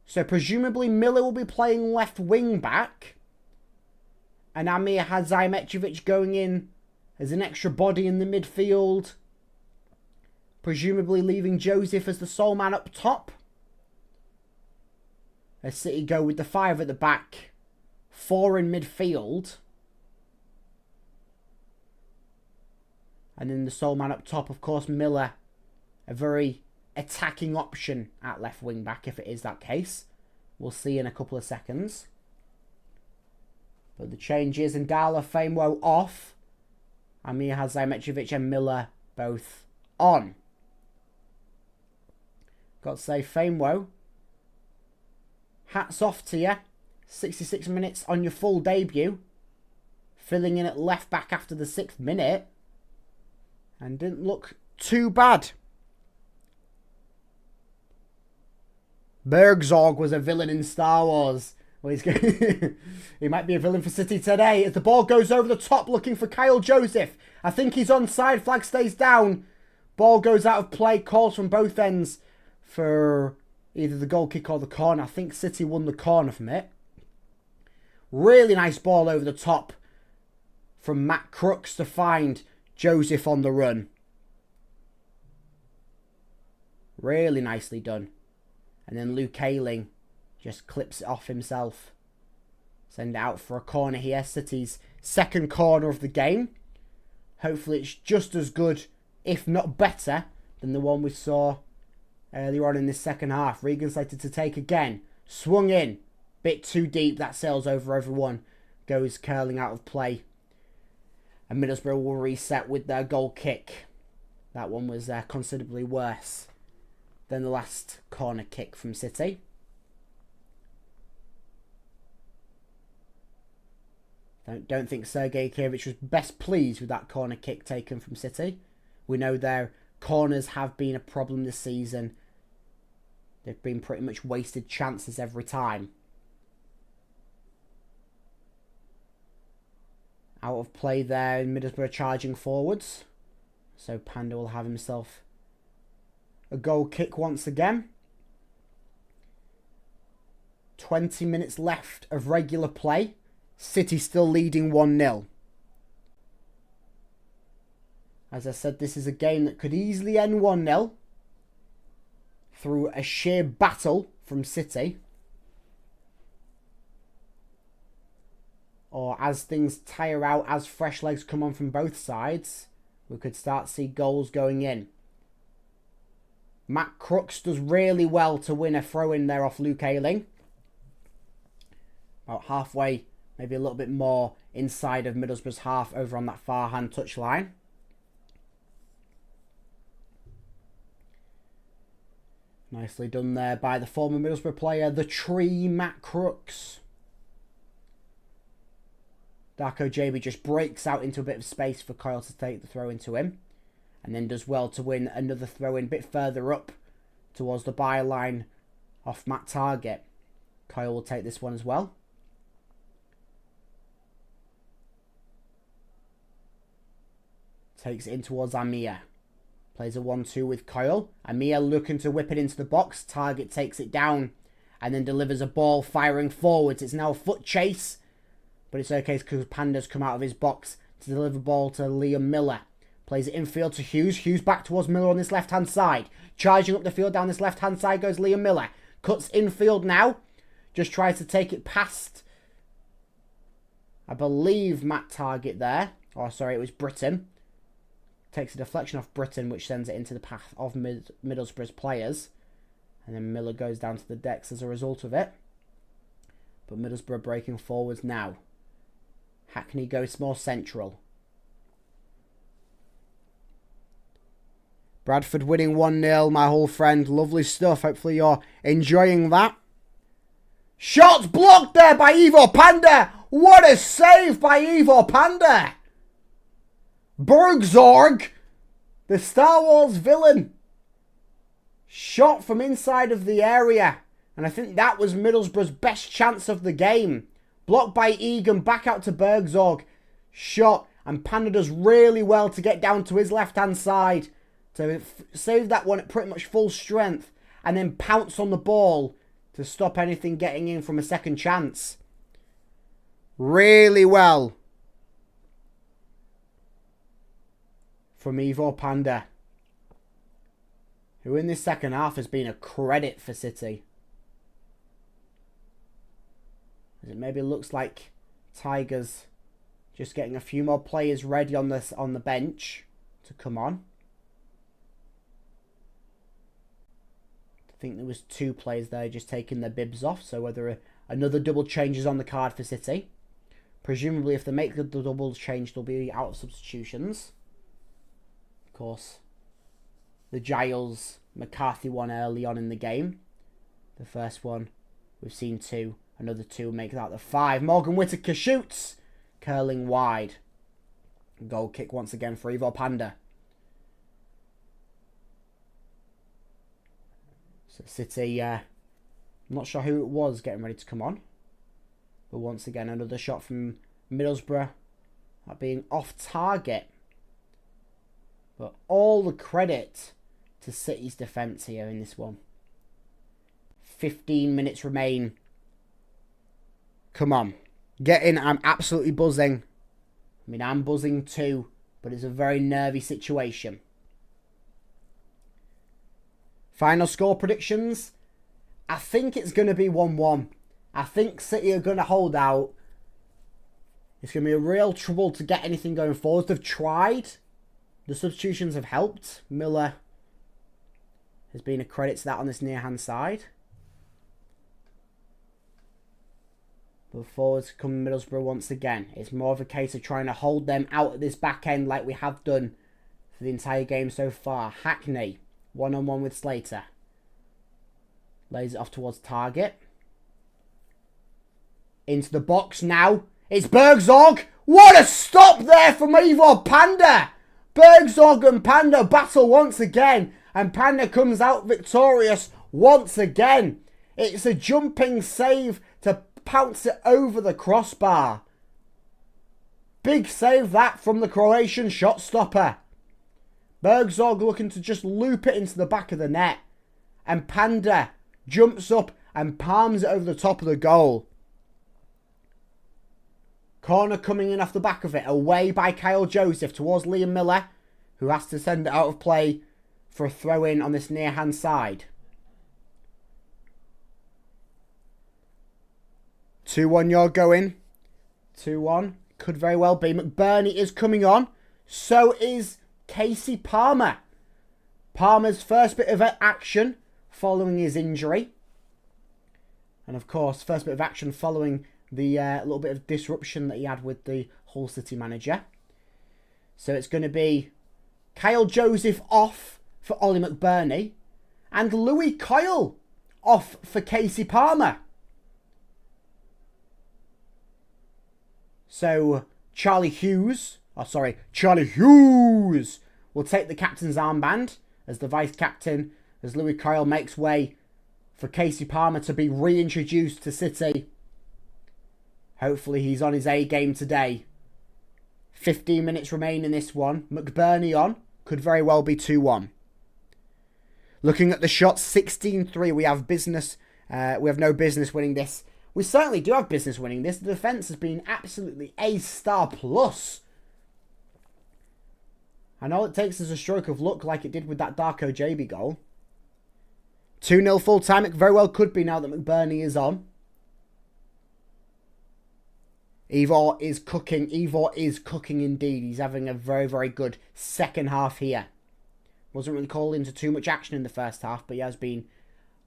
So presumably Miller will be playing left wing back. And Amir Hadzaimeciovic going in as an extra body in the midfield. Presumably leaving Joseph as the sole man up top. As City go with the 5 at the back, 4 in midfield. And then the sole man up top, of course, Miller. A very attacking option at left wing back if it is that case. We'll see in a couple of seconds. But the changes and Darla Famewell off. Amir Hadzaimeciovic and Miller both on. Got to say, Famewell, hats off to you. 66 minutes on your full debut. Filling in at left back after the 6th minute. And didn't look too bad. Bergzorg was a villain in Star Wars. Well, he might be a villain for City today. As the ball goes over the top looking for Kyle Joseph. I think he's onside. Flag stays down. Ball goes out of play. Calls from both ends for either the goal kick or the corner. I think City won the corner from it. Really nice ball over the top from Matt Crooks to find Joseph on the run. Really nicely done. And then Luke Ayling just clips it off himself. Send it out for a corner here. City's second corner of the game. Hopefully it's just as good, if not better, than the one we saw earlier on in this second half. Regan slated to take again. Swung in. Bit too deep. That sails over everyone. Goes curling out of play. And Middlesbrough will reset with their goal kick. That one was considerably worse than the last corner kick from City. Don't think Sergei Kievich was best pleased with that corner kick taken from City. We know their corners have been a problem this season. They've been pretty much wasted chances every time. Out of play there in Middlesbrough charging forwards. So Panda will have himself a goal kick once again. 20 minutes left of regular play. City still leading 1-0. As I said, this is a game that could easily end 1-0 through a sheer battle from City. Or as things tire out, as fresh legs come on from both sides, we could start to see goals going in. Matt Crooks does really well to win a throw-in there off Luke Ayling. About halfway, maybe a little bit more inside of Middlesbrough's half over on that far hand touchline. Nicely done there by the former Middlesbrough player, the tree Matt Crooks. Darko JB just breaks out into a bit of space for Kyle to take the throw into him. And then does well to win another throw in a bit further up towards the byline off Matt Target. Kyle will take this one as well. Takes it in towards Amir. Plays a 1-2 with Kyle. Amir looking to whip it into the box. Target takes it down and then delivers a ball firing forwards. It's now a foot chase. But it's okay because Panda's come out of his box to deliver the ball to Liam Miller. Plays it infield to Hughes. Hughes back towards Miller on this left-hand side. Charging up the field down this left-hand side goes Liam Miller. Cuts infield now. Just tries to take it past, I believe, Matt Target there. Oh, sorry, it was Britton. takes a deflection off Britton, which sends it into the path of Middlesbrough's players. And then Miller goes down to the decks as a result of it. But Middlesbrough breaking forwards now. Hackney goes more central. Bradford winning 1-0, my whole friend. Lovely stuff. Hopefully you're enjoying that. Shots blocked there by Ivo Panda. What a save by Ivo Panda. Bergzorg, the Star Wars villain. Shot from inside of the area. And I think that was Middlesbrough's best chance of the game. Blocked by Egan, back out to Bergzorg. Shot, and Panda does really well to get down to his left-hand side. To save that one at pretty much full strength. And then pounce on the ball to stop anything getting in from a second chance. Really well from Ivo Panda, who in this second half has been a credit for City. As it maybe looks like Tigers just getting a few more players ready on the bench to come on. I think there was 2 players there just taking their bibs off, so whether another double change is on the card for City. Presumably if they make the double change, they'll be out of substitutions. Of course, the Giles McCarthy one early on in the game. The first one, we've seen 2. Another 2 make that the 5. Morgan Whittaker shoots. Curling wide. Goal kick once again for Ivo Panda. So City, I'm not sure who it was getting ready to come on. But once again, another shot from Middlesbrough. That being off target. But all the credit to City's defence here in this one. 15 minutes remain. Come on. Get in. I'm absolutely buzzing. I mean, I'm buzzing too. But it's a very nervy situation. Final score predictions. I think it's going to be 1-1. I think City are going to hold out. It's going to be a real trouble to get anything going forward. They've tried. The substitutions have helped. Miller has been a credit to that on this near-hand side. But forwards come Middlesbrough once again. It's more of a case of trying to hold them out at this back end like we have done for the entire game so far. Hackney, one-on-one with Slater. Lays it off towards target. Into the box now. It's Bergzorg. What a stop there from Ivo Panda. Bergzorg and Panda battle once again. And Panda comes out victorious once again. It's a jumping save to pounce it over the crossbar. Big save that from the Croatian shot stopper. Bergzorg looking to just loop it into the back of the net. And Panda jumps up and palms it over the top of the goal. Corner coming in off the back of it. Away by Kyle Joseph towards Liam Miller, who has to send it out of play for a throw-in on this near-hand side. 2-1 you're going. 2-1. Could very well be. McBurney is coming on. So is Casey Palmer. Palmer's first bit of action following his injury. And of course, first bit of action following the little bit of disruption that he had with the Hull City manager. So it's going to be Kyle Joseph off for Ollie McBurney. And Louis Coyle off for Casey Palmer. So Charlie Hughes will take the captain's armband as the vice-captain as Louis Coyle makes way for Casey Palmer to be reintroduced to City. Hopefully he's on his A game today. 15 minutes remain in this one. McBurney on. Could very well be 2-1. Looking at the shots, 16-3. We have business. We have no business winning this. We certainly do have business winning this. The defence has been absolutely A-star plus. And all it takes is a stroke of luck like it did with that Darko JB goal. 2-0 full time. It very well could be now that McBurney is on. Ivor is cooking. Ivor is cooking indeed. He's having a very, very good second half here. Wasn't really called into too much action in the first half, but he has been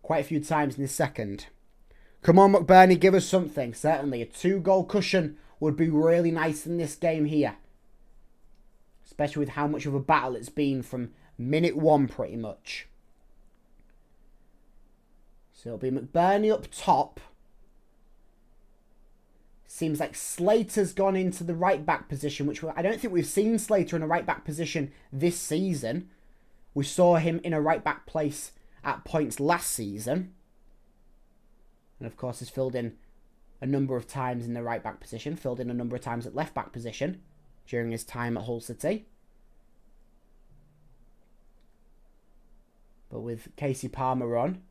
quite a few times in the second. Come on, McBurney, give us something. Certainly, a 2-goal cushion would be really nice in this game here. Especially with how much of a battle it's been from minute 1, pretty much. So it'll be McBurney up top. Seems like Slater's gone into the right-back position, which I don't think we've seen Slater in a right-back position this season. We saw him in a right-back place at points last season. And of course, he's filled in a number of times in the right-back position, filled in a number of times at left-back position during his time at Hull City. But with Casey Palmer on,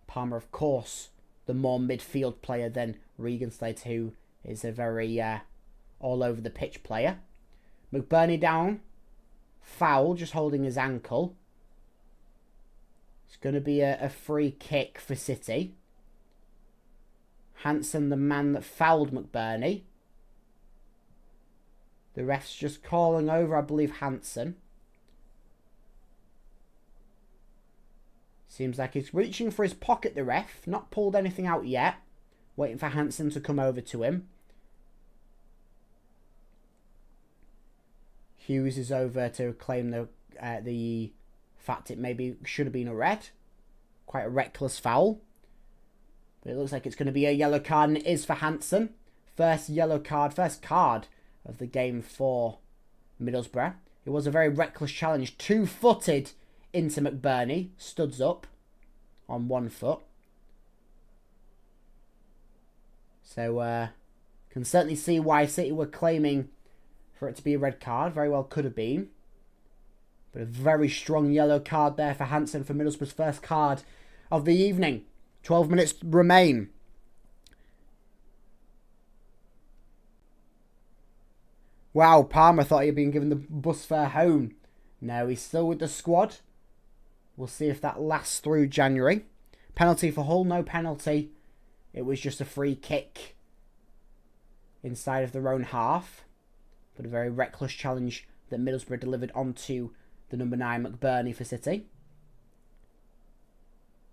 Palmer, of course, the more midfield player than Regan Slater, who is a very all-over-the-pitch player. McBurney down. Foul, just holding his ankle. It's going to be a free kick for City. Hansen, the man that fouled McBurney. The ref's just calling over, I believe, Hansen. Seems like he's reaching for his pocket, the ref. Not pulled anything out yet. Waiting for Hansen to come over to him. Hughes is over to claim the fact it maybe should have been a red. Quite a reckless foul. But it looks like it's going to be a yellow card, and it is for Hansen. First yellow card, first card of the game for Middlesbrough. It was a very reckless challenge. 2-footed into McBurney. Studs up on 1 foot. So, can certainly see why City were claiming for it to be a red card. Very well could have been. But a very strong yellow card there for Hansen for Middlesbrough's first card of the evening. 12 minutes remain. Wow, Palmer thought he had been given the bus fare home. No, he's still with the squad. We'll see if that lasts through January. Penalty for Hull, no penalty. It was just a free kick inside of their own half. But a very reckless challenge that Middlesbrough delivered onto the number 9 McBurney for City.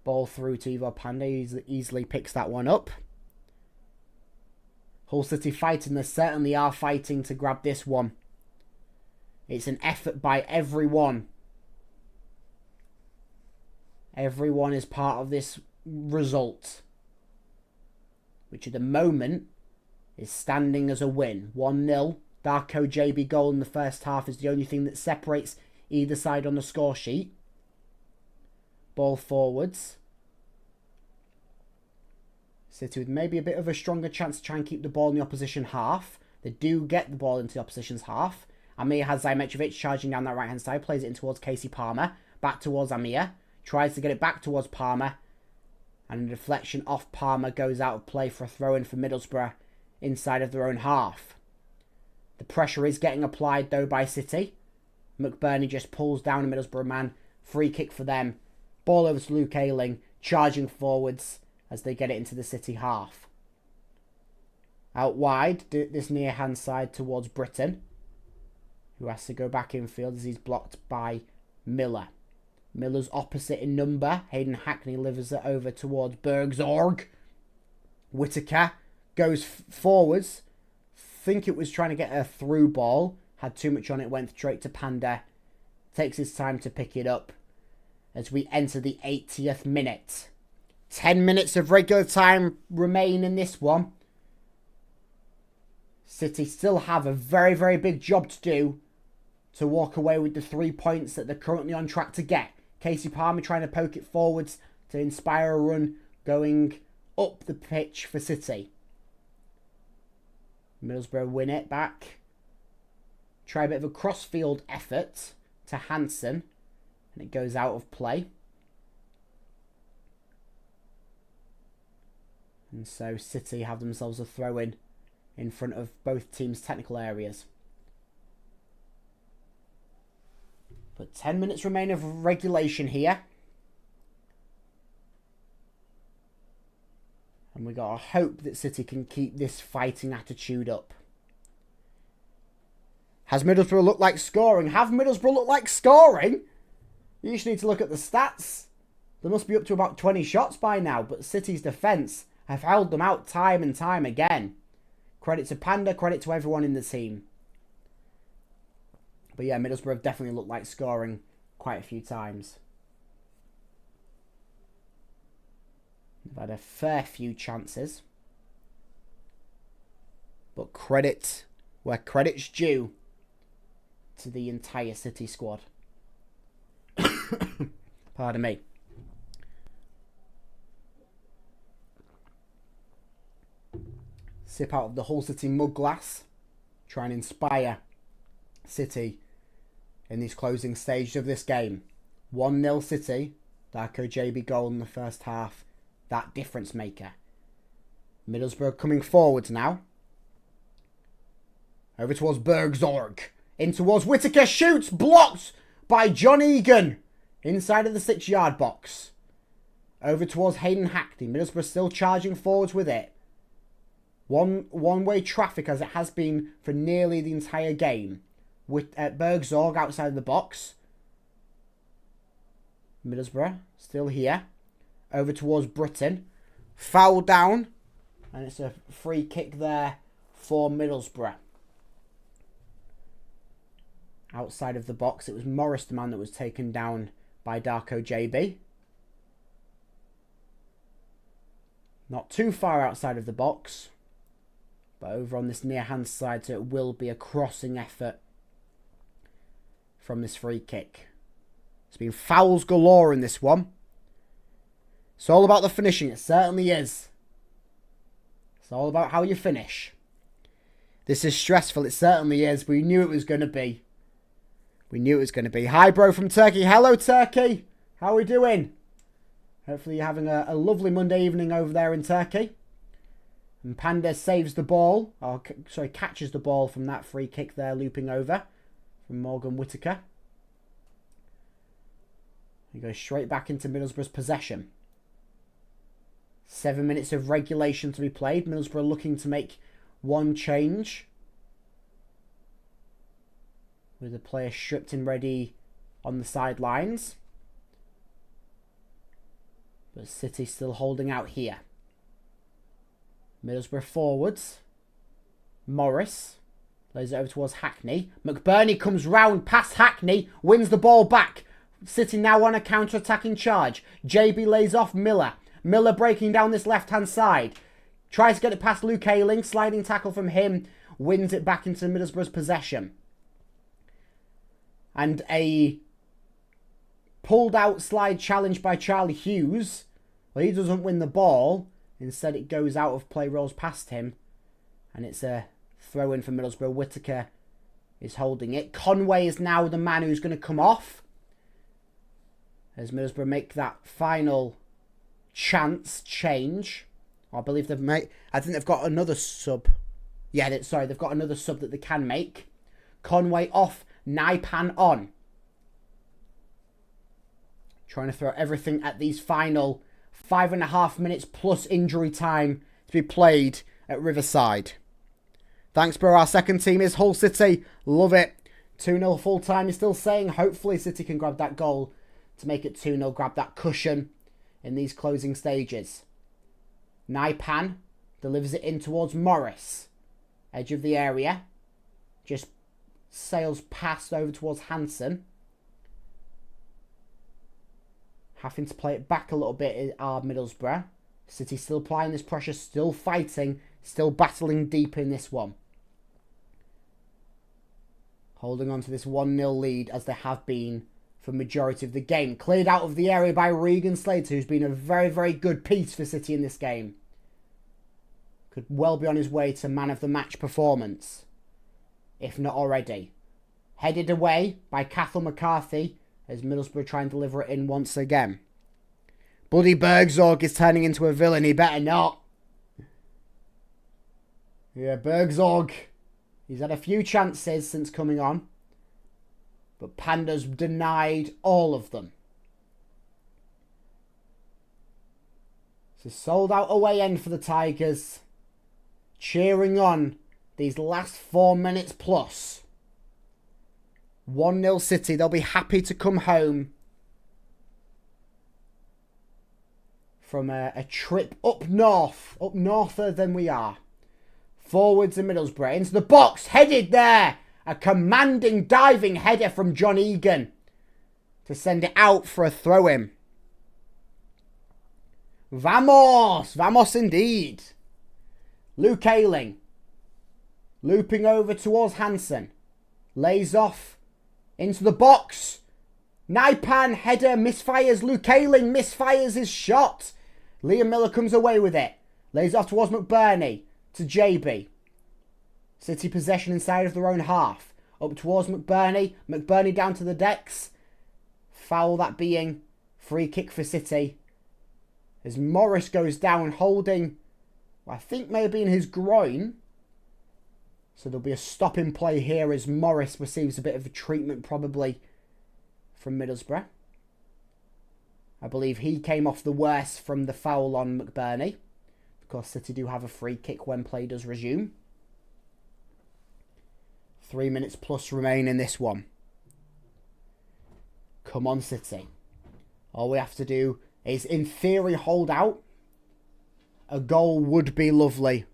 Ball through to Ivo Panda. He easily picks that one up. Hull City fighting. They certainly are fighting to grab this one. It's an effort by everyone. Everyone is part of this result, which at the moment is standing as a win. 1-0. Darko JB goal in the first half is the only thing that separates either side on the score sheet. Ball forwards. City with maybe a bit of a stronger chance to try and keep the ball in the opposition half. They do get the ball into the opposition's half. Amir has Zajmetrovic charging down that right-hand side. Plays it in towards Casey Palmer. Back towards Amir. Tries to get it back towards Palmer. And a deflection off Palmer goes out of play for a throw-in for Middlesbrough inside of their own half. The pressure is getting applied though by City. McBurney just pulls down a Middlesbrough man. Free kick for them. Ball over to Luke Ayling. Charging forwards as they get it into the City half. Out wide, this near hand side towards Britton, who has to go back infield as he's blocked by Miller. Miller's opposite in number. Hayden Hackney delivers it over towards Bergzorg. Whittaker goes forwards. Think it was trying to get a through ball. Had too much on it, went straight to Panda. Takes his time to pick it up as we enter the 80th minute. 10 minutes of regular time remain in this one. City still have a very, very big job to do to walk away with the 3 points that they're currently on track to get. Casey Palmer trying to poke it forwards to inspire a run going up the pitch for City. Middlesbrough win it back. Try a bit of a cross-field effort to Hansen, and it goes out of play. And so City have themselves a throw-in in front of both teams' technical areas. But 10 minutes remain of regulation here. And we got to hope that City can keep this fighting attitude up. Has Middlesbrough looked like scoring? Have Middlesbrough looked like scoring? You just need to look at the stats. They must be up to about 20 shots by now, but City's defence have held them out time and time again. Credit to Panda, credit to everyone in the team. But yeah, Middlesbrough have definitely looked like scoring quite a few times. They've had a fair few chances. But credit where credit's due to the entire City squad. Pardon me. Sip out of the Hull City mug glass. Try and inspire City in these closing stages of this game. 1-0 City. Darko JB goal in the first half. That difference maker. Middlesbrough coming forwards now. Over towards Bergzorg. In towards Whittaker. Shoots. Blocked by John Egan. Inside of the 6-yard box. Over towards Hayden Hackney. Middlesbrough still charging forwards with it. One-way traffic as it has been for nearly the entire game. With Bergzorg outside of the box. Middlesbrough still here. Over towards Britton. Foul down. And it's a free kick there for Middlesbrough. Outside of the box, it was Morris, the man that was taken down by Darko JB. Not too far outside of the box. But over on this near hand side, so it will be a crossing effort from this free kick. There's been fouls galore in this one. It's all about the finishing. It certainly is. It's all about how you finish. This is stressful. It certainly is. We knew it was going to be. We knew it was going to be. Hi, bro from Turkey. Hello, Turkey. How are we doing? Hopefully you're having a lovely Monday evening over there in Turkey. And Panda saves the ball. Or, sorry, catches the ball from that free kick there, looping over from Morgan Whittaker. He goes straight back into Middlesbrough's possession. 7 minutes of regulation to be played. Middlesbrough looking to make one change. With the player stripped and ready on the sidelines. But City still holding out here. Middlesbrough forwards. Morris. Lays it over towards Hackney. McBurney comes round past Hackney. Wins the ball back. City now on a counter-attacking charge. JB lays off Miller. Miller breaking down this left-hand side. Tries to get it past Luke Ayling. Sliding tackle from him. Wins it back into Middlesbrough's possession. And a pulled out slide challenge by Charlie Hughes. Well, he doesn't win the ball. Instead, it goes out of play, rolls past him. And it's a throw in for Middlesbrough. Whittaker is holding it. Conway is now the man who's going to come off. As Middlesbrough make that final chance change. I believe they've made... I think they've got another sub. Yeah, they've got another sub that they can make. Conway off. Naipan on. Trying to throw everything at these final 5.5 minutes plus injury time to be played at Riverside. Thanks, bro. Our second team is Hull City. Love it. 2-0 full time. You're still saying hopefully City can grab that goal to make it 2-0. Grab that cushion in these closing stages. Naipan delivers it in towards Morris. Edge of the area. Just sails past over towards Hansen. Having to play it back a little bit are Middlesbrough. City still applying this pressure, still fighting, still battling deep in this one. Holding on to this 1-0 lead as they have been for the majority of the game. Cleared out of the area by Regan Slater, who's been a very, very good piece for City in this game. Could well be on his way to man of the match performance, if not already. Headed away by Cathal McCarthy as Middlesbrough try and deliver it in once again. Bloody Bergzorg is turning into a villain. He better not. Yeah, Bergzorg. He's had a few chances since coming on. But Panda's denied all of them. It's a sold out away end for the Tigers. Cheering on these last 4 minutes plus. 1-0 City. They'll be happy to come home from a trip up norther than we are. Forwards in Middlesbrough. Into the box. Headed there. A commanding diving header from John Egan to send it out for a throw-in. Vamos! Vamos indeed. Luke Ayling. Looping over towards Hansen. Lays off. Into the box. Naipan header misfires. Luke Ayling misfires his shot. Liam Miller comes away with it. Lays off towards McBurney. To JB. City possession inside of their own half. Up towards McBurney. McBurney down to the decks. Foul that being. Free kick for City. As Morris goes down holding, I think maybe in his groin. So there'll be a stop in play here as Morris receives a bit of a treatment probably from Middlesbrough. I believe he came off the worst from the foul on McBurney. Of course, City do have a free kick when play does resume. 3 minutes plus remain in this one. Come on, City. All we have to do is, in theory, hold out. A goal would be lovely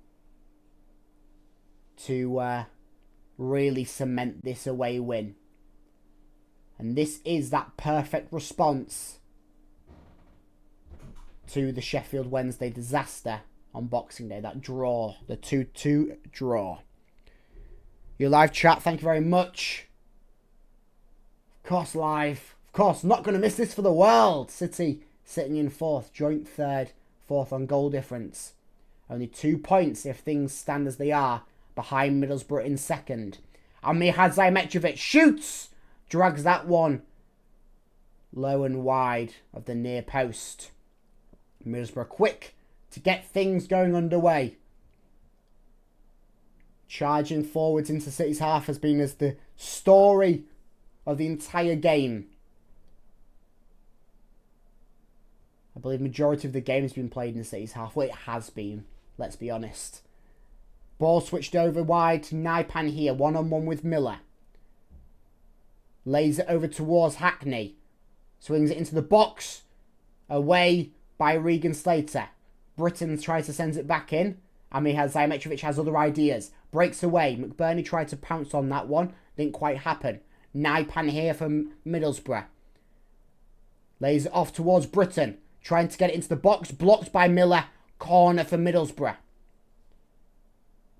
to really cement this away win. And this is that perfect response to the Sheffield Wednesday disaster on Boxing Day. That draw, the 2-2 draw. Your live chat, thank you very much. Of course, live. Of course, not going to miss this for the world. City sitting in fourth, joint third, fourth on goal difference. Only 2 points if things stand as they are, behind Middlesbrough in second. And Mihad Zajimetrovic shoots, drags that one low and wide of the near post. Middlesbrough quick to get things going underway. Charging forwards into City's half has been as the story of the entire game. I believe majority of the game has been played in City's half. Well, it has been, let's be honest. Ball switched over wide to Naipan here, one-on-one with Miller. Lays it over towards Hackney. Swings it into the box. Away by Regan Slater. Britton tries to send it back in. Mihad Zajimetrovic has other ideas. Breaks away. McBurney tried to pounce on that one. Didn't quite happen. Naipan here from Middlesbrough. Lays it off towards Britton. Trying to get it into the box. Blocked by Miller. Corner for Middlesbrough.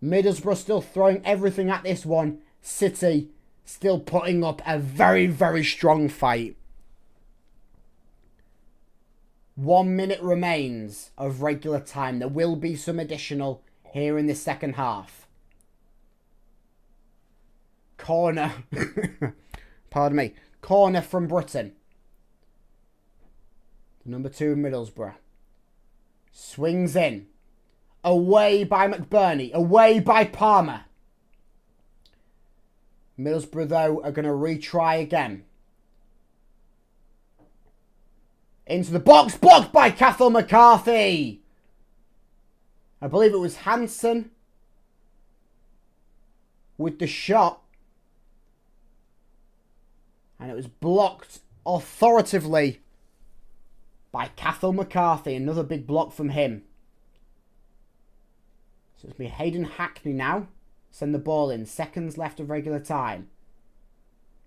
Middlesbrough still throwing everything at this one. City still putting up a very, very strong fight. 1 minute remains of regular time. There will be some additional here in the second half. Corner. Pardon me. Corner from Britton. Number 2 Middlesbrough. Swings in. Away by McBurney. Away by Palmer. Middlesbrough, though, are going to retry again. Into the box. Blocked by Cathal McCarthy. I believe it was Hansen with the shot. And it was blocked authoritatively by Cathal McCarthy. Another big block from him. So it's going to be Hayden Hackney now. Send the ball in. Seconds left of regular time.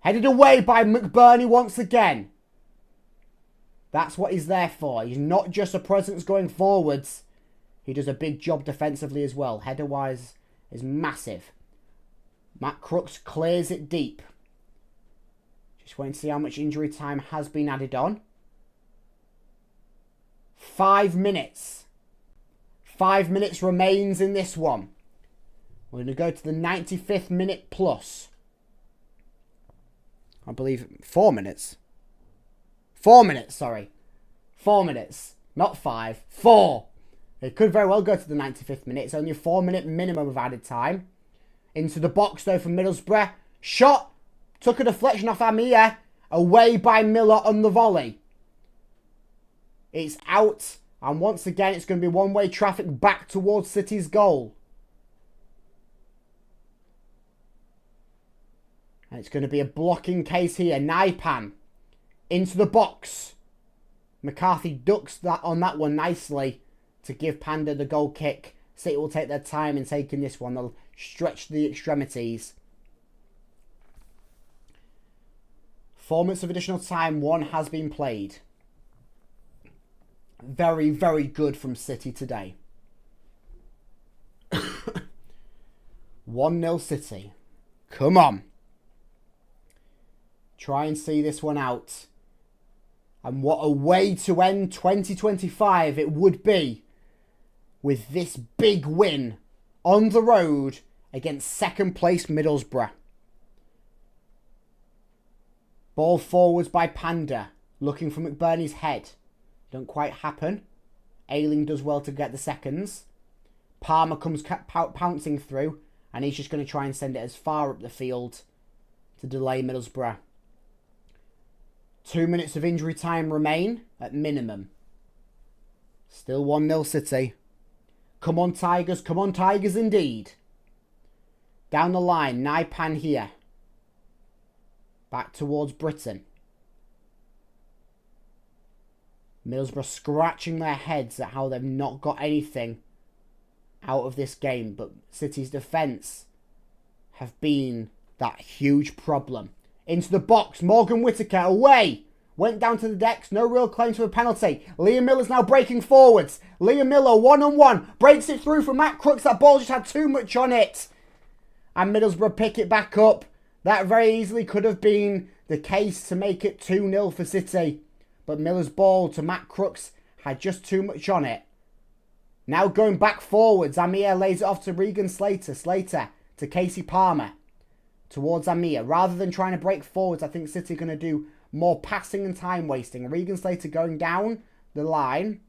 Headed away by McBurney once again. That's what he's there for. He's not just a presence going forwards. He does a big job defensively as well. Header-wise is massive. Matt Crooks clears it deep. Just waiting to see how much injury time has been added on. 5 minutes. 5 minutes remains in this one. We're going to go to the 95th minute plus. I believe 4 minutes. 4 minutes, sorry. 4 minutes. Not 5. 4. It could very well go to the 95th minute. It's only a 4 minute minimum of added time. Into the box though from Middlesbrough. Shot. Took a deflection off Amir. Away by Miller on the volley. It's out. And once again it's going to be one-way traffic back towards City's goal. And it's going to be a blocking case here. Naipan into the box. McCarthy ducks that on that one nicely to give Panda the goal kick. City will take their time in taking this one. They'll stretch the extremities. 4 minutes of additional time. One has been played. Very, very good from City today. 1-0 City. Come on. Try and see this one out. And what a way to end 2025 it would be with this big win on the road against second place Middlesbrough. Ball forwards by Panda, looking for McBurney's head. Don't quite happen. Ayling does well to get the seconds. Palmer comes pouncing through, and he's just going to try and send it as far up the field to delay Middlesbrough. 2 minutes of injury time remain at minimum. Still 1-0 City. Come on Tigers, come on Tigers indeed. Down the line, Naipan here. Back towards Britain. Middlesbrough scratching their heads at how they've not got anything out of this game. But City's defence have been that huge problem. Into the box, Morgan Whittaker away. Went down to the decks, no real claim to a penalty. Liam Miller's now breaking forwards. Liam Miller, one-on-one, breaks it through for Matt Crooks. That ball just had too much on it. And Middlesbrough pick it back up. That very easily could have been the case to make it 2-0 for City. But Miller's ball to Matt Crooks had just too much on it. Now going back forwards, Amir lays it off to Regan Slater. Slater to Casey Palmer. Towards Amir. Rather than trying to break forwards, I think City are going to do more passing and time wasting. Regan Slater going down the line.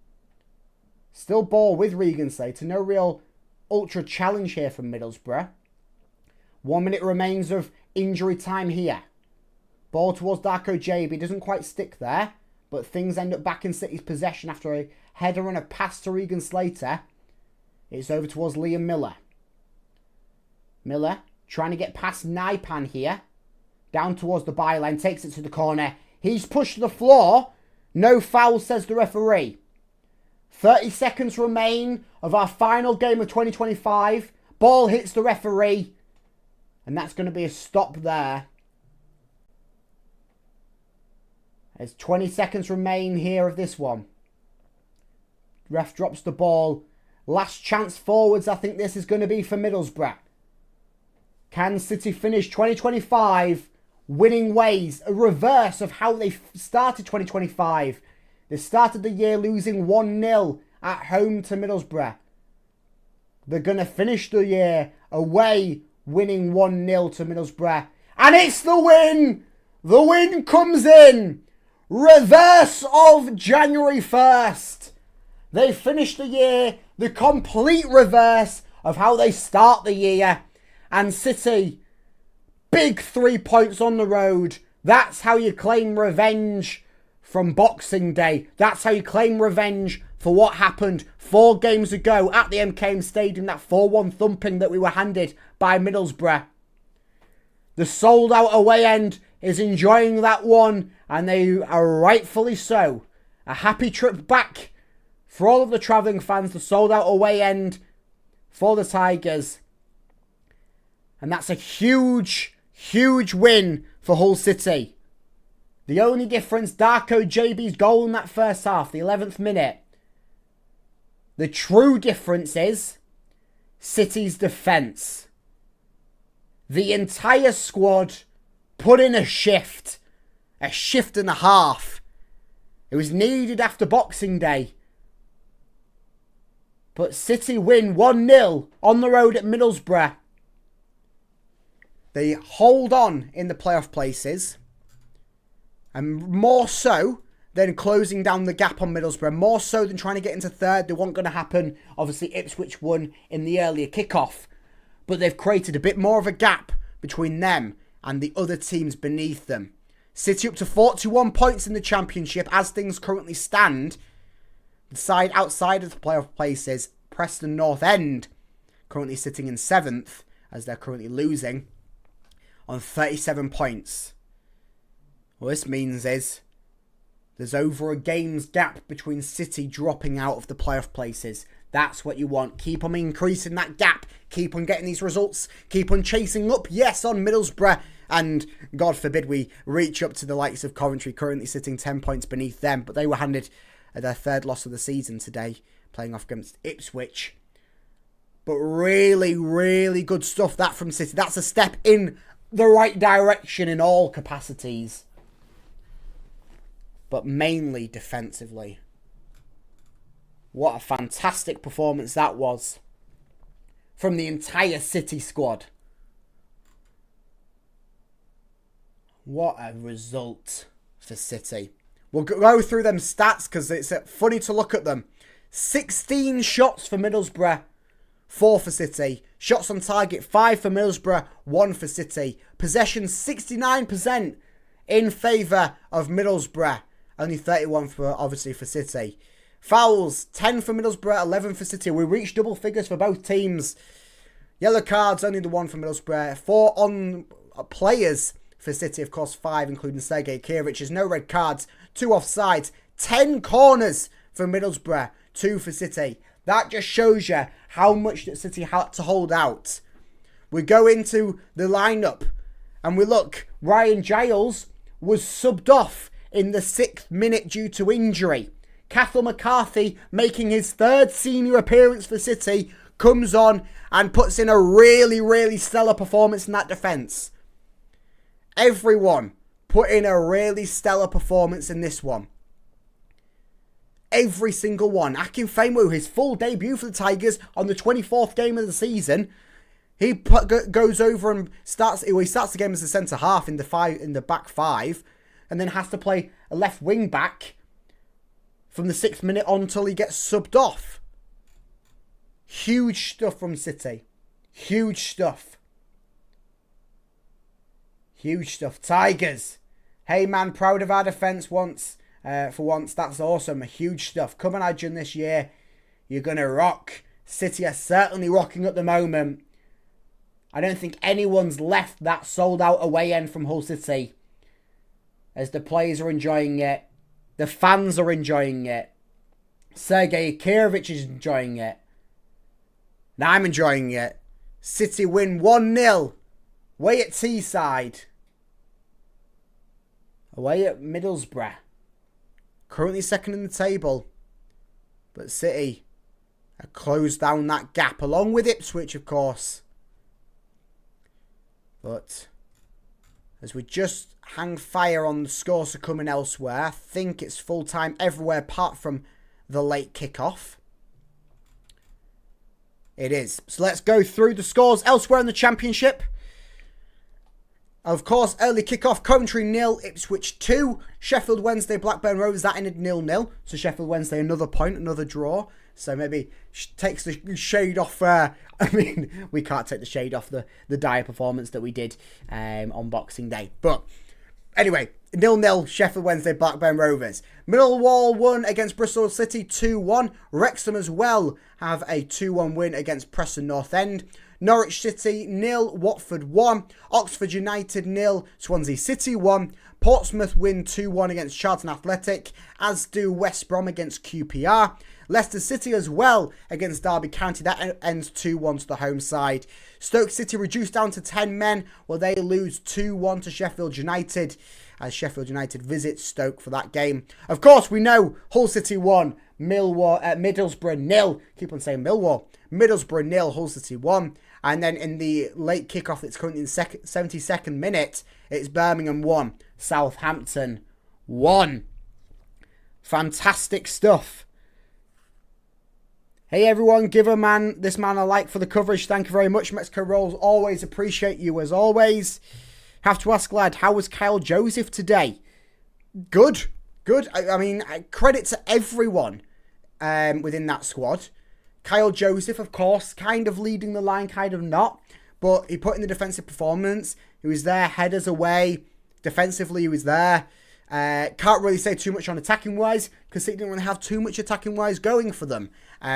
Still ball with Regan Slater. No real ultra challenge here from Middlesbrough. 1 minute remains of injury time here. Ball towards Darko JB. Doesn't quite stick there. But things end up back in City's possession after a header and a pass to Regan Slater. It's over towards Liam Miller. Miller trying to get past Naipan here. Down towards the byline. Takes it to the corner. He's pushed to the floor. No foul, says the referee. 30 seconds remain of our final game of 2025. Ball hits the referee. And that's going to be a stop there. There's 20 seconds remain here of this one. Ref drops the ball. Last chance forwards, I think this is going to be for Middlesbrough. Can City finish 2025 winning ways? A reverse of how they started 2025. They started the year losing 1-0 at home to Middlesbrough. They're going to finish the year away winning 1-0 to Middlesbrough. And it's the win! The win comes in! Reverse of January 1st. They finish the year the complete reverse of how they start the year. And City, big 3 points on the road. That's how you claim revenge from Boxing Day. That's how you claim revenge for what happened 4 games ago at the MKM Stadium. That 4-1 thumping that we were handed by Middlesbrough. The sold out away end is enjoying that one, and they are rightfully so. A happy trip back for all of the travelling fans. The sold out away end for the Tigers. And that's a huge, huge win for Hull City. The only difference, Darko JB's goal in that first half, the 11th minute. The true difference is City's defence. The entire squad put in a shift and a half. It was needed after Boxing Day. But City win 1-0 on the road at Middlesbrough. They hold on in the playoff places. And more so than closing down the gap on Middlesbrough. More so than trying to get into third. They weren't going to happen. Obviously, Ipswich won in the earlier kickoff. But they've created a bit more of a gap between them and the other teams beneath them. City up to 41 points in the Championship as things currently stand. The side outside of the playoff places, Preston North End, currently sitting in 7th as they're currently losing. on 37 points. What this means is there's over a game's gap between City dropping out of the playoff places. That's what you want. Keep on increasing that gap. Keep on getting these results. Keep on chasing up, yes, on Middlesbrough. And God forbid we reach up to the likes of Coventry, currently sitting 10 points beneath them. But they were handed their third loss of the season today, playing off against Ipswich. But really, really good stuff, that from City. That's a step in the right direction in all capacities. But mainly defensively. What a fantastic performance that was from the entire City squad. What a result for City. We'll go through them stats because it's funny to look at them. 16 shots for Middlesbrough, 4 for City. Shots on target, 5 for Middlesbrough, 1 for City. Possession, 69% in favour of Middlesbrough. Only 31 obviously for City. Fouls, 10 for Middlesbrough, 11 for City. We reached double figures for both teams. Yellow cards, only the 1 for Middlesbrough. 4 on players for City, of course, 5, including Sergei Kiric's. No red cards, 2 offsides. 10 corners for Middlesbrough, 2 for City. That just shows you how much that City had to hold out. We go into the lineup and we look. Ryan Giles was subbed off in the 6th minute due to injury. Cathal McCarthy, making his 3rd senior appearance for City, comes on and puts in a really, really stellar performance in that defence. Everyone put in a really stellar performance in this one. Every single one. Akin Fenwu, his full debut for the Tigers on the 24th game of the season. He goes over and starts the game as a centre half in the back 5, and then has to play a left wing back from the 6th minute on until he gets subbed off. Huge stuff from City. Huge stuff. Huge stuff. Tigers. Hey man, proud of our defence once. For once, that's awesome. Huge stuff. Come on, Adrian, this year. You're going to rock. City are certainly rocking at the moment. I don't think anyone's left that sold out away end from Hull City. As the players are enjoying it. The fans are enjoying it. Sergei Kirich is enjoying it. And I'm enjoying it. City win 1-0. Away at Teesside. Away at Middlesbrough. Currently 2nd in the table. But City have closed down that gap. Along with Ipswich, of course. But as we just hang fire on the scores are coming elsewhere. I think it's full time everywhere apart from the late kickoff. It is. So let's go through the scores elsewhere in the Championship. Of course, early kickoff, Coventry 0, Ipswich 2. Sheffield Wednesday, Blackburn Rovers, that ended 0-0. So Sheffield Wednesday, another point, another draw. So maybe takes the shade off. I mean, we can't take the shade off the dire performance that we did on Boxing Day. But anyway, 0-0, Sheffield Wednesday, Blackburn Rovers. Millwall won against Bristol City 2-1. Wrexham as well have a 2-1 win against Preston North End. Norwich City 0, Watford 1. Oxford United 0, Swansea City 1. Portsmouth win 2-1 against Charlton Athletic, as do West Brom against QPR. Leicester City as well against Derby County. That ends 2-1 to the home side. Stoke City reduced down to 10 men, while they lose 2-1 to Sheffield United, as Sheffield United visit Stoke for that game. Of course, we know Hull City 1, Middlesbrough 0. Keep on saying Millwall. Middlesbrough 0, Hull City 1. And then in the late kickoff that's currently in the 72nd minute, it's Birmingham 1, Southampton 1. Fantastic stuff. Hey everyone, give this man a like for the coverage. Thank you very much. Mexico Rolls, always appreciate you as always. Have to ask, lad, how was Kyle Joseph today? Good. I mean, credit to everyone within that squad. Kyle Joseph, of course, kind of leading the line, kind of not. But he put in the defensive performance. He was there, headers away. Defensively, he was there. Can't really say too much on attacking-wise, because they didn't really have too much attacking-wise going for them,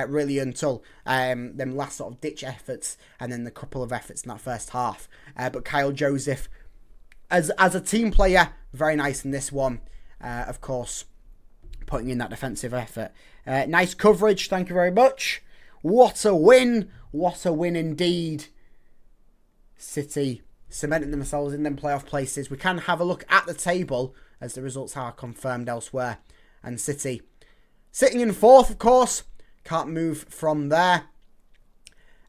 really, until them last sort of ditch efforts, and then the couple of efforts in that first half. But Kyle Joseph as a team player, very nice in this one. Of course, putting in that defensive effort. Nice coverage. Thank you very much. What a win. What a win indeed. City cementing themselves in them playoff places. We can have a look at the table as the results are confirmed elsewhere. And City sitting in 4th, of course. Can't move from there.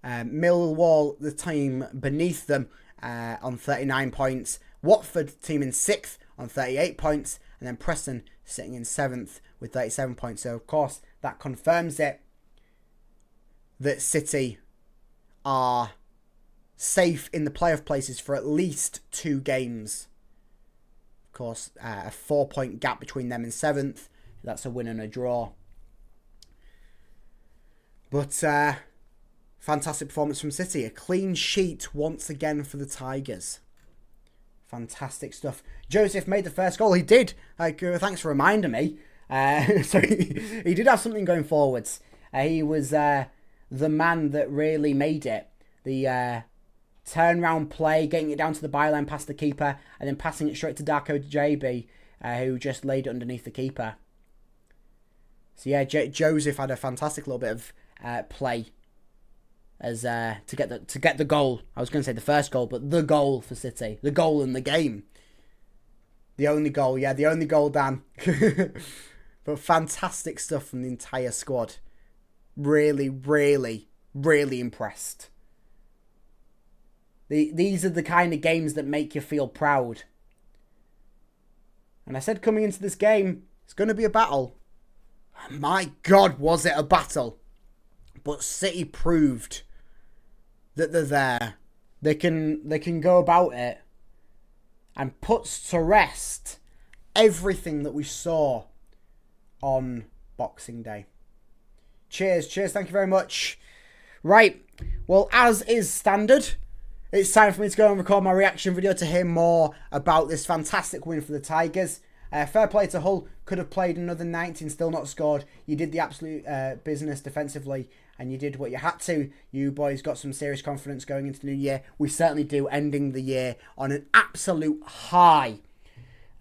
Millwall, the team beneath them, on 39 points. Watford, team in 6th on 38 points. And then Preston sitting in 7th with 37 points. So, of course, that confirms it that City are safe in the playoff places for at least 2 games. Of course, a 4-point gap between them and 7th. That's a win and a draw. But fantastic performance from City. A clean sheet once again for the Tigers. Fantastic stuff. Joseph made the first goal. He did. Thanks for reminding me. So he did have something going forwards. He was the man that really made it. The turnaround play, getting it down to the byline past the keeper, and then passing it straight to Darko JB, who just laid it underneath the keeper. So yeah, Joseph had a fantastic little bit of play as to get the goal. I was going to say the first goal, but the goal for City, the goal in the game, the only goal. Yeah, the only goal, Dan. But fantastic stuff from the entire squad. Really, really, really impressed. These are the kind of games that make you feel proud. And I said coming into this game, it's going to be a battle. My God, was it a battle. But City proved that they're there. They can go about it and puts to rest everything that we saw on Boxing Day. Cheers, thank you very much. Right, well, as is standard, it's time for me to go and record my reaction video to hear more about this fantastic win for the Tigers. Fair play to Hull. Could have played another 90 and still not scored. You did the absolute business defensively, and you did what you had to. You boys got some serious confidence going into the new year. We certainly do, ending the year on an absolute high.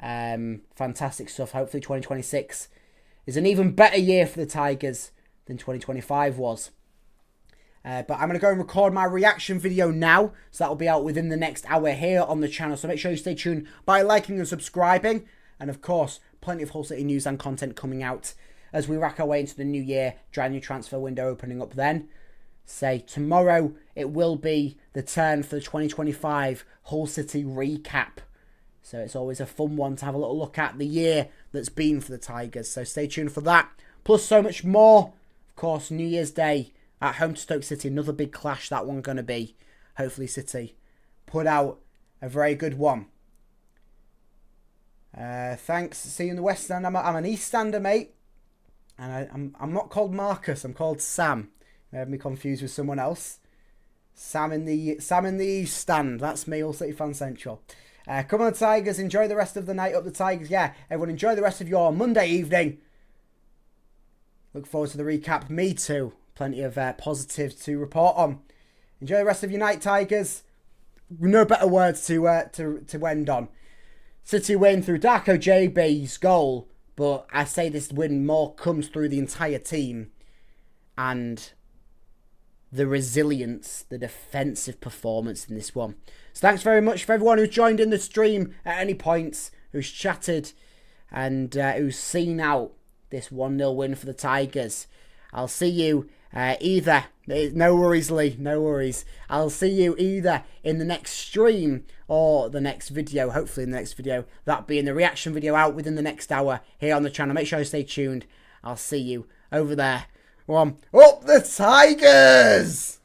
Fantastic stuff. Hopefully 2026 is an even better year for the Tigers than 2025 was. But I'm going to go and record my reaction video now. So that will be out within the next hour here on the channel. So make sure you stay tuned by liking and subscribing. And of course, plenty of Hull City news and content coming out as we rack our way into the new year. January transfer window opening up then. Say tomorrow it will be the turn for the 2025 Hull City recap. So it's always a fun one to have a little look at the year that's been for the Tigers. So stay tuned for that. Plus so much more. Of course, New Year's Day at home to Stoke City. Another big clash that one going to be. Hopefully City put out a very good one. Thanks. See you in the West Stand. I'm an East Stander, mate. And I'm not called Marcus. I'm called Sam. You have me confused with someone else. Sam in the East Stand. That's me, HullCityFanCentral. Come on, Tigers. Enjoy the rest of the night up the Tigers. Yeah, everyone enjoy the rest of your Monday evening. Look forward to the recap. Me too. Plenty of positives to report on. Enjoy the rest of your night, Tigers. No better words to end on. City win through Darko JB's goal, but I say this win more comes through the entire team and the resilience, the defensive performance in this one. So thanks very much for everyone who's joined in the stream at any points, who's chatted and who's seen out this 1-0 win for the Tigers. I'll see you either, no worries Lee, no worries. I'll see you either in the next stream or the next video, hopefully in the next video. That being the reaction video out within the next hour here on the channel. Make sure you stay tuned. I'll see you over there. Up the Tigers!